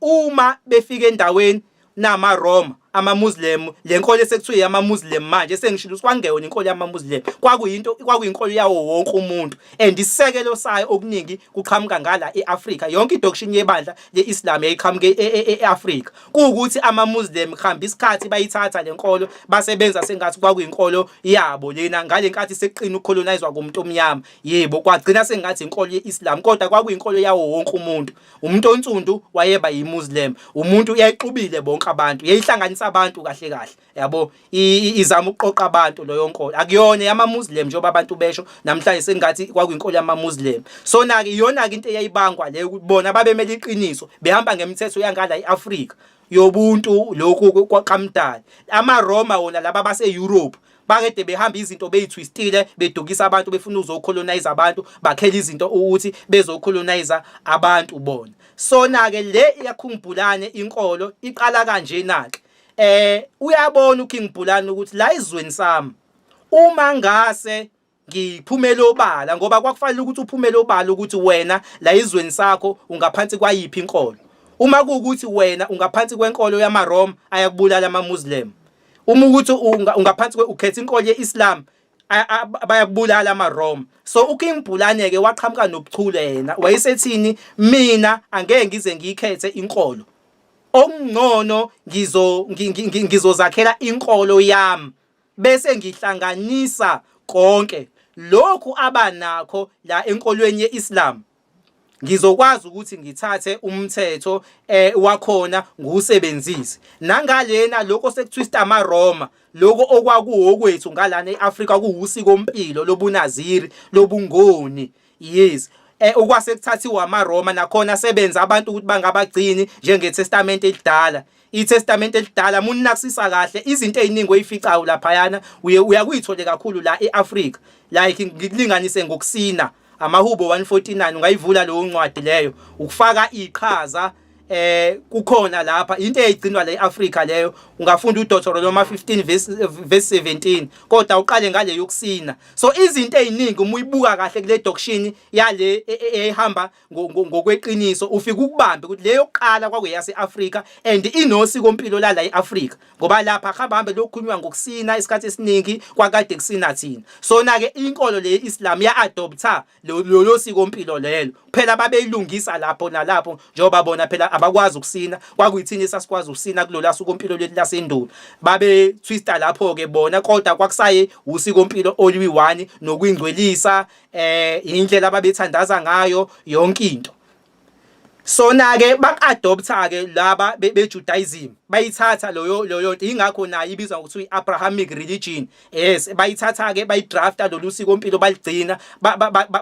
Uma befika endaweni namaRoma amaMuslim lenkolo esekuthiwa yamaMuslim manje sengishilo ukuthi kwangeyona inkolo yamaMuslim, kwakuyinkolo yawo wonke umuntu and isekelo sayo okuningi kuqhamuka ngala eAfrika. Yonke idoctrine yebandla leIslam yayiqhamuke eAfrika. Kuukuthi amaMuslim khamba isikhathi bayithatha lenkolo basebenza sengathi kwakuyinkolo yabo lena ngalenkathi seqina ukucolonizwa komuntu omnyama. Yebo, kwagcina sengathi inkolo yeIslam kodwa kwakuyinkolo yawo wonke umuntu. Umuntu onsundu wayeba yiMuslim, umuntu uyayixubile bonke abantu, yayihlanganisa abantu kahle kahle. Yabo, izama uqoqa abantu loyo nkolo akuyona yamaMuslim njengoba abantu besho namhlanje sengathi kwakuyinkolo yamaMuslim. So na ke iyona ke into eyayibangwa leyo ukubona babemele iqiniso behamba ngemithetho yangala eAfrika yobuntu lokhu kwaQamdali. amaRoma wona laba base-Europe bakade behamba izinto beyithwistile bedukisa abantu befuna uzocolonize abantu bakhela izinto ukuthi bezocolonize abantu bona. So na ke le yakhumbulane inkolo iqala kanje nake. Uyabona uKing Bulani ukuthi la izweni sami uma ngase ngiphumela obala ngoba kwakufanele ukuthi uphumela obala ukuthi wena la izweni sakho ungaphansi kwayiphi inkolo. Uma kuukuthi wena ungaphansi kwenkolo yamaRoma ayakubulala amaMuslim. Uma ukuthi ungaphansi ukhetha inkolo yeIslam bayakubulala amaRoma. So uKing Bulani ke waqhamuka nobuchule yena wayesethini mina angeke ngize ngikhethe inkolo. Okungcono ngizozakhela inkolo yami bese ngihlanganisa konke lokhu abanakho la enkolweni yeIslam. Ngizokwazi ukuthi ngithathe umthetho wakhona ngiwusebenzise. Nangalena lokho sekutwista amaRoma, lokho okwakuwokwethu ngalana eAfrika kuwusiko impilo lobunaziri, lobungoni. Yes. Okwase kuthathiwa amaRoma nakhona sebenza abantu ukuthi bangabagcini njengeTestament elidala. iTestament elidala muninakisisa kahle izinto eziningi oyificayo lapha yana uyakuyithole kakhulu la eAfrika. Like ngikulinganise ngokusina amaHubo 149 ungayivula leyo ncwadi leyo ukufaka iqhaza kukhona lapha into eyigcinwa la eAfrika leyo ungafunda uDeuteronomy 15 verse 17 kodwa uqale ngale yokusina. So izinto eziningi uma uyibuka kahle kule doctrine yale ehamba ngokweqiniso ufika ukubambe ukuthi leyo qala kwakuyase Africa and inosiko impilo la eAfrika ngoba lapha ahambe lokukhulunywa ngokusina isikhathi esiningi kwakade kusina thina. So na ke inkolo le Islam ya adopta lo siko impilo lelo phela babeyilungisa lapho nalapho njengoba bona phela abakwazi ukusina kwakuyithini esasikwazi ukusina kulola siko impilo lethu lasendulo babe twista lapho ke bona kodwa kwakusaye usiko impilo oluyi1 nokuyingcwelisa indlela ababethandaza ngayo yonke into. So na ke bak-adopta ke laba beJudaism bayithatha loyo ingakho nayo ibizwa ngokuthi iAbrahamic religion. Yes bayithatha ke bayidrafta lolu siko impilo baligcina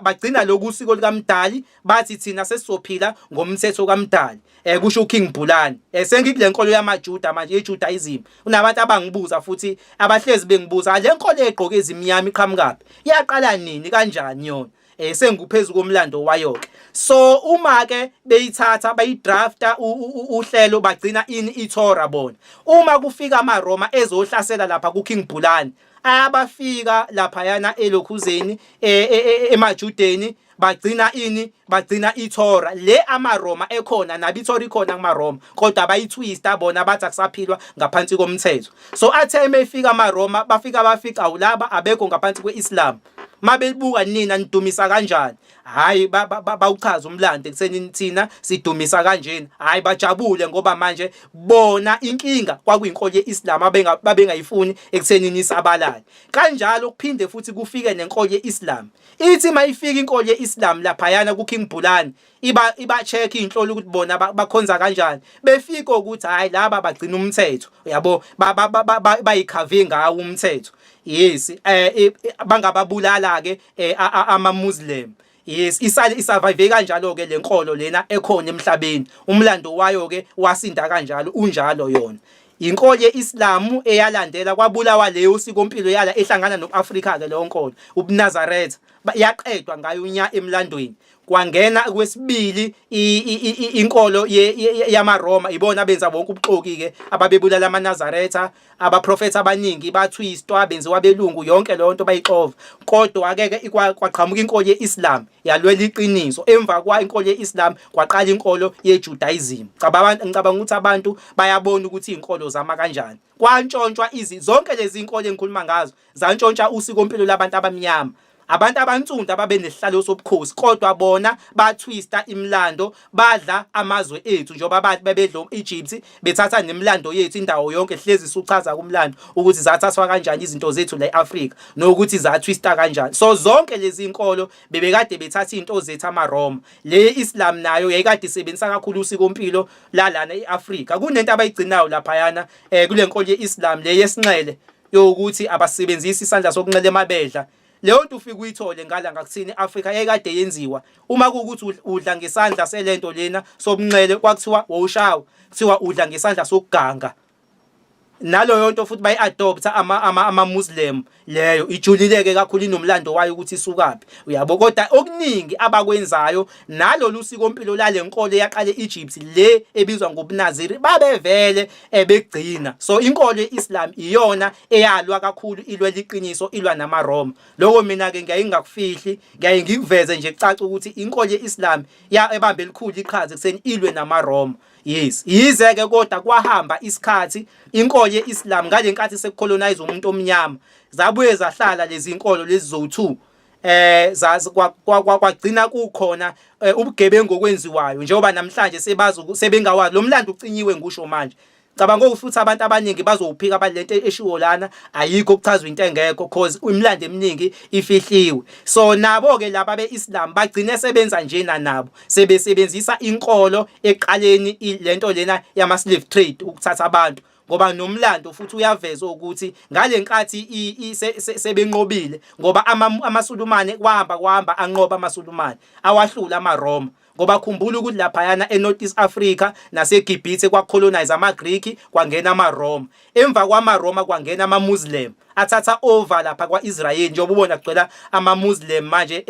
bagcina lokhu siko likaMdali bathi thina sesizophila ngomthetho kaMdali. Kusho uKing Bulani sengikule nkolo yamaJuda manje eJudaism unabantu abangibuza futhi abahlezi bengibuza le nkolo egqoke ezimnyama iqhamukapi yaqala nini kanjani yona senguphezulu komlando wayo ke. So uma ke beyithatha bayidrafta uhlelo bagcina ini iTorah bona uma kufika amaRoma ezohlasela lapha kuKing Bulani ayabafika lapha yana elokhuzeni emajudeni bagcina ini bagcina iTorah le amaRoma ekhona nabiTorah ikhona kumaRoma kodwa bayitwista bona bathi akusaphilwa ngaphansi komthetho. So athe emefika amaRoma bafika awulaba abekho ngaphansi kweIslam mabebuka nina nidumisa kanjani hayi bawuchaza umlando ekusenini thina sidumisa kanjeni hayi bajabule ngoba manje bona inkinga kwakuyinkolo yeIslam babengayifuni ekusenini isabalala kanjalo kuphinde futhi kufike nenkolo yeIslam ithi mayifika inkolo yeIslam lapha yana kuKing Bulani iba check inhlolo ukuthi bona bakhonza kanjani befika ukuthi hayi laba bagcina umthetho yabo bayikhave ngawo umthetho. Yes bangababulala ke ama Muslim. Yes isurvive kanjalo ke lenkolo lena ekhona emhlabeni umlando wayo ke wasinda kanjalo unjalo yona. Inkolo yeIslam eyalandela kwabulawa leyo siko impilo yala ehlangana noAfrika ke leyo nkolo uBnazaretha yaqedwa ngayo unya emlandweni kwangena kwesibili inkolo yamaRoma ibona benza bonke ubuxoki ke ababebulala amaNazaretha abaprofeti abaningi bathwistwa benziwa belungu yonke leyo nto bayixova kodwa ke kwaqhamuka inkolo yeIslam yalwela iqiniso emva kwa inkolo yeIslam kwaqala inkolo yeJudaism. Ngicabanga ukuthi abantu bayabona ukuthi izinkolo zama kanjani kwantshontshwa zonke lezi inkolo engikhuluma ngazo zantshontsha usiko impilo labantu abamnyama abantu abansundu ababe nesihlalo sobukhosi kodwa bona bathwista imlando badla amazwe ethu njengoba bathi bebedlo Egypt bethatha nemlando yethu indawo yonke hlezi suchaza kumlando ukuthi zathathwa kanjani izinto zethu la eAfrika nokuthi zathwista kanjani. So zonke lezi inkolo bebekade bethatha izinto zethu amaRoma le Islam nayo yayikade isebenzisa kakhulu usiko impilo lana eAfrika kunento abayigcinayo lapha yana kule nkolo yeIslam le yesinxele yokuthi abasebenzisi isandla sokunxele emabedla leyo nto ufika uyithole ngala ngakuthini Africa yayikade yenziwa uma kuukuthi udla ngesandla selento lena sobunxele kwakuthiwa wawushawa kuthiwa udla ngesandla sokuganga naloyo nto futhi bayiadopta ama Muslim leyo ijulileke kakhulu inomlando wayo ukuthi isukaphi uyabo kodwa okuningi abakwenzayo nalolu siko impilo lale nkolo yaqale eEgypt le ebizwa ngobuNaziri babevele ebegcina. So inkolo yeIslam iyona eyalwa kakhulu ilwela iqiniso ilwa namaRoma lokho mina ke ngiyayingakufihli ngiyayingikuveze nje kucaca ukuthi inkolo yeIslam ya ebambe elikhulu iqhaza kuseni ilwe namaRoma. Yes yize ke kodwa kwahamba isikhathi inkolo yeIslam ngale nkathi sekucolonize umuntu omnyama zabuye zahlala lezi inkolo lezi zo2 zazi kwagcina kukhona ubugebengu okwenziwayo njengoba namhlanje sebazi sebengawazi lo mlando ucinyiwe ngusho manje. Cabanga ukuthi abantu abaningi bazowuphika abalento eshiwo lana ayikho ukuchazwa into engekho cause imlando eminingi ifihliwe. So nabo ke laba beIslam bagcine sebenza njena nabo sebesebenzisa inkolo eqaleni lento lena yama slave trade ukuthatha abantu ngoba nomlando futhi uyaveza ukuthi ngale nkathi sebenqobile ngoba amaSulumane kwahamba anqoba amaSulumane awahlula amaRoma ngoba khumbula ukuthi lapha yana eNorth East Africa naseGibhithe kwacolonize amaGreek kwangena amaRoma emva kwamaRoma kwangena amaMuslim athatha over lapha kwaIsrael njengoba ubona kugcwela amaMuslim manje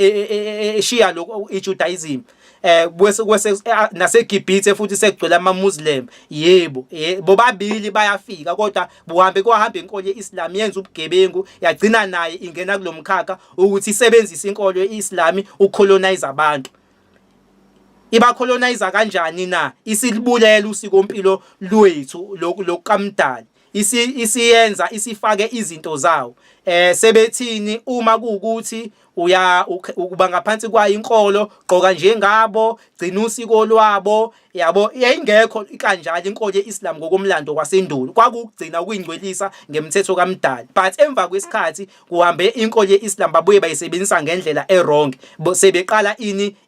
eshiya lokho iJudaism kwese naseGibhithe futhi sekugcwele ama-Muslim. Yebo, bobabili bayafika kodwa kwahamba inkolo ye-Islam yenza ubugebengu yagcina naye ingena kulomkhakha ukuthi isebenzise inkolo ye-Islam ukucolonize abantu. Ibacolonize kanjani na? Isilibulela usikompilo lwethu lokukamdala. Isiyenza isifake izinto zawo. Sebethini uma kuukuthi uba ngaphansi kwayo inkolo, gqoka njengabo, gcina usiko lwabo, yabo. Yayingekho kanjalo inkolo ye-Islam ngokomlando kwasendulo. Kwakugcina ukuyingcwelisa ngemthetho kamdala. But emva kwesikhathi kuhambe inkolo ye-Islam babuye bayisebenzisa ngendlela errong. Sebeqala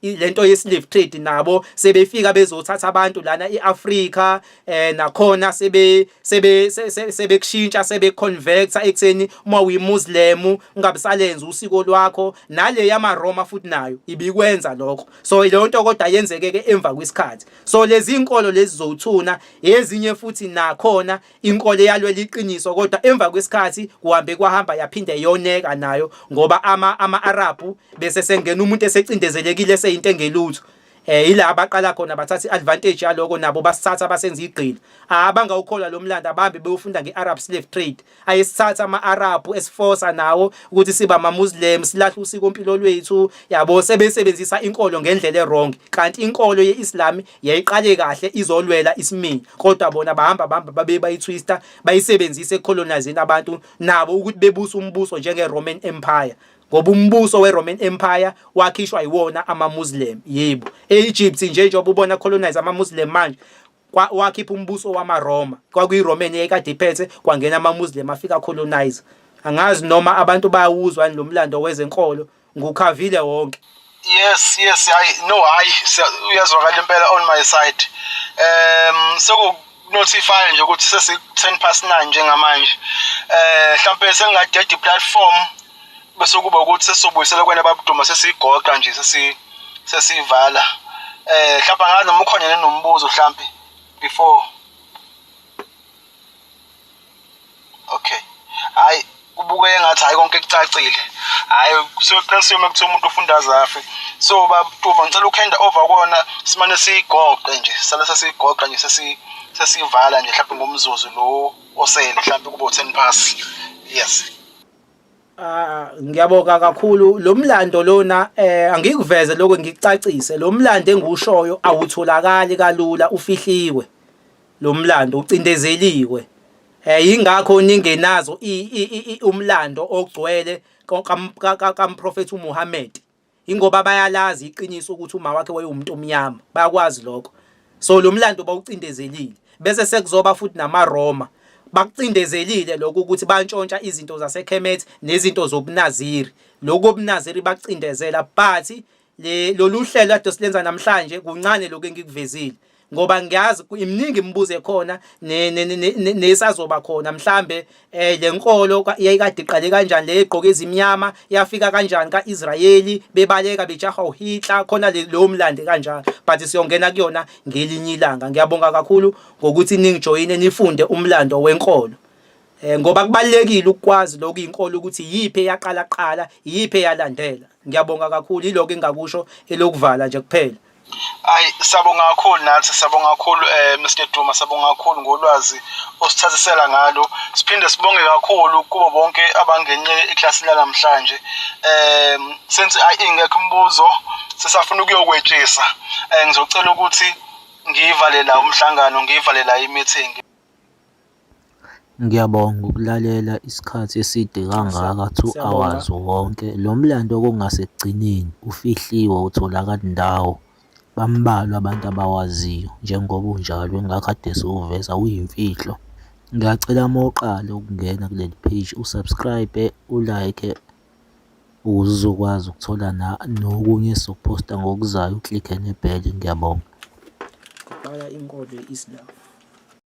lento ye-slave trade nabo, sebefika bezothatha abantu lana eAfrika, nakhona sebekushintsha, sebeconverta ekutheni uma uyiMuslim ungabisalenza usiko lwakho. Nale yamaRoma futhi nayo ibikwenza lokho. So leyo nto kodwa yenzeke emva kwesikhathi. So lezi inkolo lezi zothuna ezinye futhi nakhona inkolo yalwela iqiniso kodwa emva kwesikhathi kwahamba yaphinde yoneka nayo ngoba ama-Arabhu bese sengena umuntu esecindezelekile eseyinto engelutho. Ila abaqala khona bathatha iadvantage yaloko nabo basithatha basenza igqila. Abangawukholwa lo mlando abahambe beyofunda ngeArab slave trade. Ayesithatha ama-Arabhu esiforsa nawo ukuthi siba ama-Muslim, silahle usikompilo lwethu, yabo. Sebesebenzisa inkolo ngendlela errong. Kanti inkolo ye-Islam yayiqale kahle izolwela isimini. Kodwa bona bahamba babe bayitwista, bayisebenzise ecolonizing abantu nabo ukuthi bebusa umbuso njenge-Roman Empire. Ngoba umbuso we-Roman Empire wakhishwa yiwona ama-Muslim. Yebo, e-Egypt njengoba ubona colonize ama-Muslim manje wakhipha umbuso wamaRoma. Kwakuyi-Roman eyayikade iphethe, kwangena ama-Muslim afika colonize. Angazi noma abantu bayawuzwa lo mlando wezenkolo, ngukhavile wonke. Yes, uyazwakala impela on my side. Notify nje ukuthi sesi 9:10 njengamanje. Mhlawumbe sengingadedi platform bese kuba ukuthi sesobuyisela kwena babuduma sesigoqa nje sesivala. Mhlawumbe ngazi noma ukhona nombuzo mhlawumbe before. Okay. Hayi kubuke engathi hayi konke kucacile. Hayi soqinisile ukuthi umuntu ufunda zafe. So babuduma ngicela ukhanda over kona simane sigoqe nje. Sala sesigoqa nje sesivala nje mhlawumbe ngomzuzu lo osele mhlawumbe kubo 10:00. Yes. Ngiyabonga kakhulu lo mlando lona. Angikuveze lokho ngikucacise. Lo mlando engushoyo awutholakali kalula, ufihliwe. Lo mlando ucindezeliwe. Ingakho ningenazo umlando ogcwele kaMphrofethi uMuhammad. Ingoba bayalazi iqiniso ukuthi uma wakhe wayeumuntu omnyama, bayakwazi lokho. So lo mlando bawucindezelile. Bese sekuzoba futhi namaRoma. Bakucindezelile lokho ukuthi bantshontsha izinto zaseKhemet nezinto zobunaziri. Lokho obunaziri bakucindezela, but lolu hlelo kade silenza namhlanje kuncane lokho engikuvezile. Ngoba ngiyazi iminingi imibuzo ekhona nesazoba khona mhlambe lenkolo yayikade iqale kanjani, le egqoke ezimnyama yafika kanjani kaIsrayeli, bebaleka bejaha uHitler, khona lo mlando kanjani. But siyongena kuyona ngelinye ilanga. Ngiyabonga kakhulu ngokuthi ningijoyine nifunde umlando wenkolo. Ngoba kubalekile ukwazi lokho inkolo ukuthi yipe yaqala, yipe yalandela. Ngiyabonga kakhulu, iloko engakusho elokuvala nje kuphela. Hayi sabonga kakhulu nathi, sabonga kakhulu Mr Duma, sabonga kakhulu ngolwazi osithathisela ngalo. Siphinde sibonge kakhulu kubo bonke abangene eclass namhlanje. Since ingekho umbuzo sesafuna ukuyokwetshisa, ngizocela ukuthi ngiyivalela umhlangano, ngiyivalela i-meeting. Ngiyabonga ukulalela isikhathi eside kangaka 2 hours wonke. Lo mlando kongasekugcineni ufihliwe, utholakala ndawo. Bambalwa abantu abawaziyo njengoba unjalo engakade siwuveza uyimfihlo. Ngiyacela uma uqala ukungena kuleli page usubscribe, ulike ukuze uzokwazi ukuthola nokunye sokuposta ngokuzayo, uklikhe nebheli. Ngiyabonga. Kuqala inkolo ye-Islam.